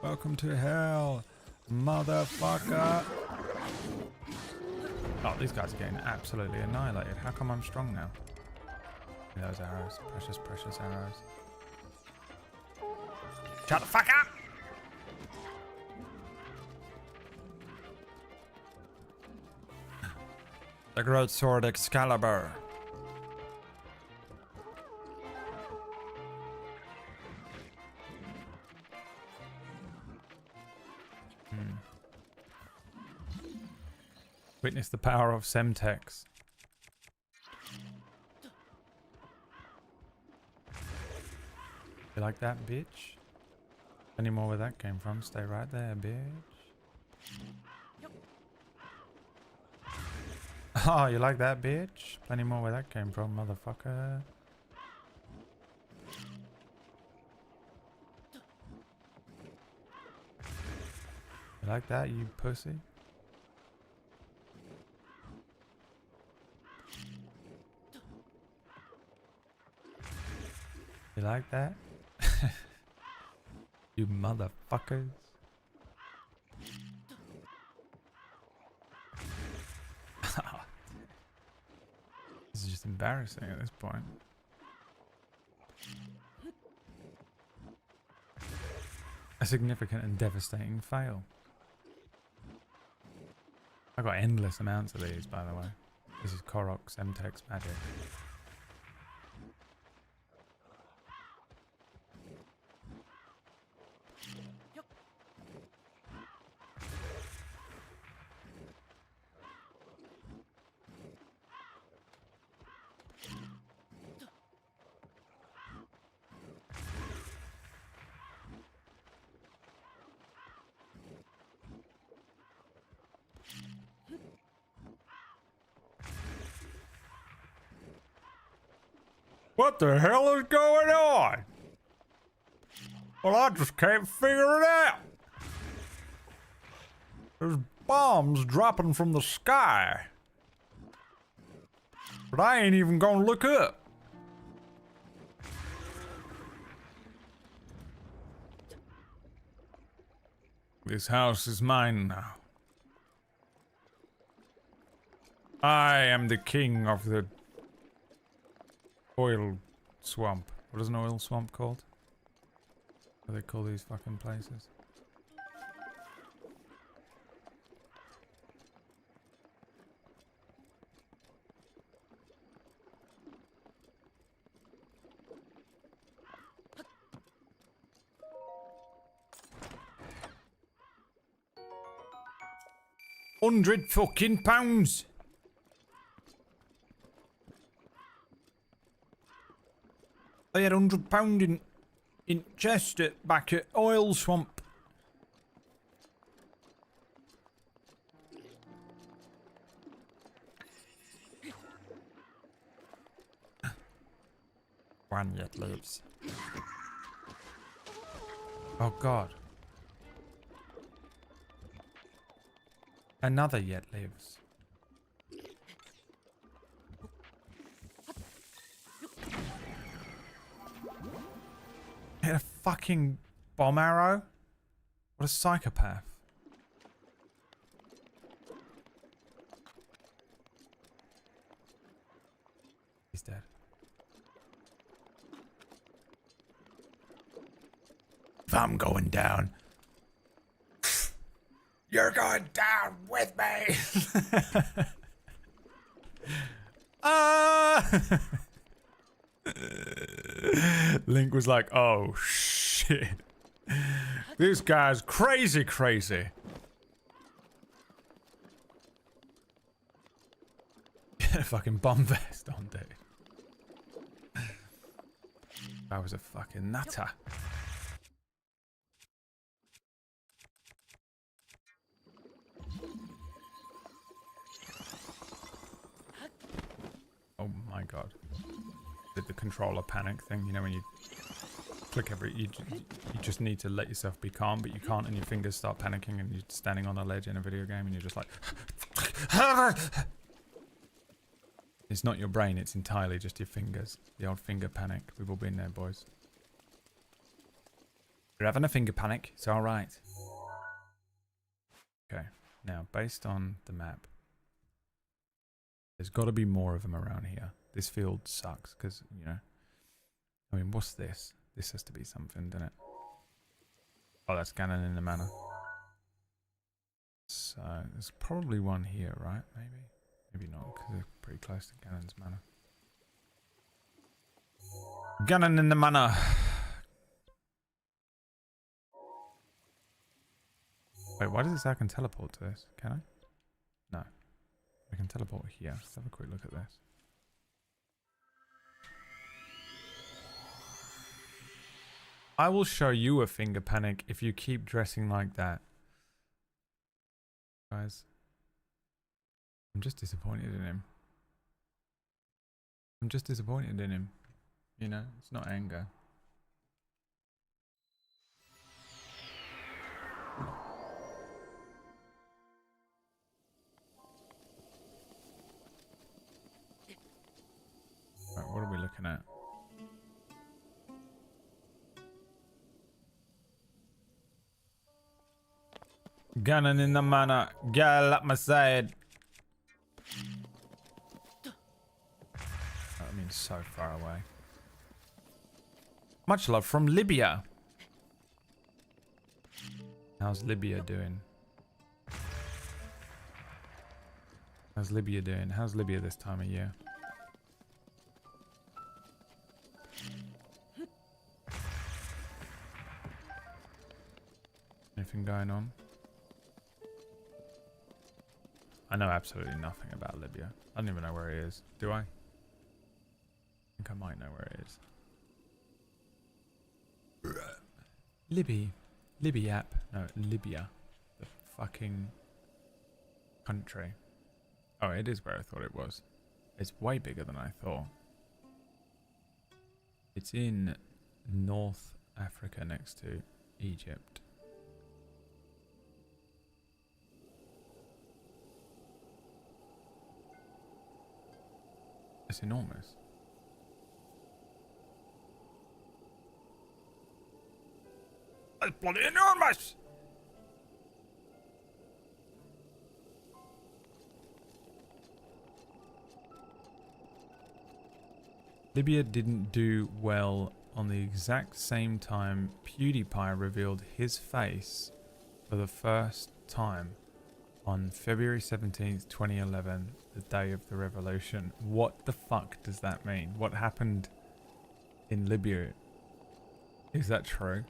Welcome to hell, motherfucker. Oh, these guys are getting absolutely annihilated. How come I'm strong now? Those arrows. Precious, precious arrows. Shut the fuck up! The great sword Excalibur. Witness the power of Semtex. You like that, bitch? Any more where that came from? Stay right there, bitch. Oh, you like that, bitch? Plenty more where that came from, motherfucker. You like that, you pussy? like that? You motherfuckers. This is just embarrassing at this point. A significant and devastating fail. I got endless amounts of these, by the way. This is Korok's MTEX magic. What the hell is going on? Well, I just can't figure it out. There's bombs dropping from the sky. But I ain't even gonna look up. This house is mine now. I am the king of the oil swamp. What is an oil swamp called? What do they call these fucking places? £100 fucking pounds. I had £100 in chest back at Oil Swamp. One yet lives. Oh god. Another yet lives. Hit a fucking bomb arrow? What a psychopath. He's dead. If I'm going down, you're going down with me. Link was like, oh shit. This guy's crazy. Get a fucking bomb vest on, dude. I was a fucking nutter. Oh my god. Did the controller panic thing, you know, when you click you just need to let yourself be calm, but you can't, and your fingers start panicking, and you're standing on a ledge in a video game, and you're just like... It's not your brain, it's entirely just your fingers. The old finger panic. We've all been there, boys. You're having a finger panic, it's alright. Okay, now, based on the map, there's got to be more of them around here. This field sucks, because, you know... I mean, what's this? This has to be something, doesn't it? Oh, that's Ganon in the manor. So, there's probably one here, right? Maybe? Maybe not, because they're pretty close to Ganon's manor. Ganon in the manor! Wait, why does it say I can teleport to this? Can I? No. I can teleport here. Let's have a quick look at this. I will show you a finger panic if you keep dressing like that. Guys. I'm just disappointed in him. I'm just disappointed in him. You know, it's not anger. Right, what are we looking at? Gunning in the manor. Girl at my side. That means so far away. Much love from Libya. How's Libya doing? How's Libya doing? How's Libya this time of year? Anything going on? I know absolutely nothing about Libya. I don't even know where it is. Do I? I think I might know where it is. Libby app. No, Libya. The fucking country. Oh, it is where I thought it was. It's way bigger than I thought. It's in North Africa next to Egypt. It's enormous. It's bloody enormous! Libya didn't do well on the exact same time PewDiePie revealed his face for the first time on February 17th, 2011, the day of the revolution. What the fuck does that mean? What happened in Libya? Is that true?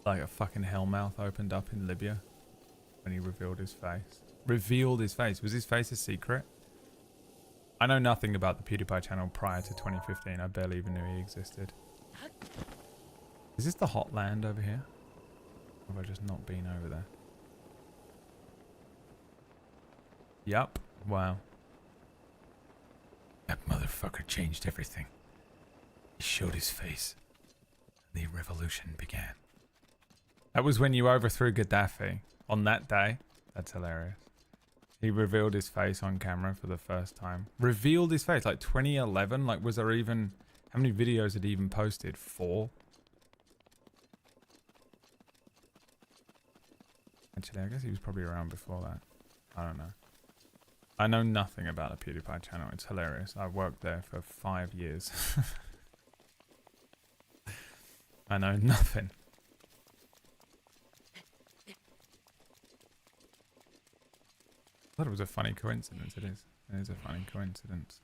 Like a fucking hellmouth opened up in Libya when he revealed his face. Revealed his face. Was his face a secret? I know nothing about the PewDiePie channel prior to 2015. I barely even knew he existed. Is this the hot land over here? Or have I just not been over there? Yup. Wow. That motherfucker changed everything. He showed his face. And the revolution began. That was when you overthrew Gaddafi. On that day. That's hilarious. He revealed his face on camera for the first time. Revealed his face? Like 2011? Like was there even... How many videos had he even posted? 4? Actually, I guess he was probably around before that. I don't know. I know nothing about the PewDiePie channel. It's hilarious. I worked there for 5 years. I know nothing. I thought it was a funny coincidence. It is. It is a funny coincidence.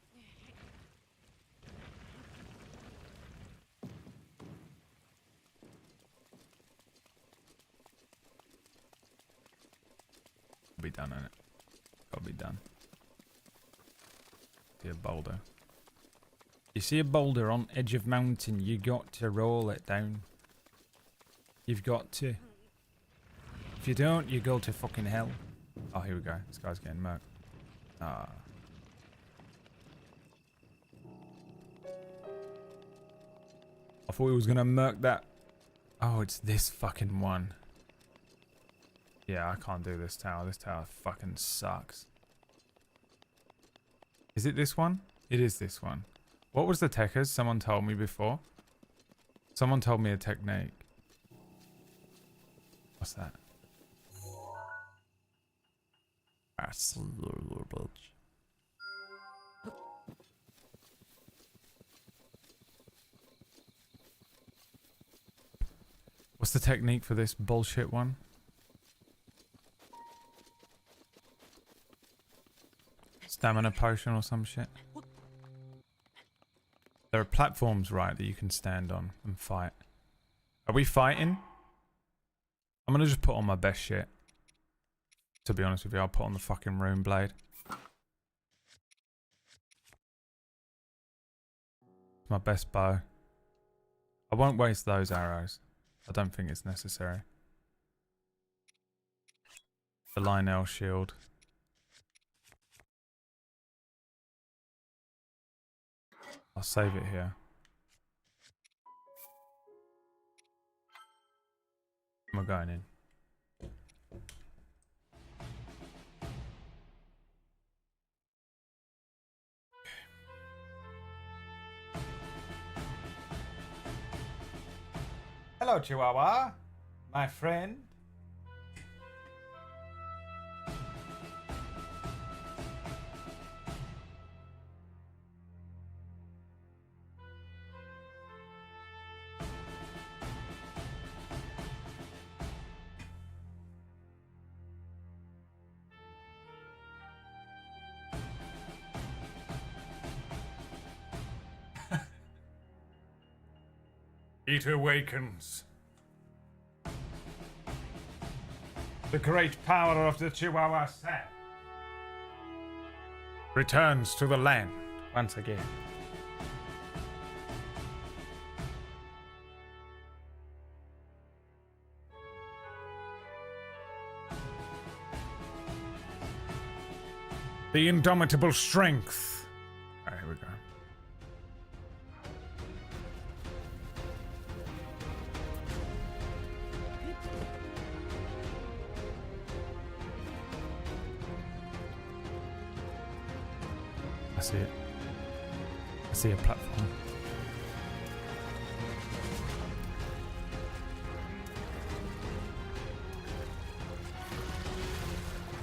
Be done in it. Gotta be done. See a boulder. You see a boulder on edge of mountain, you got to roll it down. You've got to. If you don't, you go to fucking hell. Oh, here we go. This guy's getting murked. Ah. I thought he was gonna murk that. Oh, it's this fucking one. Yeah, I can't do this tower. This tower fucking sucks. Is it this one? It is this one. What was the techers? Someone told me before. Someone told me a technique. What's that? What's the technique for this bullshit one? Stamina potion or some shit? There are platforms, right, that you can stand on and fight. Are we fighting? I'm gonna just put on my best shit. To be honest with you, I'll put on the fucking rune blade. My best bow. I won't waste those arrows. I don't think it's necessary. The Lionel shield. I'll save it here. We're going in. Hello, Chihuahua. My friend. It awakens. The great power of the Chihuahua set returns to the land once again. The indomitable strength. Alright, here we go. I see it. I see a platform.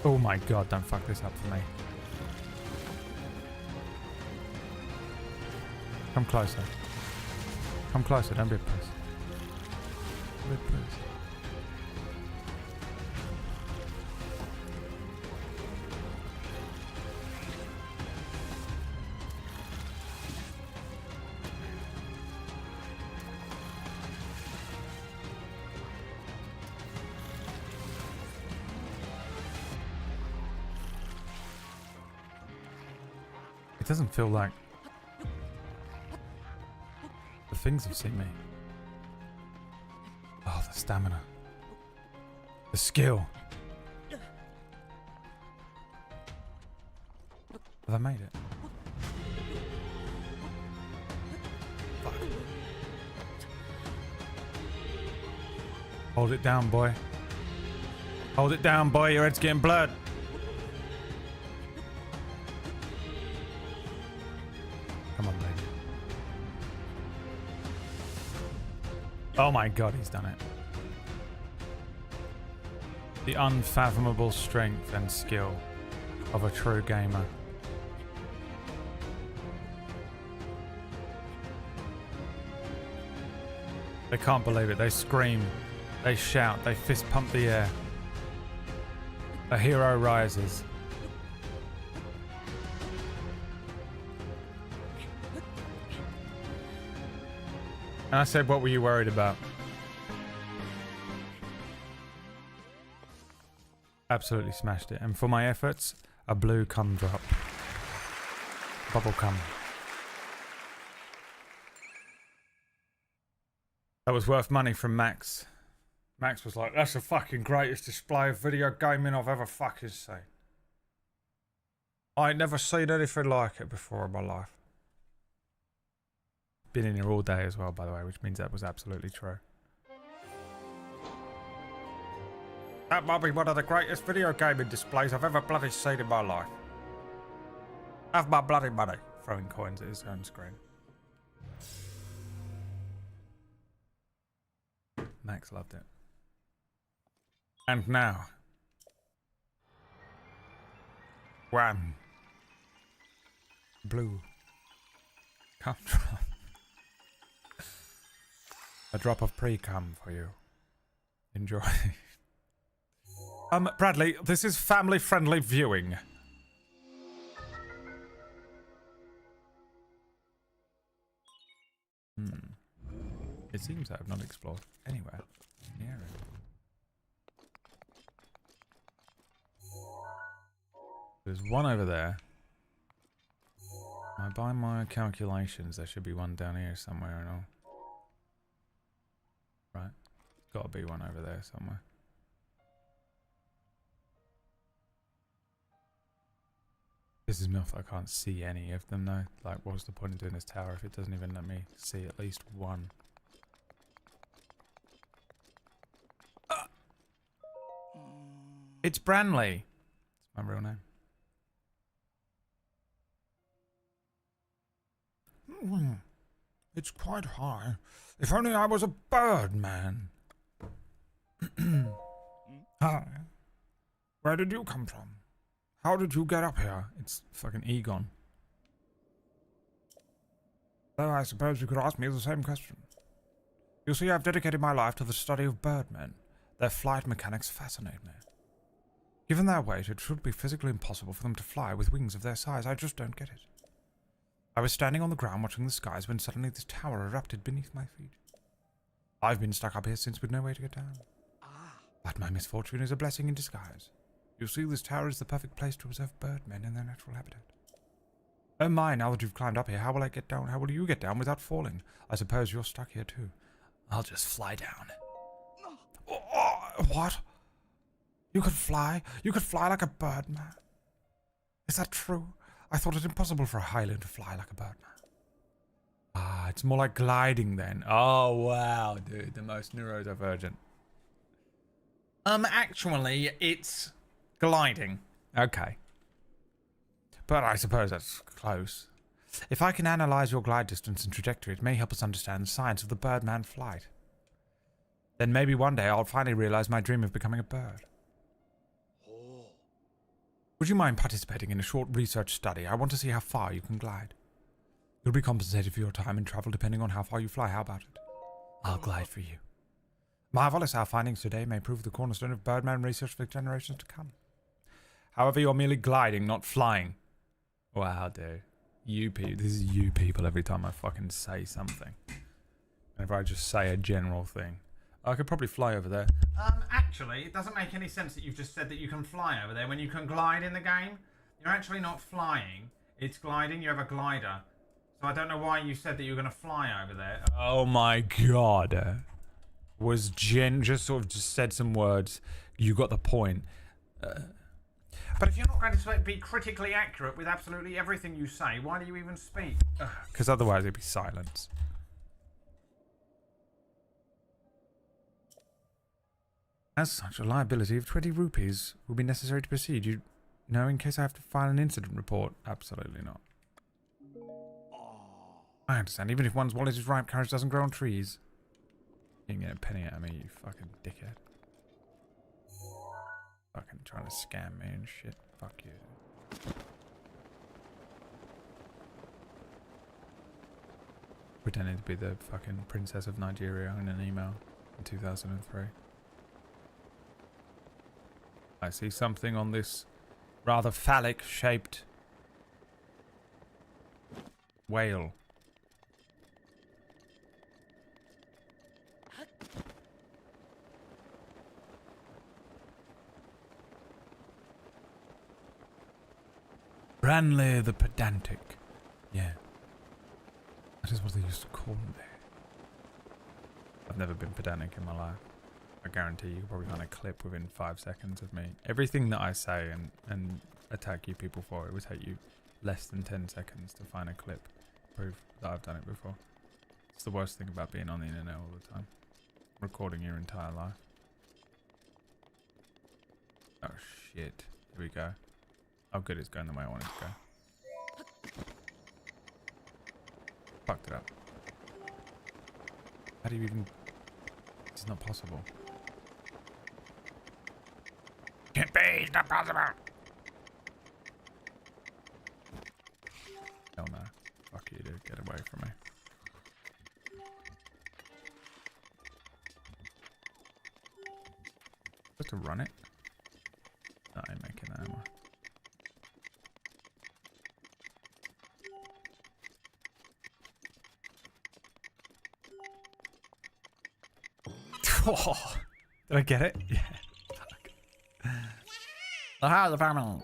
Oh my god, don't fuck this up for me. Come closer. Come closer, don't be a puss. Don't be a puss. It doesn't feel like the things have seen me. Oh, the stamina. The skill. Have I made it? Fuck. Hold it down, boy. Hold it down, boy. Your head's getting blurred. Come on, baby. Oh my god, he's done it. The unfathomable strength and skill of a true gamer. They can't believe it. They scream. They shout. They fist pump the air. A hero rises. And I said, what were you worried about? Absolutely smashed it. And for my efforts, a blue cum drop. Bubble cum. That was worth money from Max. Max was like, that's the fucking greatest display of video gaming I've ever fucking seen. I ain't never seen anything like it before in my life. Been in here all day as well, by the way, which means that was absolutely true. That might be one of the greatest video gaming displays I've ever bloody seen in my life. Have my bloody money. Throwing coins at his own screen. Max loved it. And now. One. Blue. Come drop. A drop of pre-cum for you. Enjoy. Bradley, this is family-friendly viewing. It seems that I've not explored anywhere in the area. There's one over there. By my calculations, there should be one down here somewhere and all. Right. Gotta be one over there somewhere. This is milf. I can't see any of them though. Like, what's the point of doing this tower if it doesn't even let me see at least one? It's Branley. It's my real name. It's quite high. If only I was a bird man. Hi. Where did you come from? How did you get up here? It's fucking Egon. Well, I suppose you could ask me the same question. You see, I've dedicated my life to the study of birdmen. Their flight mechanics fascinate me. Given their weight, it should be physically impossible for them to fly with wings of their size. I just don't get it. I was standing on the ground watching the skies when suddenly this tower erupted beneath my feet. I've been stuck up here since with no way to get down. But my misfortune is a blessing in disguise. You see, this tower is the perfect place to observe birdmen in their natural habitat. Oh my, now that you've climbed up here, how will I get down? How will you get down without falling? I suppose you're stuck here too. I'll just fly down. What? You could fly? You could fly like a birdman? Is that true? I thought it impossible for a Highland to fly like a birdman. Ah, it's more like gliding then. Oh, wow, dude. The most neurodivergent. Actually, it's gliding. Okay. But I suppose that's close. If I can analyze your glide distance and trajectory, it may help us understand the science of the birdman flight. Then maybe one day I'll finally realize my dream of becoming a bird. Would you mind participating in a short research study? I want to see how far you can glide. You'll be compensated for your time and travel depending on how far you fly. How about it? I'll glide for you. Marvelous, our findings today may prove the cornerstone of birdman research for generations to come. However, you're merely gliding, not flying. Wow, dude. This is you people every time I fucking say something. And if I just say a general thing. I could probably fly over there. Actually, it doesn't make any sense that you've just said that you can fly over there when you can glide in the game. You're actually not flying. It's gliding. You have a glider. So I don't know why you said that you were going to fly over there. Oh my god. Was Jen just sort of just said some words. You got the point. But if you're not going to be critically accurate with absolutely everything you say, why do you even speak? Because otherwise it'd be silence. As such, a liability of 20 rupees will be necessary to proceed. You know, in case I have to file an incident report. Absolutely not. I understand. Even if one's wallet is ripe, courage doesn't grow on trees. You can get a penny out of me, you fucking dickhead. Fucking trying to scam me and shit. Fuck you. Pretending to be the fucking Princess of Nigeria in an email in 2003. I see something on this rather phallic-shaped whale. Branley the Pedantic. Yeah. That is what they used to call me. I've never been pedantic in my life. I guarantee you can probably find a clip within 5 seconds of me. Everything that I say and attack you people for, it would take you less than 10 seconds to find a clip. Proof that I've done it before. It's the worst thing about being on the internet all the time. Recording your entire life. Oh shit. Here we go. Oh good, it's going the way I want it to go. Fucked it up. How do you even... It's not possible. Can't be, it's not possible! Hell no. Fuck you, dude. Get away from me. Supposed to run it? No, I ain't making that, am I? Oh, did I get it? Yeah. Fuck. The family.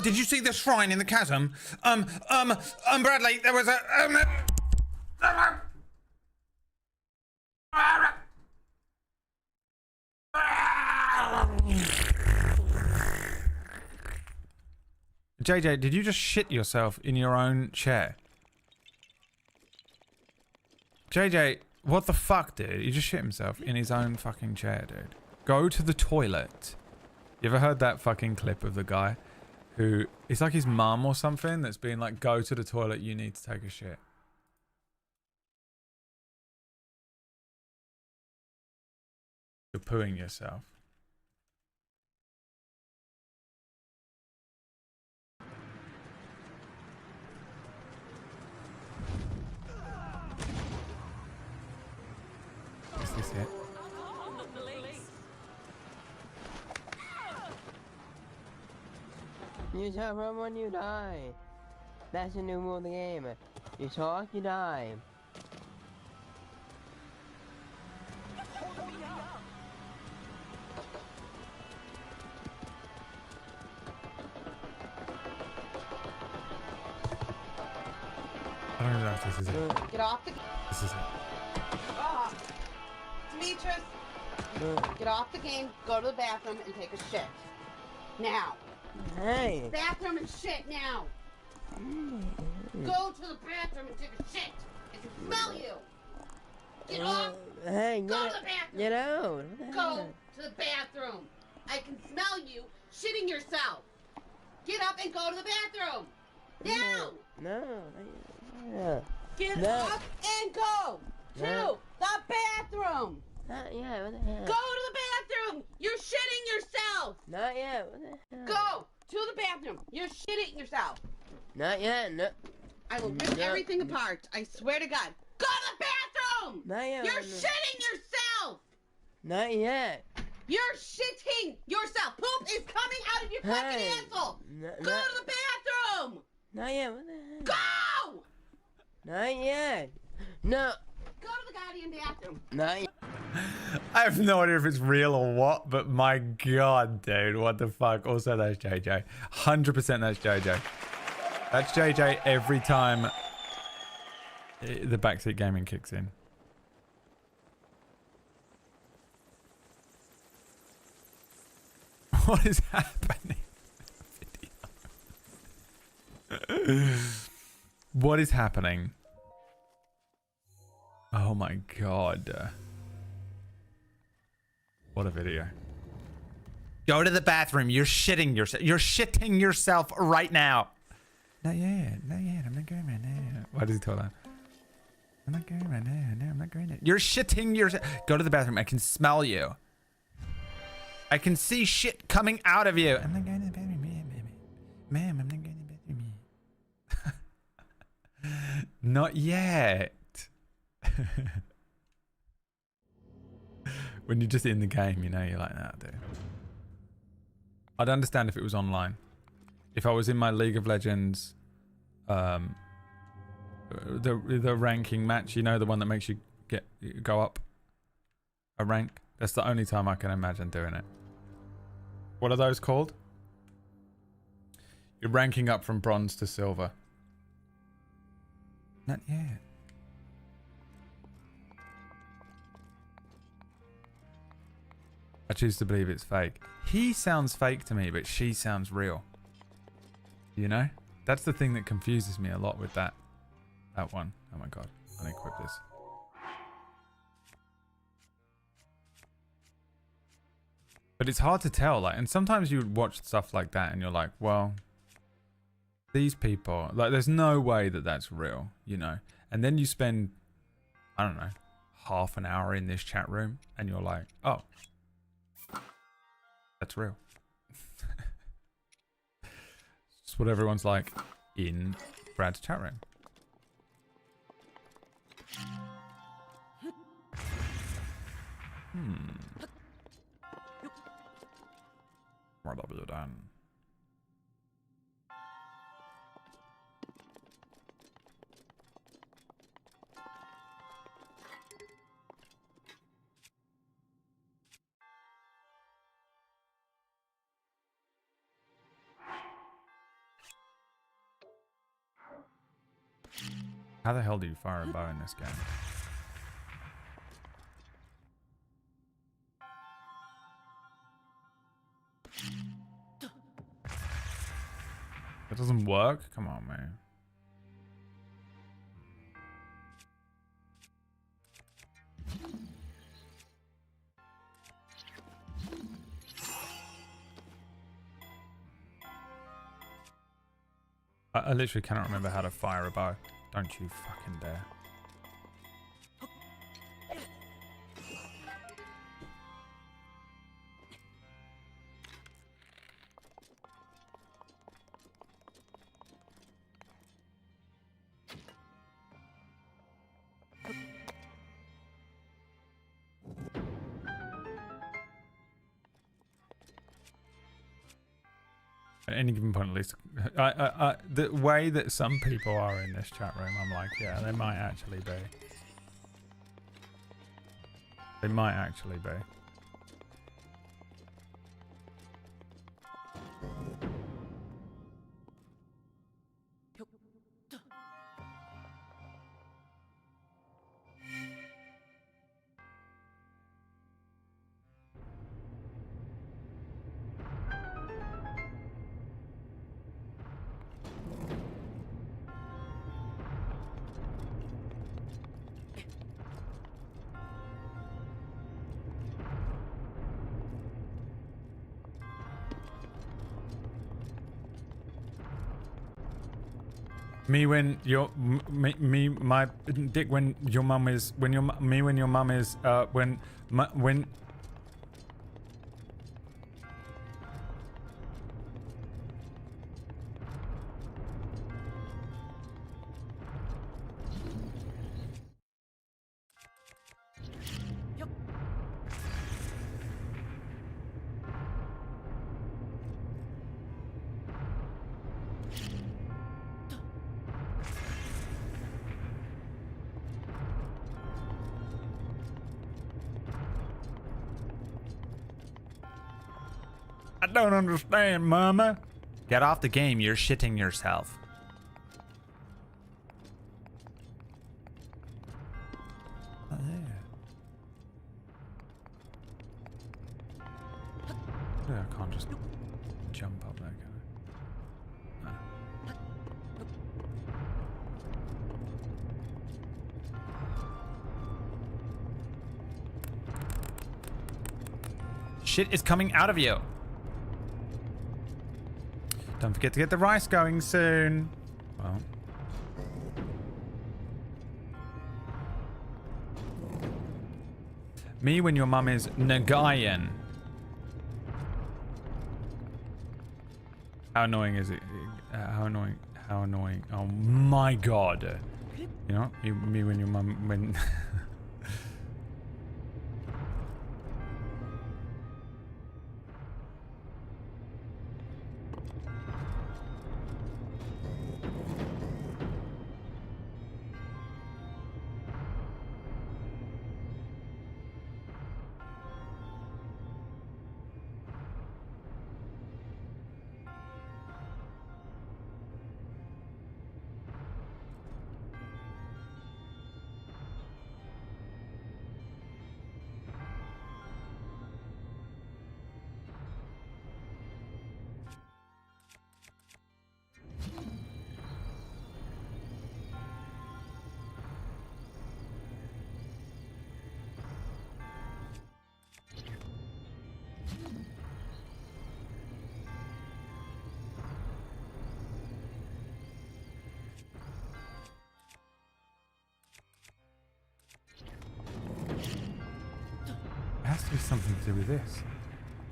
Did you see the shrine in the chasm? Bradley, there was a JJ, did you just shit yourself in your own chair? JJ, what the fuck, dude? He just shit himself in his own fucking chair, dude. Go to the toilet. You ever heard that fucking clip of the guy who... It's like his mum or something that's being like, go to the toilet, you need to take a shit. You're pooing yourself. Is this it? You talk from when you die. That's the new rule of the game. You talk, you die. This is it. Get off the. This is it. Demetrius, get off the game, go to the bathroom, and take a shit. Now. Hey. Bathroom and shit now. Go to the bathroom and take a shit. I can smell you. Get off. Hey, go to the bathroom. Get out. Go to the bathroom. I can smell you shitting yourself. Get up and go to the bathroom. Now. No. Get No. up and go to No. the bathroom. Not yet. What the hell? Go to the bathroom. You're shitting yourself. Not yet. What the hell? Go to the bathroom. You're shitting yourself. Not yet. No. I will rip No. everything apart. I swear to God. Go to the bathroom. Not yet. You're shitting yourself. Not yet. You're shitting yourself. Poop is coming out of your fucking Hey. asshole. Go to the bathroom. Not yet. What the hell? Go. Not yet. No. Go to the goddamn bathroom. Not yet. I have no idea if it's real or what, but my god, dude, what the fuck? Also, that's JJ. 100% that's JJ. That's JJ every time the backseat gaming kicks in. What is happening? What is happening? Oh my god. What a video. Go to the bathroom. You're shitting yourself. You're shitting yourself right now. Not yet. Not yet. I'm not going right now. Why does he tell that? I'm not going right now. No, I'm not going. You're shitting yourself. Go to the bathroom. I can smell you. I can see shit coming out of you. I'm not going to the bathroom. Ma'am, I'm not going to the bathroom. Not yet. When you're just in the game, you know, you're like, nah, dude. I'd understand if it was online. If I was in my League of Legends, the ranking match, you know, the one that makes you go up a rank. That's the only time I can imagine doing it. What are those called? You're ranking up from bronze to silver. Not yet. I choose to believe it's fake. He sounds fake to me, but she sounds real. You know? That's the thing that confuses me a lot with that one. Oh my god. Unequip this. But it's hard to tell, like, and sometimes you watch stuff like that and you're like, well, these people, like, there's no way that that's real, you know? And then you spend, I don't know, half an hour in this chat room and you're like, oh, that's real. It's what everyone's like in Brad's chat room. What have you done? How the hell do you fire a bow in this game? That doesn't work? Come on, man. I literally cannot remember how to fire a bow. Don't you fucking dare. At any given point, at least, the way that some people are in this chat room, I'm like, yeah, they might actually be. They might actually be. Me when your me my dick when your mum is when your me when your mum is when I don't understand, Mama. Get off the game. You're shitting yourself. Oh, yeah. Yeah, I can't just jump up there, can I? No. Shit is coming out of you. Don't forget to get the rice going soon. Well. Me when your mum is Nagayan. How annoying is it? How annoying? How annoying? Oh my god. You know, me when your mum when It has to be something to do with this.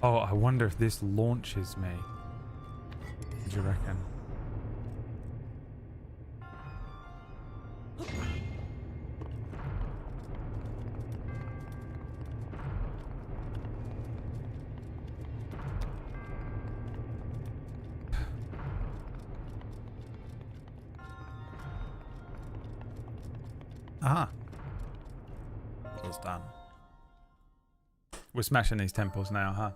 Oh, I wonder if this launches me. What do you reckon? Ah. It's done. We're smashing these temples now, huh?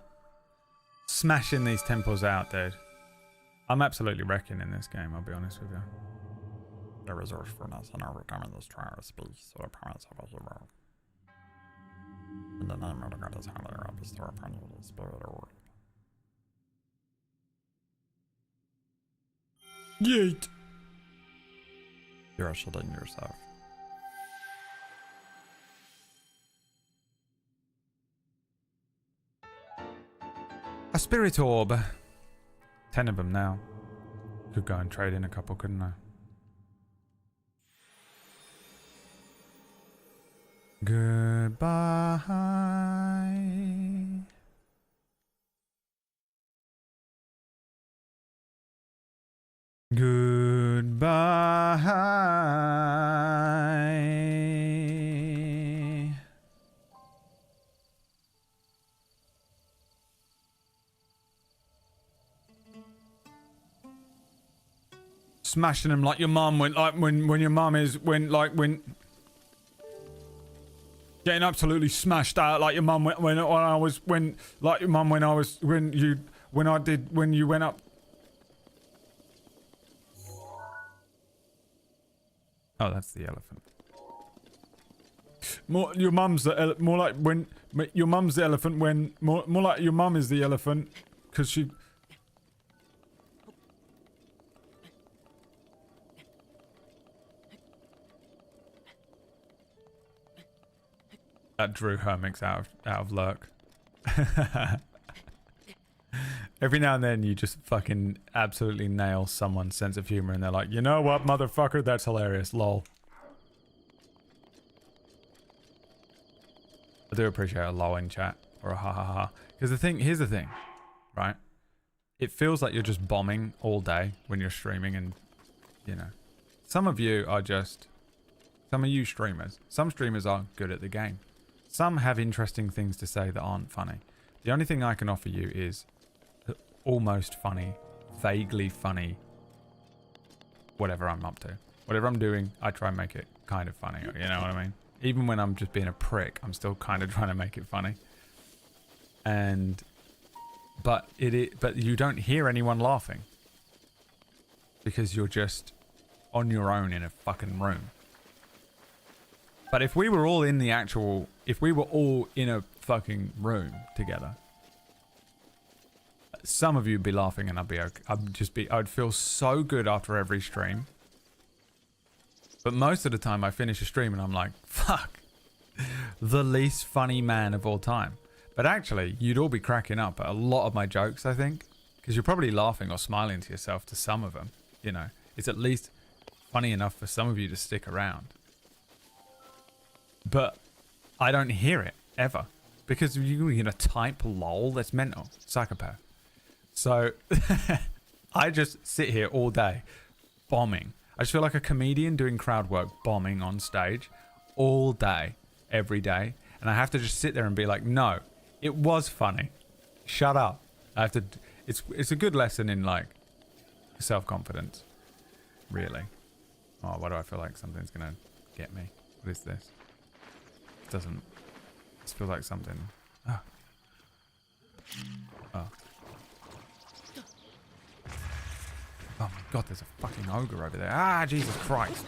Smashing these temples out, dude. I'm absolutely wrecking in this game, I'll be honest with you. The resourcefulness and overcoming this trial speaks to the promise of a hero. In the name of the goddess higher up is the upon you the spirit of the world. Yeet! You're shitting yourself. A spirit orb. 10 of them now. Could go and trade in a couple, couldn't I? Goodbye. Goodbye. Smashing them like your mum went, like when your mum is when getting absolutely smashed out like your mum when I was when like your mum when I was when you went up. Oh, that's the elephant. More your mum's the more like when your mum's the elephant when more like your mum is the elephant because she. That drew Hermix out of lurk. Every now and then you just fucking absolutely nail someone's sense of humor and they're like, you know what, motherfucker, that's hilarious, lol. I do appreciate a lol in chat or a ha ha ha. Because here's the thing, right? It feels like you're just bombing all day when you're streaming and, you know. Some of you streamers. Some streamers are good at the game. Some have interesting things to say that aren't funny. The only thing I can offer you is almost funny, vaguely funny, whatever I'm up to. Whatever I'm doing, I try and make it kind of funny, you know what I mean? Even when I'm just being a prick, I'm still kind of trying to make it funny. But you don't hear anyone laughing. Because you're just on your own in a fucking room. But if we were all in a fucking room together, some of you'd be laughing and I'd be okay. I'd feel so good after every stream. But most of the time I finish a stream and I'm like, fuck, the least funny man of all time. But actually, you'd all be cracking up at a lot of my jokes, I think. Because you're probably laughing or smiling to yourself to some of them, you know. It's at least funny enough for some of you to stick around. But I don't hear it, ever. Because you're going to type lol, that's mental. Psychopath. So, I just sit here all day, bombing. I just feel like a comedian doing crowd work, bombing on stage, all day, every day. And I have to just sit there and be like, no, it was funny. Shut up. I have to, it's a good lesson in, like, self-confidence. Really. Oh, why do I feel like something's going to get me? What is this? It doesn't. It feels like something. Oh. Oh. Oh my god, there's a fucking ogre over there. Ah, Jesus Christ.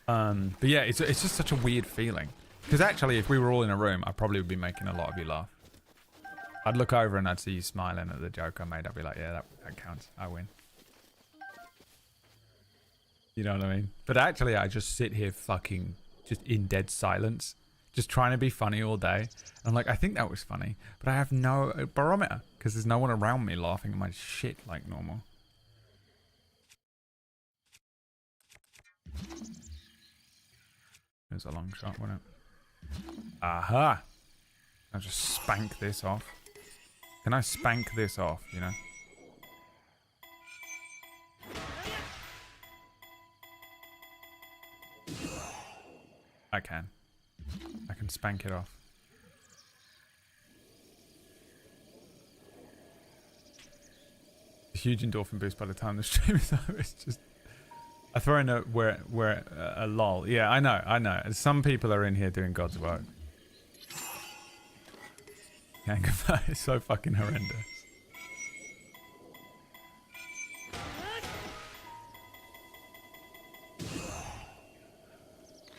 But yeah, it's just such a weird feeling. Because actually, if we were all in a room, I probably would be making a lot of you laugh. I'd look over and I'd see you smiling at the joke I made. I'd be like, yeah, that counts. I win. You know what I mean? But actually, I just sit here fucking just in dead silence. Just trying to be funny all day. I'm like, I think that was funny. But I have no barometer. Because there's no one around me laughing at my shit like normal. It was a long shot, wasn't it? Aha! I'll just spank this off. Can I spank this off, you know? I can. I can spank it off. A huge endorphin boost by the time the stream is over. It's just... I throw in a lol. Yeah, I know. Some people are in here doing God's work. Gangbang is so fucking horrendous.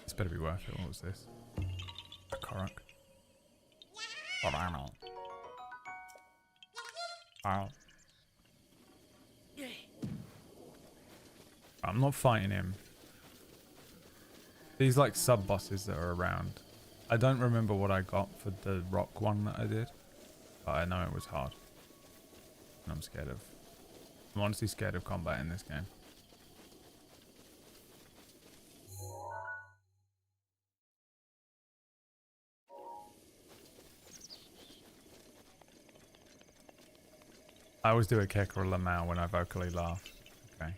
This better be worth it. What was this? A Korok. Ow. I'm not fighting him. These like sub bosses that are around. I don't remember what I got for the rock one that I did. But I know it was hard. And I'm scared of... I'm honestly scared of combat in this game. I always do a kick or a lamau when I vocally laugh. Okay.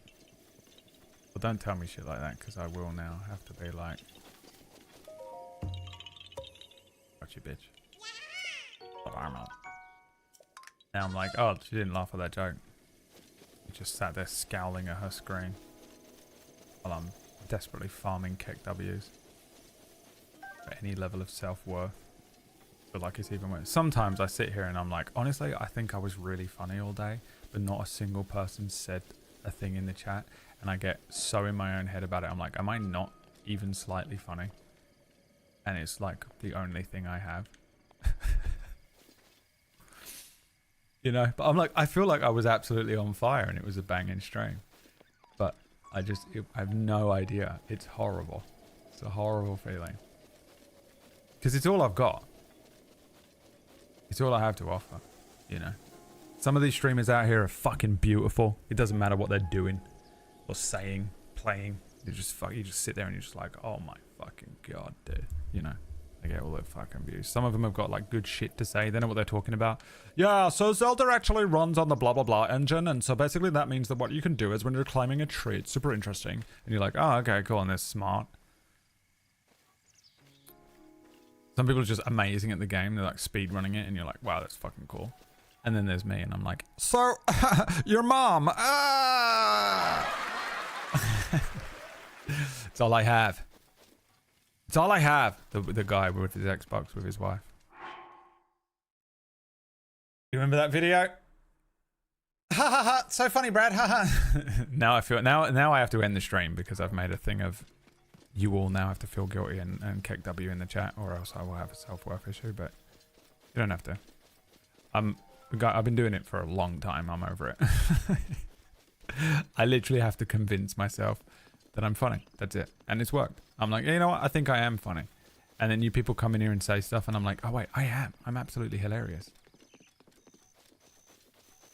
Well, don't tell me shit like that, because I will now have to be like... Got you, bitch. Now I'm like, oh, she didn't laugh at that joke. She just sat there scowling at her screen. While I'm desperately farming kick W's. For any level of self-worth. But like it's even worse. Sometimes I sit here and I'm like, honestly, I think I was really funny all day. But not a single person said a thing in the chat. And I get so in my own head about it. I'm like, am I not even slightly funny? And it's like the only thing I have. You know, but I'm like, I feel like I was absolutely on fire and it was a banging stream. But I have no idea. It's horrible. It's a horrible feeling. Because it's all I've got. It's all I have to offer, you know. Some of these streamers out here are fucking beautiful. It doesn't matter what they're doing or saying, playing. You just sit there and you're just like, oh my fucking god, dude. You know, they get all their fucking views. Some of them have got like good shit to say. They know what they're talking about. Yeah, so Zelda actually runs on the blah blah blah engine, and so basically that means that what you can do is when you're climbing a tree, it's super interesting, and you're like, oh okay, cool, and they're smart. Some people are just amazing at the game. They're like speed running it, and you're like, wow, that's fucking cool. And then there's me, and I'm like, so your mom. It's all I have. It's all I have. The guy with his Xbox with his wife. You remember that video? Ha ha ha! So funny, Brad. Ha ha. Now I feel now I have to end the stream because I've made a thing of you all now have to feel guilty and kick W in the chat, or else I will have a self-worth issue. But you don't have to. I've been doing it for a long time. I'm over it. I literally have to convince myself that I'm funny. That's it. And it's worked. I'm like, you know what? I think I am funny. And then you people come in here and say stuff and I'm like, oh wait, I am. I'm absolutely hilarious.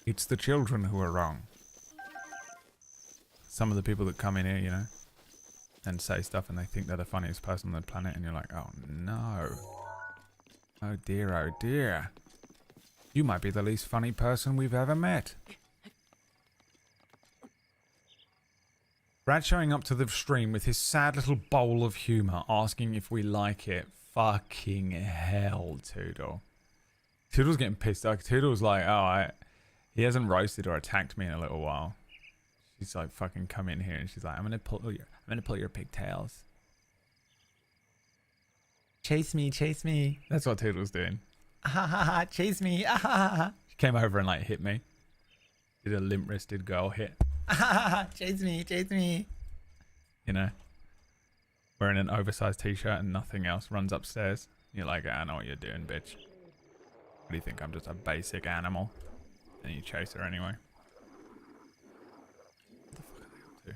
It's the children who are wrong. Some of the people that come in here, you know, and say stuff and they think they're the funniest person on the planet and you're like, oh no. Oh dear, oh dear. You might be the least funny person we've ever met. Brad showing up to the stream with his sad little bowl of humour, asking if we like it. Fucking hell, Toodle. Toodle's getting pissed off. Toodle's like, oh, he hasn't roasted or attacked me in a little while. She's like, fucking come in here, and she's like, I'm gonna pull your pigtails. Chase me, chase me. That's what Toodle's doing. Ha ha ha, chase me. Ah, ha, ha, ha. She came over and like hit me. Did a limp-wristed girl hit. Chase me, chase me. You know, wearing an oversized t-shirt and nothing else, runs upstairs. You're like, I know what you're doing, bitch. What do you think? I'm just a basic animal. And you chase her anyway. What the fuck are they up to?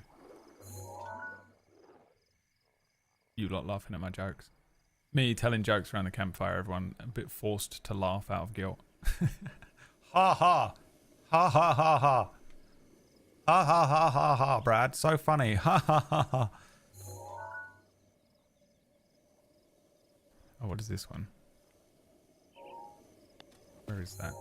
You lot laughing at my jokes. Me telling jokes around the campfire, everyone a bit forced to laugh out of guilt. Ha ha. Ha ha ha ha. Ha ha ha ha ha, Brad. So funny. Ha ha ha ha. Oh, what is this one? Where is that?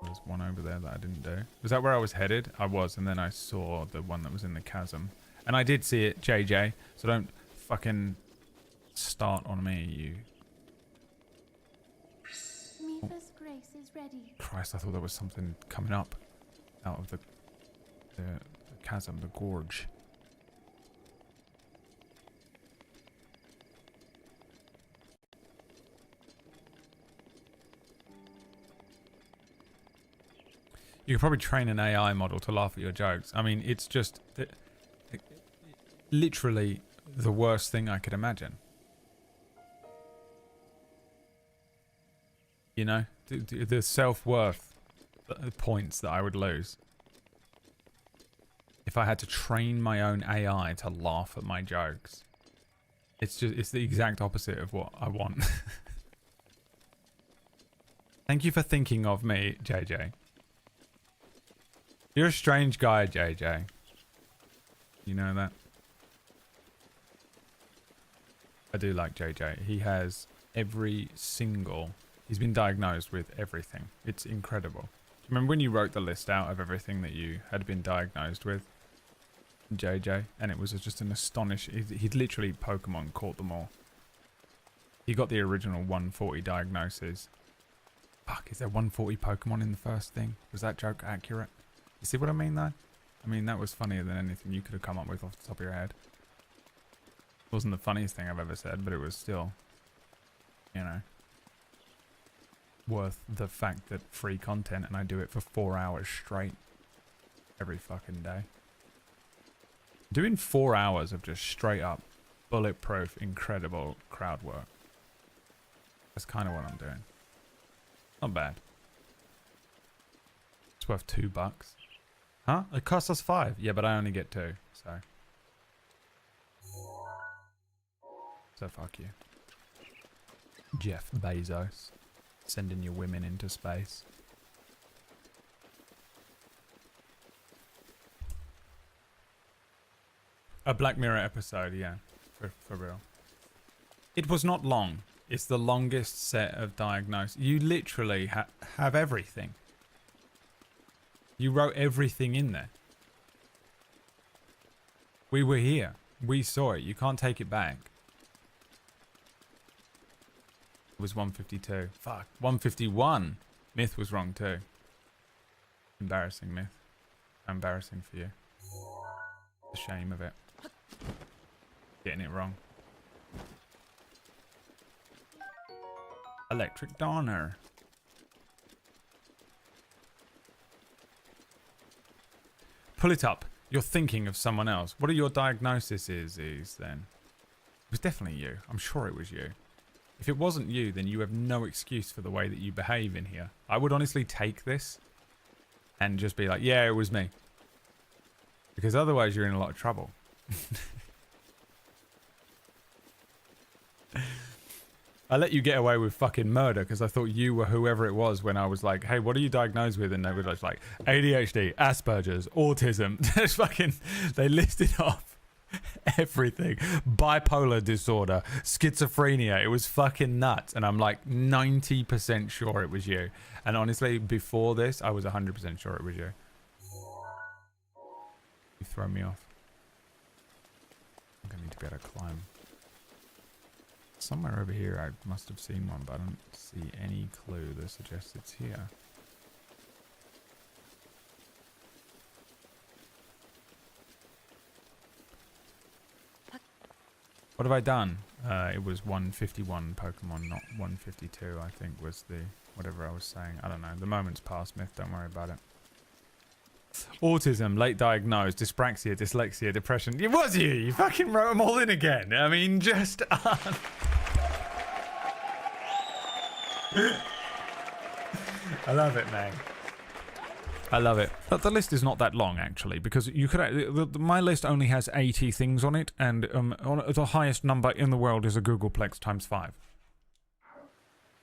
There's one over there that I didn't do. Was that where I was headed? I was, and then I saw the one that was in the chasm. And I did see it, JJ. So don't fucking start on me, you. Mifa's grace is ready. Christ, I thought there was something coming up out of the chasm, the gorge. You could probably train an AI model to laugh at your jokes. I mean, it's just literally the worst thing I could imagine. You know, the self-worth points that I would lose if I had to train my own AI to laugh at my jokes. It's the exact opposite of what I want. Thank you for thinking of me, JJ. You're a strange guy, JJ. You know that? I do like JJ. He has every single... He's been diagnosed with everything. It's incredible. Remember when you wrote the list out of everything that you had been diagnosed with? JJ? And it was just an astonishing... He'd literally Pokemon caught them all. He got the original 140 diagnoses. Fuck, is there 140 Pokemon in the first thing? Was that joke accurate? You see what I mean, though? I mean, that was funnier than anything you could have come up with off the top of your head. It wasn't the funniest thing I've ever said, but it was still, you know, worth the fact that free content and I do it for 4 hours straight every fucking day. Doing 4 hours of just straight up, bulletproof, incredible crowd work. That's kind of what I'm doing. Not bad. It's worth $2. Huh? It costs us 5. Yeah, but I only get 2, so. So fuck you. Jeff Bezos. Sending your women into space. A Black Mirror episode, yeah, for real. It was not long. It's the longest set of diagnoses. You literally have everything. You wrote everything in there. We were here. We saw it. You can't take it back. It was 152. Fuck. 151. Myth was wrong too. Embarrassing, Myth. Embarrassing for you. The shame of it. Getting it wrong. Electric Donner. Pull it up. You're thinking of someone else. What are your diagnoses then? It was definitely you. I'm sure it was you. If it wasn't you, then you have no excuse for the way that you behave in here. I would honestly take this and just be like, yeah, it was me. Because otherwise you're in a lot of trouble. I let you get away with fucking murder because I thought you were whoever it was when I was like, hey, what are you diagnosed with? And they were just like, ADHD, Asperger's, autism. Just fucking, they listed off everything. Bipolar disorder, schizophrenia. It was fucking nuts. And I'm like 90% sure it was you. And honestly, before this, I was 100% sure it was you. You've thrown me off. I'm going to need to be able to climb. Somewhere over here I must have seen one, but I don't see any clue that suggests it's here. What have I done? It was 151 Pokemon, not 152, I think was the whatever I was saying. I don't know. The moment's past, Myth. Don't worry about it. Autism, late diagnosed, dyspraxia, dyslexia, depression. It was you! You fucking wrote them all in again. I mean, just... I love it, man. I love it. But the list is not that long, actually, because you could. My list only has 80 things on it, and the highest number in the world is a Googleplex times 5.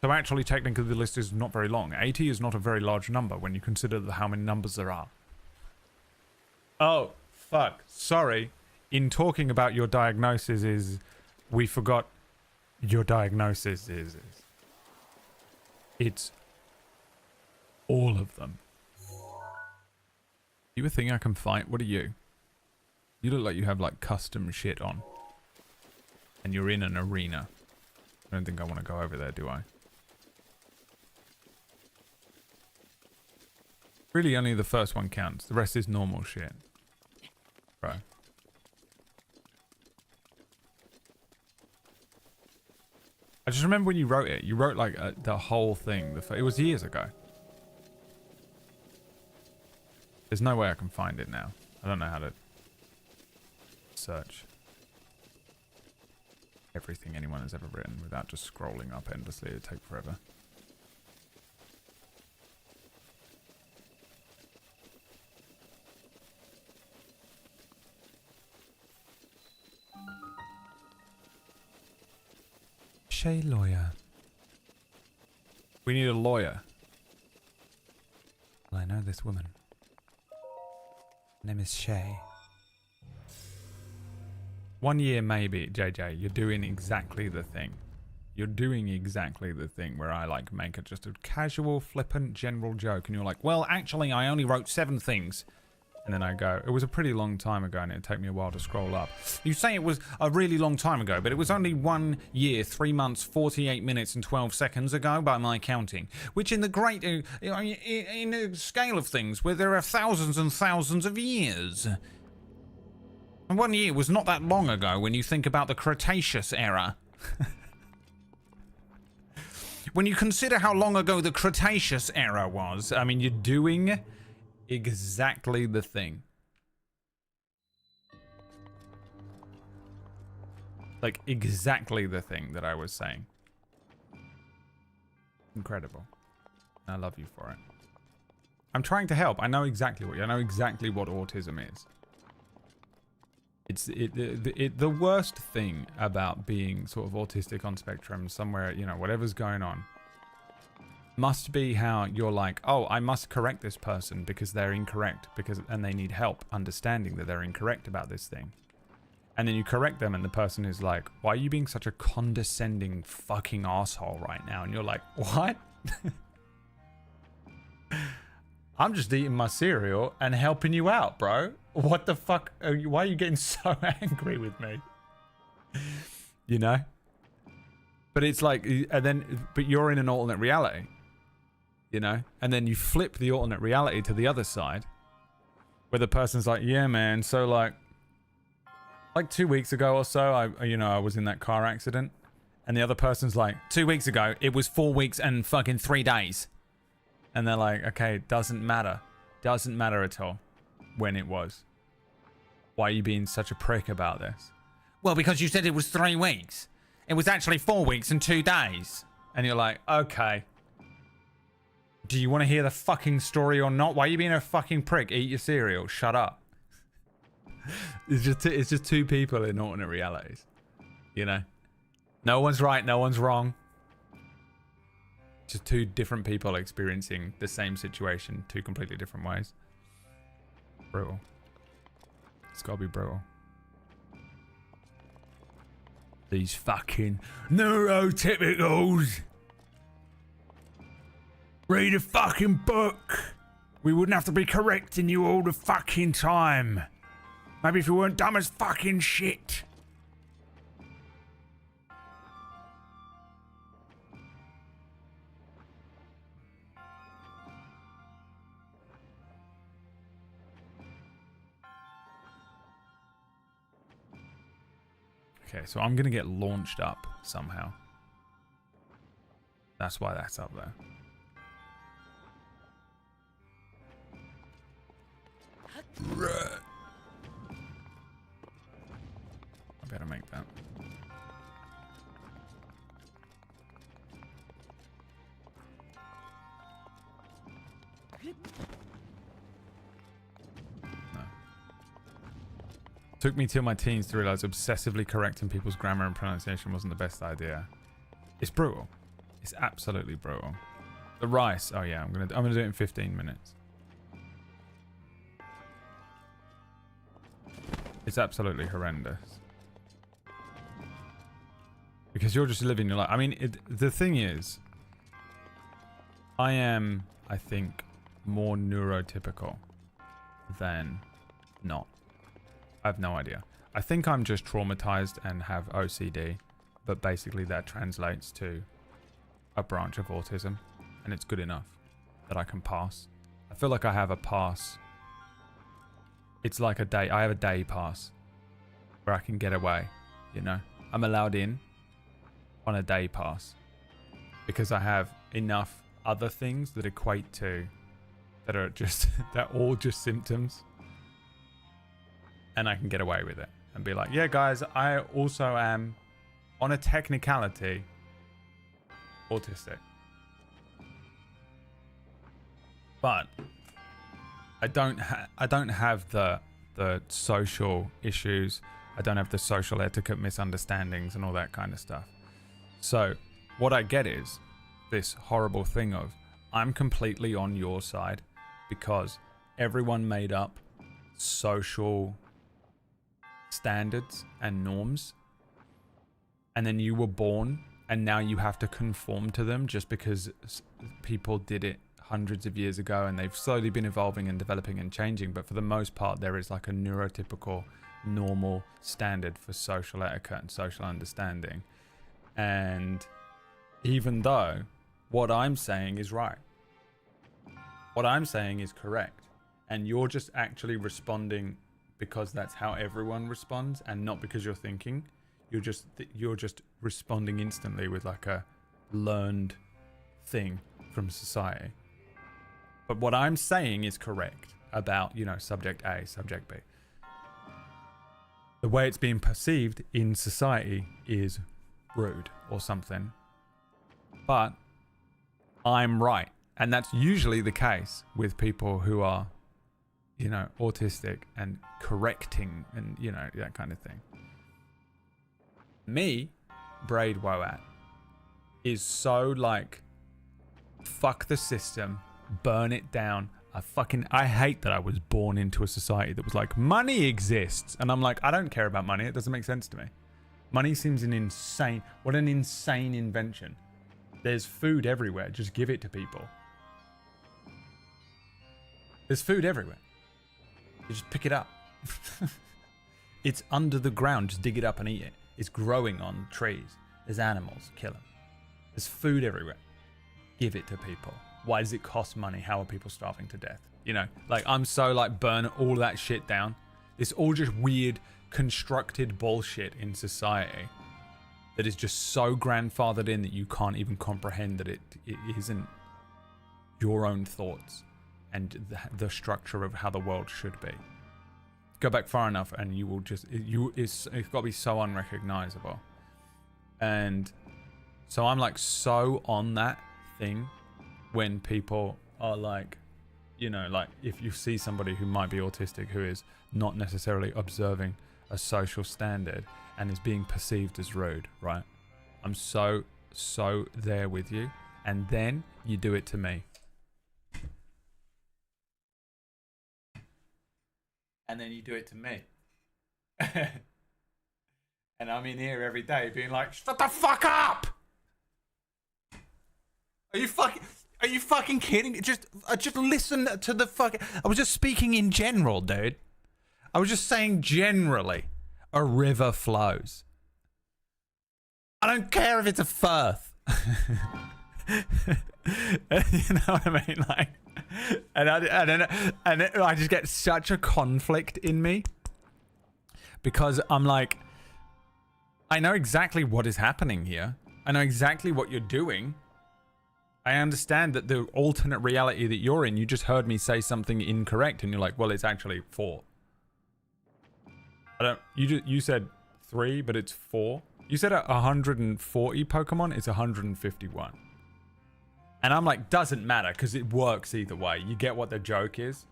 So actually, technically, the list is not very long. 80 is not a very large number when you consider how many numbers there are. Oh, fuck. Sorry. In talking about your diagnosis we forgot your diagnosis is. It's all of them. You a thing I can fight? What are you? You look like you have like custom shit on. And you're in an arena. I don't think I want to go over there, do I? Really only the first one counts. The rest is normal shit. Bro. I just remember when you wrote it. You wrote like the whole thing. It was years ago. There's no way I can find it now. I don't know how to search everything anyone has ever written without just scrolling up endlessly. It'd take forever. Shay lawyer. We need a lawyer. Well, I know this woman. Her name is Shay. 1 year maybe, JJ. You're doing exactly the thing. You're doing exactly the thing where I like make just a casual, flippant, general joke, and you're like, well, actually, I only wrote 7 things. And then I go, it was a pretty long time ago, and it'd take me a while to scroll up. You say it was a really long time ago, but it was only 1 year, 3 months, 48 minutes, and 12 seconds ago by my counting. Which in the great, in the scale of things, where there are thousands and thousands of years. And 1 year was not that long ago when you think about the Cretaceous era. When you consider how long ago the Cretaceous era was, I mean, you're doing exactly the thing. Like, exactly the thing that I was saying. Incredible. I love you for it. I'm trying to help. I know exactly what autism is. It's the worst thing about being sort of autistic on spectrum somewhere, you know, whatever's going on, must be how you're like, oh, I must correct this person because they're incorrect and they need help understanding that they're incorrect about this thing. And then you correct them and the person is like, why are you being such a condescending fucking asshole right now? And you're like, what? I'm just eating my cereal and helping you out, bro. What the fuck? Why are you getting so angry with me? You know? But it's like, but you're in an alternate reality, you know? And then you flip the alternate reality to the other side where the person's like, yeah, man. So like 2 weeks ago or so, I was in that car accident. And the other person's like, 2 weeks ago, it was 4 weeks and fucking 3 days. And they're like, okay, it doesn't matter. Doesn't matter at all when it was. Why are you being such a prick about this? Well, because you said it was 3 weeks. It was actually 4 weeks and 2 days. And you're like, okay. Do you want to hear the fucking story or not? Why are you being a fucking prick? Eat your cereal. Shut up. It's just two people in alternate realities. You know? No one's right, no one's wrong. Just two different people experiencing the same situation, 2 completely different ways. Brutal. It's gotta be brutal. These fucking neurotypicals. Read a fucking book. We wouldn't have to be correcting you all the fucking time. Maybe if you weren't dumb as fucking shit. Okay, so I'm gonna get launched up somehow. That's why that's up there. I better make that. Took me till my teens to realize obsessively correcting people's grammar and pronunciation wasn't the best idea. It's brutal. It's absolutely brutal. The rice. Oh yeah, I'm gonna do it in 15 minutes. It's absolutely horrendous. Because you're just living your life. I mean, the thing is, I am, I think, more neurotypical than not. I have no idea. I think I'm just traumatized and have OCD, but basically that translates to a branch of autism, and it's good enough that I can pass. I feel like I have a pass. It's like a day. I have a day pass where I can get away, you know? I'm allowed in on a day pass because I have enough other things that equate to, that are just, they're all just symptoms. And I can get away with it and be like, yeah, guys, I also am, on a technicality, autistic. But I don't have the social issues. I don't have the social etiquette misunderstandings and all that kind of stuff. So what I get is this horrible thing of, I'm completely on your side because everyone made up social standards and norms, and then you were born and now you have to conform to them just because people did it hundreds of years ago, and they've slowly been evolving and developing and changing, but for the most part there is like a neurotypical normal standard for social etiquette and social understanding. And even though what I'm saying is right, what I'm saying is correct, and you're just actually responding because that's how everyone responds and not because you're thinking, you're just responding instantly with like a learned thing from society. But what I'm saying is correct about, you know, subject A, subject B. The way it's being perceived in society is rude or something. But I'm right. And that's usually the case with people who are, you know, autistic and correcting and, you know, that kind of thing. Me, Braid Woat, is so like fuck the system, burn it down. I hate that I was born into a society that was like, money exists. And I'm like, I don't care about money. It doesn't make sense to me. Money seems an insane invention. There's food everywhere. Just give it to people. There's food everywhere. You just pick it up. It's under the ground. Just dig it up and eat it. It's growing on trees. There's animals. Kill them. There's food everywhere. Give it to people. Why does it cost money? How are people starving to death? You know, like, I'm so like, burn all that shit down. It's all just weird, constructed bullshit in society that is just so grandfathered in that you can't even comprehend that it isn't your own thoughts and the structure of how the world should be. Go back far enough and you will just, it's got to be so unrecognizable. And so I'm like so on that thing when people are like, you know, like if you see somebody who might be autistic who is not necessarily observing a social standard and is being perceived as rude, right? I'm so there with you. And then you do it to me. And then you do it to me. And I'm in here every day being like, shut the fuck up! Are you fucking kidding? Just listen to the fucking... I was just speaking in general, dude. I was just saying generally. A river flows. I don't care if it's a Firth. You know what I mean? Like, and I just get such a conflict in me. Because I'm like... I know exactly what is happening here. I know exactly what you're doing. I understand that the alternate reality that you're in, you just heard me say something incorrect and you're like, well, it's actually 4. You said 3, but it's 4. You said 140 Pokemon, it's 151. And I'm like, doesn't matter because it works either way. You get what the joke is?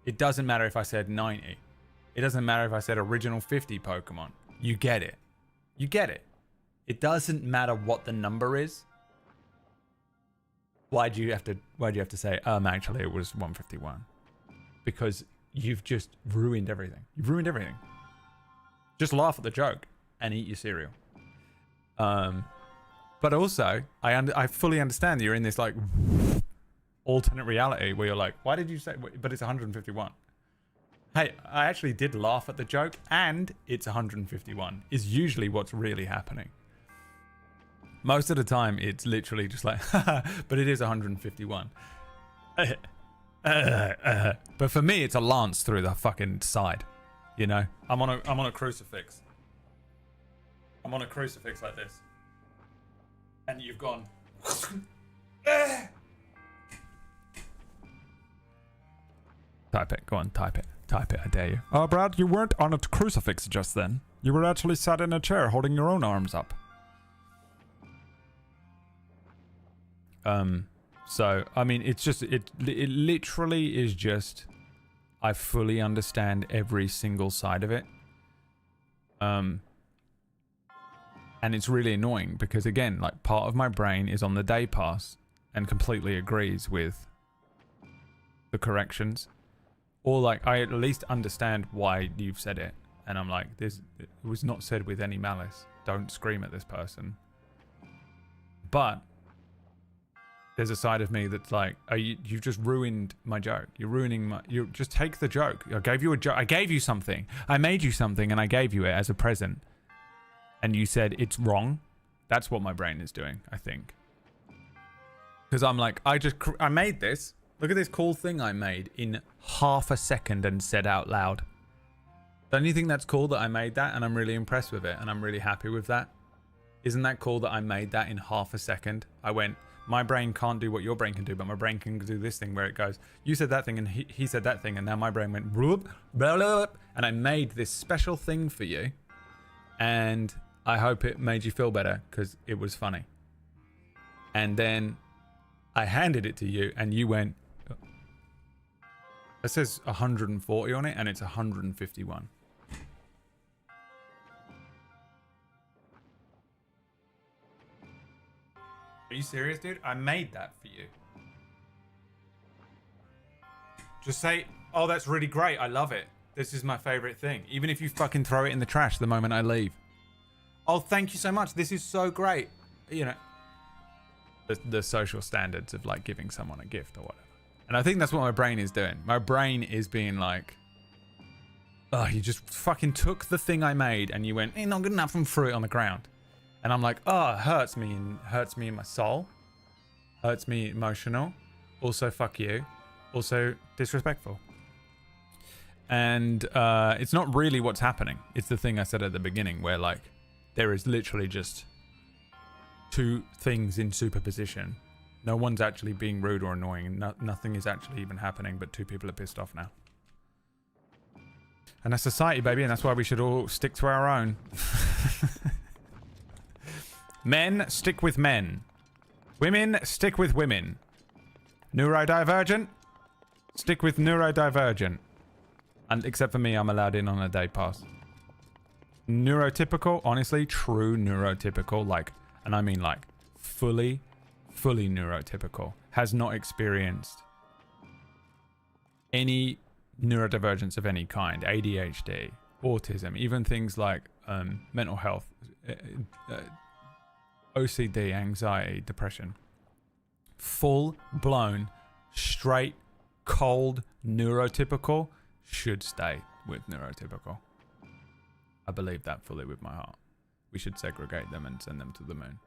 It doesn't matter if I said 90. It doesn't matter if I said original 50 Pokemon. You get it. You get it. It doesn't matter what the number is. Why do you have to say, actually it was 151? Because you've just ruined everything. You've ruined everything. Just laugh at the joke and eat your cereal. But also, I fully understand that you're in this like alternate reality where you're like, why did you say, but it's 151? Hey, I actually did laugh at the joke and it's 151 is usually what's really happening. Most of the time, it's literally just like, but it is 151. But for me, it's a lance through the fucking side. You know, I'm on a crucifix. I'm on a crucifix like this, and you've gone. Type it. Go on, type it. Type it. I dare you. Oh, Brad, you weren't on a crucifix just then. You were actually sat in a chair holding your own arms up. So, I mean, it's just, it literally is just, I fully understand every single side of it. And it's really annoying because again, like part of my brain is on the day pass and completely agrees with the corrections. Or like, I at least understand why you've said it. And I'm like, it was not said with any malice. Don't scream at this person. But there's a side of me that's like, you've just ruined my joke. You're ruining you just take the joke. I gave you a joke. I gave you something. I made you something and I gave you it as a present. And you said it's wrong. That's what my brain is doing, I think. Because I'm like, I made this. Look at this cool thing I made in half a second and said out loud. Don't you think that's cool that I made that? And I'm really impressed with it. And I'm really happy with that. Isn't that cool that I made that in half a second? I went, my brain can't do what your brain can do, but my brain can do this thing where it goes, you said that thing and he said that thing. And now my brain went, bloop, bloop, and I made this special thing for you. And I hope it made you feel better because it was funny. And then I handed it to you and you went, it says 140 on it and it's 151. Are you serious, dude? I made that for you. Just say, oh, that's really great. I love it. This is my favorite thing. Even if you fucking throw it in the trash the moment I leave. Oh, thank you so much. This is so great. You know, the social standards of like giving someone a gift or whatever. And I think that's what my brain is doing. My brain is being like, oh, you just fucking took the thing I made and you went, eh, not good enough, and threw it on the ground. And I'm like, oh, it hurts me in my soul. Hurts me emotional. Also, fuck you. Also, disrespectful. And it's not really what's happening. It's the thing I said at the beginning where like there is literally just two things in superposition. No one's actually being rude or annoying. Nothing is actually even happening, but two people are pissed off now. And that's society, baby, and that's why we should all stick to our own. Men, stick with men. Women, stick with women. Neurodivergent, stick with neurodivergent. And except for me, I'm allowed in on a day pass. Neurotypical, honestly, true neurotypical, like, and I mean like fully neurotypical, has not experienced any neurodivergence of any kind, ADHD, autism, even things like mental health, OCD, anxiety, depression. Full blown, straight, cold, neurotypical should stay with neurotypical. I believe that fully with my heart. We should segregate them and send them to the moon.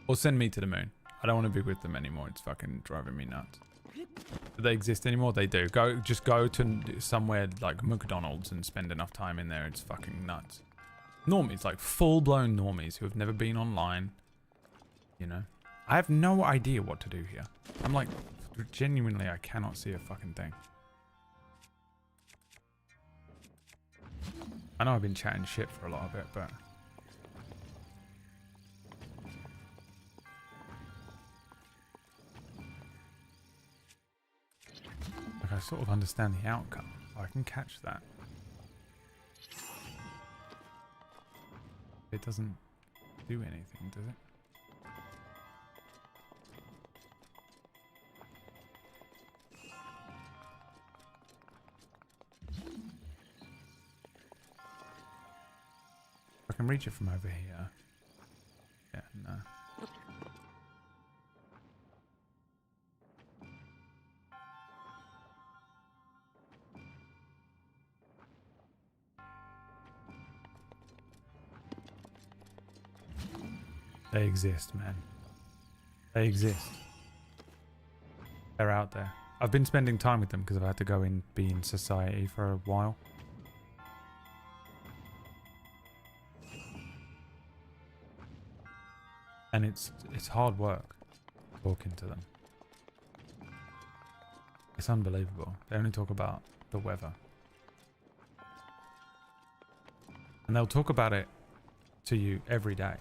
Or send me to the moon. I don't want to be with them anymore. It's fucking driving me nuts. Do they exist anymore? They do. Just go to somewhere like McDonald's and spend enough time in there. It's fucking nuts. Normies, like full-blown normies who have never been online. You know? I have no idea what to do here. I'm like, genuinely, I cannot see a fucking thing. I know I've been chatting shit for a lot of it, but... like, I sort of understand the outcome. I can catch that. It doesn't do anything, does it? I can reach it from over here. Yeah, no. They exist, man. They exist. They're out there. I've been spending time with them because I've had to go and be in society for a while. And it's hard work talking to them. It's unbelievable. They only talk about the weather. And they'll talk about it to you every day.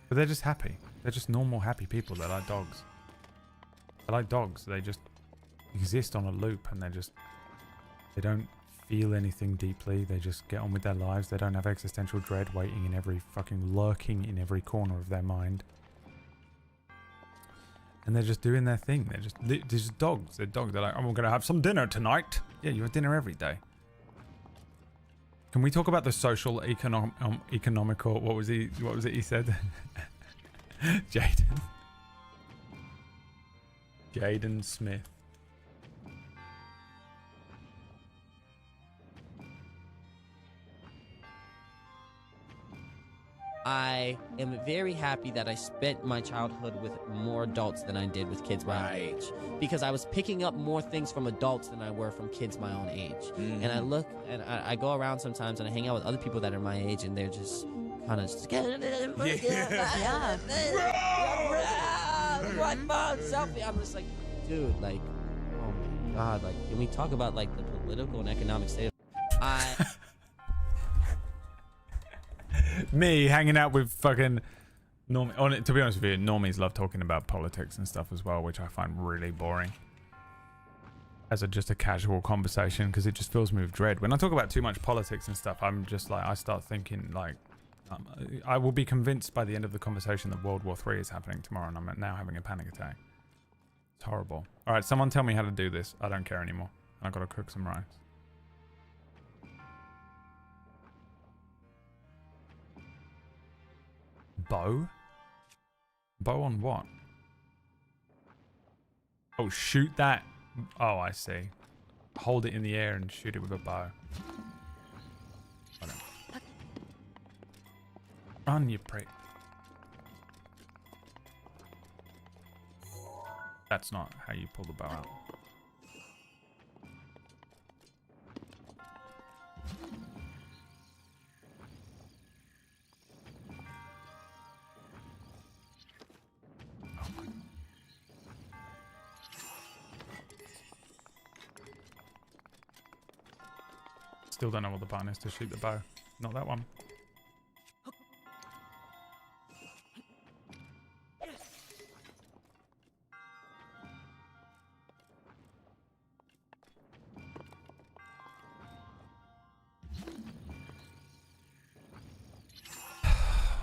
But they're just happy. They're just normal, happy people that like dogs. They like dogs. They just exist on a loop and they don't feel anything deeply. They just get on with their lives. They don't have existential dread lurking in every corner of their mind. And they're just doing their thing. They're just dogs. They're dogs. They're like, oh, we're going to have some dinner tonight. Yeah, you have dinner every day. Can we talk about the social economical, what was it he said? Jaden Smith. I am very happy that I spent my childhood with more adults than I did with kids my own age. Because I was picking up more things from adults than I were from kids my own age. Mm-hmm. And I look, and I go around sometimes and I hang out with other people that are my age and they're just kind of just... selfie. I'm just like, dude, like, oh my God, like, can we talk about, like, the political and economic state of... Me hanging out with fucking normies. To be honest with you, normies love talking about politics and stuff as well, which I find really boring. As just a casual conversation, because it just fills me with dread. When I talk about too much politics and stuff, I'm just like, I start thinking like, I will be convinced by the end of the conversation that World War III is happening tomorrow, and I'm now having a panic attack. It's horrible. All right, someone tell me how to do this. I don't care anymore. I've got to cook some rice. Bow? Bow on what? Oh, shoot that. Oh, I see. Hold it in the air and shoot it with a bow. Run, you prick. That's not how you pull the bow out. Still don't know what the button is to shoot the bow. Not that one.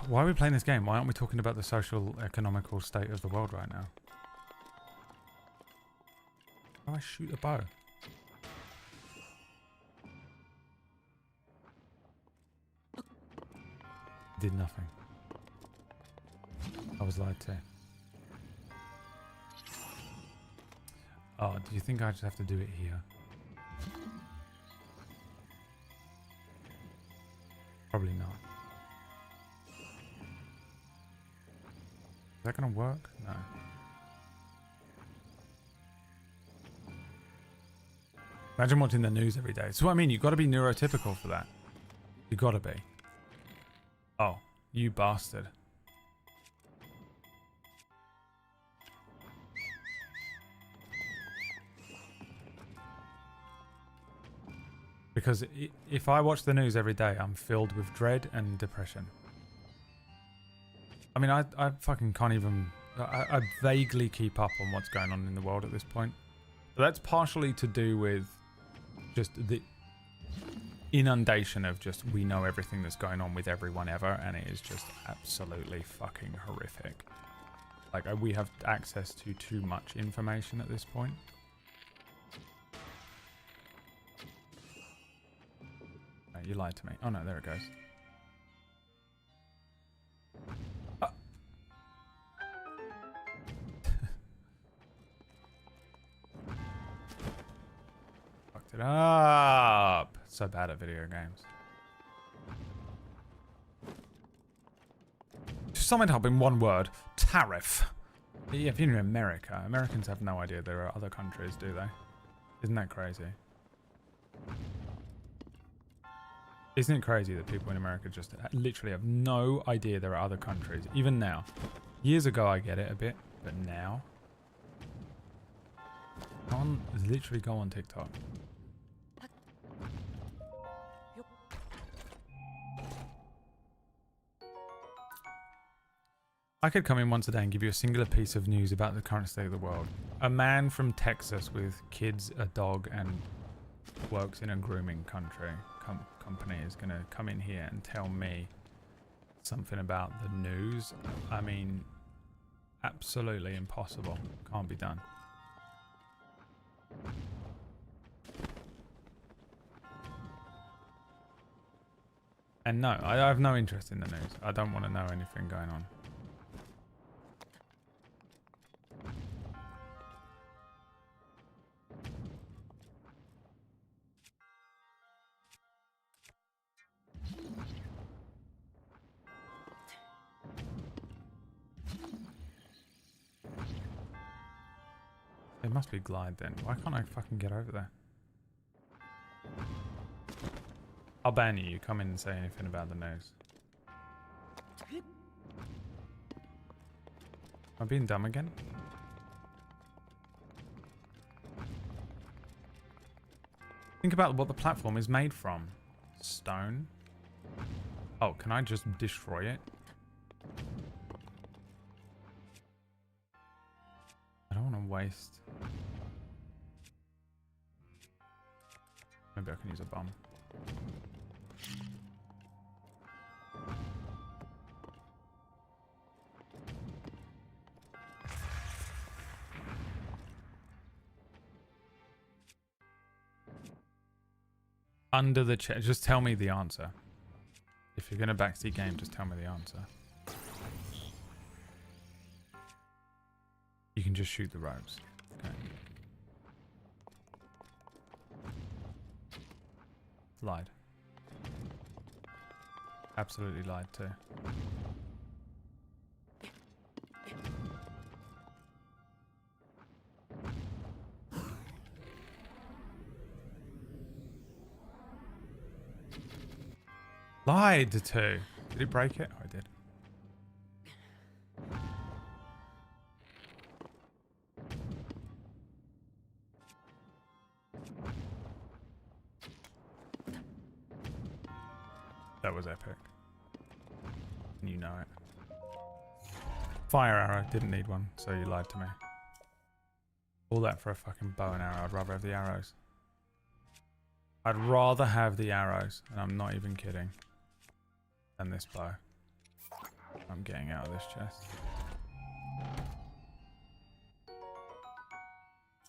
Why are we playing this game? Why aren't we talking about the social, economical state of the world right now? How do I shoot a bow? Did nothing. I was lied to. Oh, do you think I just have to do it here? Probably not. Is that gonna work? No. Imagine watching the news every day. So what I mean, you've got to be neurotypical for that. You got to be. Oh, you bastard. Because if I watch the news every day, I'm filled with dread and depression. I mean, I fucking can't even... I vaguely keep up on what's going on in the world at this point. But that's partially to do with just the inundation of just we know everything that's going on with everyone ever, and it is just absolutely fucking horrific. Like, we have access to too much information at this point. Oh, you lied to me. Oh no, there it goes. Fucked it up. So bad at video games. To sum it up in one word, tariff. Yeah, if you're in America, Americans have no idea there are other countries, do they? Isn't that crazy? Isn't it crazy that people in America just literally have no idea there are other countries, even now? Years ago I get it a bit, but now? Literally go on TikTok. I could come in once a day and give you a singular piece of news about the current state of the world. A man from Texas with kids, a dog, and works in a grooming company is going to come in here and tell me something about the news. I mean, absolutely impossible. Can't be done. And no, I have no interest in the news. I don't want to know anything going on. It must be glide then. Why can't I fucking get over there? I'll ban you. You come in and say anything about the news. Am I being dumb again? Think about what the platform is made from. Stone. Oh, can I just destroy it? I don't want to waste. Maybe I can use a bomb. Under the chair. Just tell me the answer. If you're going to backseat game, just tell me the answer. You can just shoot the ropes. Okay. Lied. Absolutely lied too. Lied to. Did it break it? Oh, it did. That was epic. You know it. Fire arrow. Didn't need one, so you lied to me. All that for a fucking bow and arrow. I'd rather have the arrows. I'd rather have the arrows, and I'm not even kidding, than this bow. I'm getting out of this chest.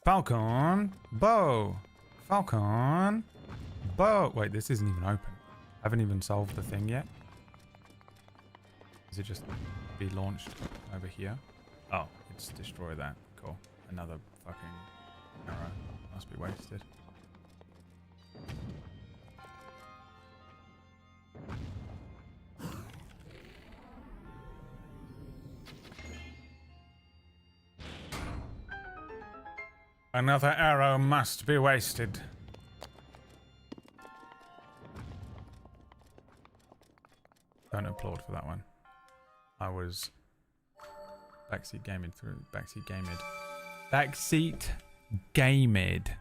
Falcon! Bow! Falcon! Bow! Wait, this isn't even open. I haven't even solved the thing yet. Does it just be launched over here? Oh, it's destroy that. Cool. Another fucking arrow. Must be wasted. Another arrow must be wasted. Don't applaud for that one. I was backseat gaming through backseat gamed. Backseat gamed.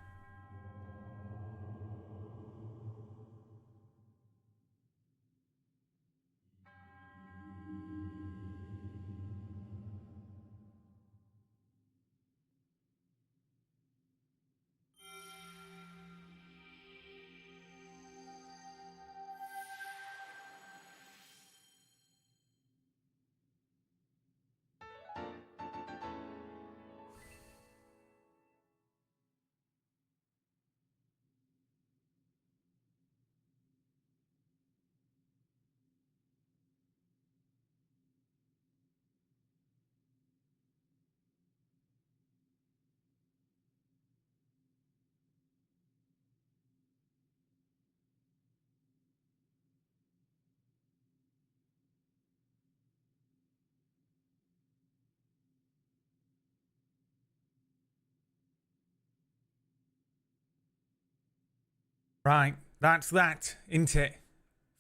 Right, that's that, ain't it?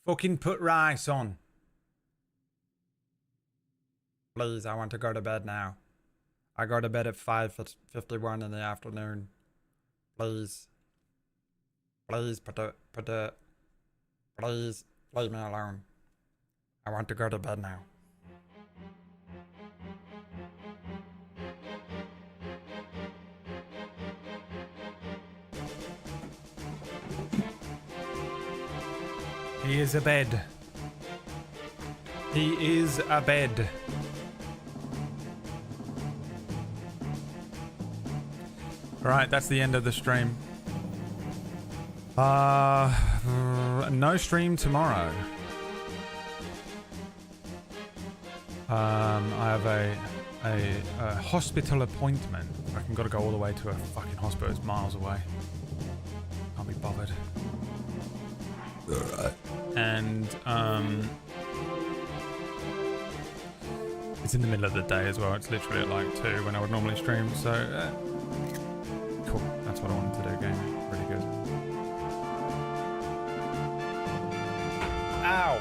Fucking put rice on. Please, I want to go to bed now. I go to bed at 5:51 in the afternoon. Please. Please, please, leave me alone. I want to go to bed now. He is abed. He is abed. Alright, that's the end of the stream. No stream tomorrow. I have a hospital appointment. I've got to go all the way to a fucking hospital. It's miles away. Can't be bothered. And it's in the middle of the day as well. It's literally at like 2 when I would normally stream. So cool. That's what I wanted to do. Gaming, really good. Ow.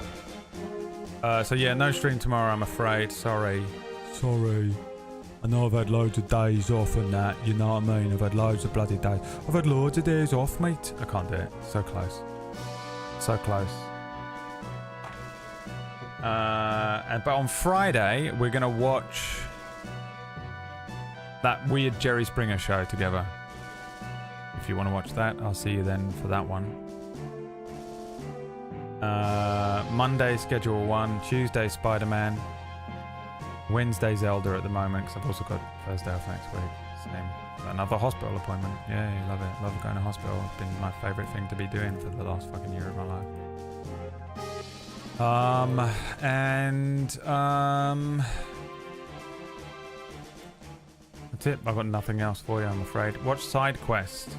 So yeah, no stream tomorrow. I'm afraid. Sorry. I know I've had loads of days off and that. You know what I mean? I've had loads of bloody days. I've had loads of days off, mate. I can't do it. So close. So close. But on Friday, we're going to watch that weird Jerry Springer show together. If you want to watch that, I'll see you then for that one. Monday, Schedule 1. Tuesday, Spider-Man. Wednesday, Zelda at the moment, because I've also got Thursday off next week. Same. Another hospital appointment. Yeah, you love it. Love going to hospital. It's been my favorite thing to be doing for the last fucking year of my life. That's it. I've got nothing else for you, I'm afraid. Watch Side Quest.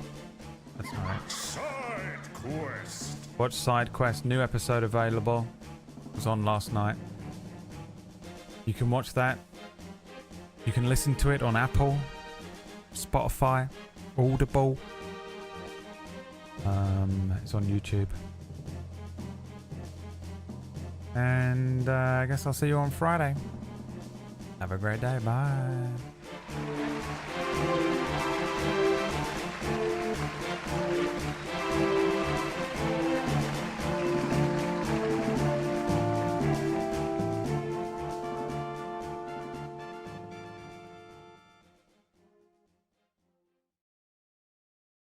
That's alright. Side quest. Watch Side Quest. New episode available. It was on last night. You can watch that. You can listen to it on Apple, Spotify, Audible. It's on YouTube. And I guess I'll see you on Friday. Have a great day. Bye.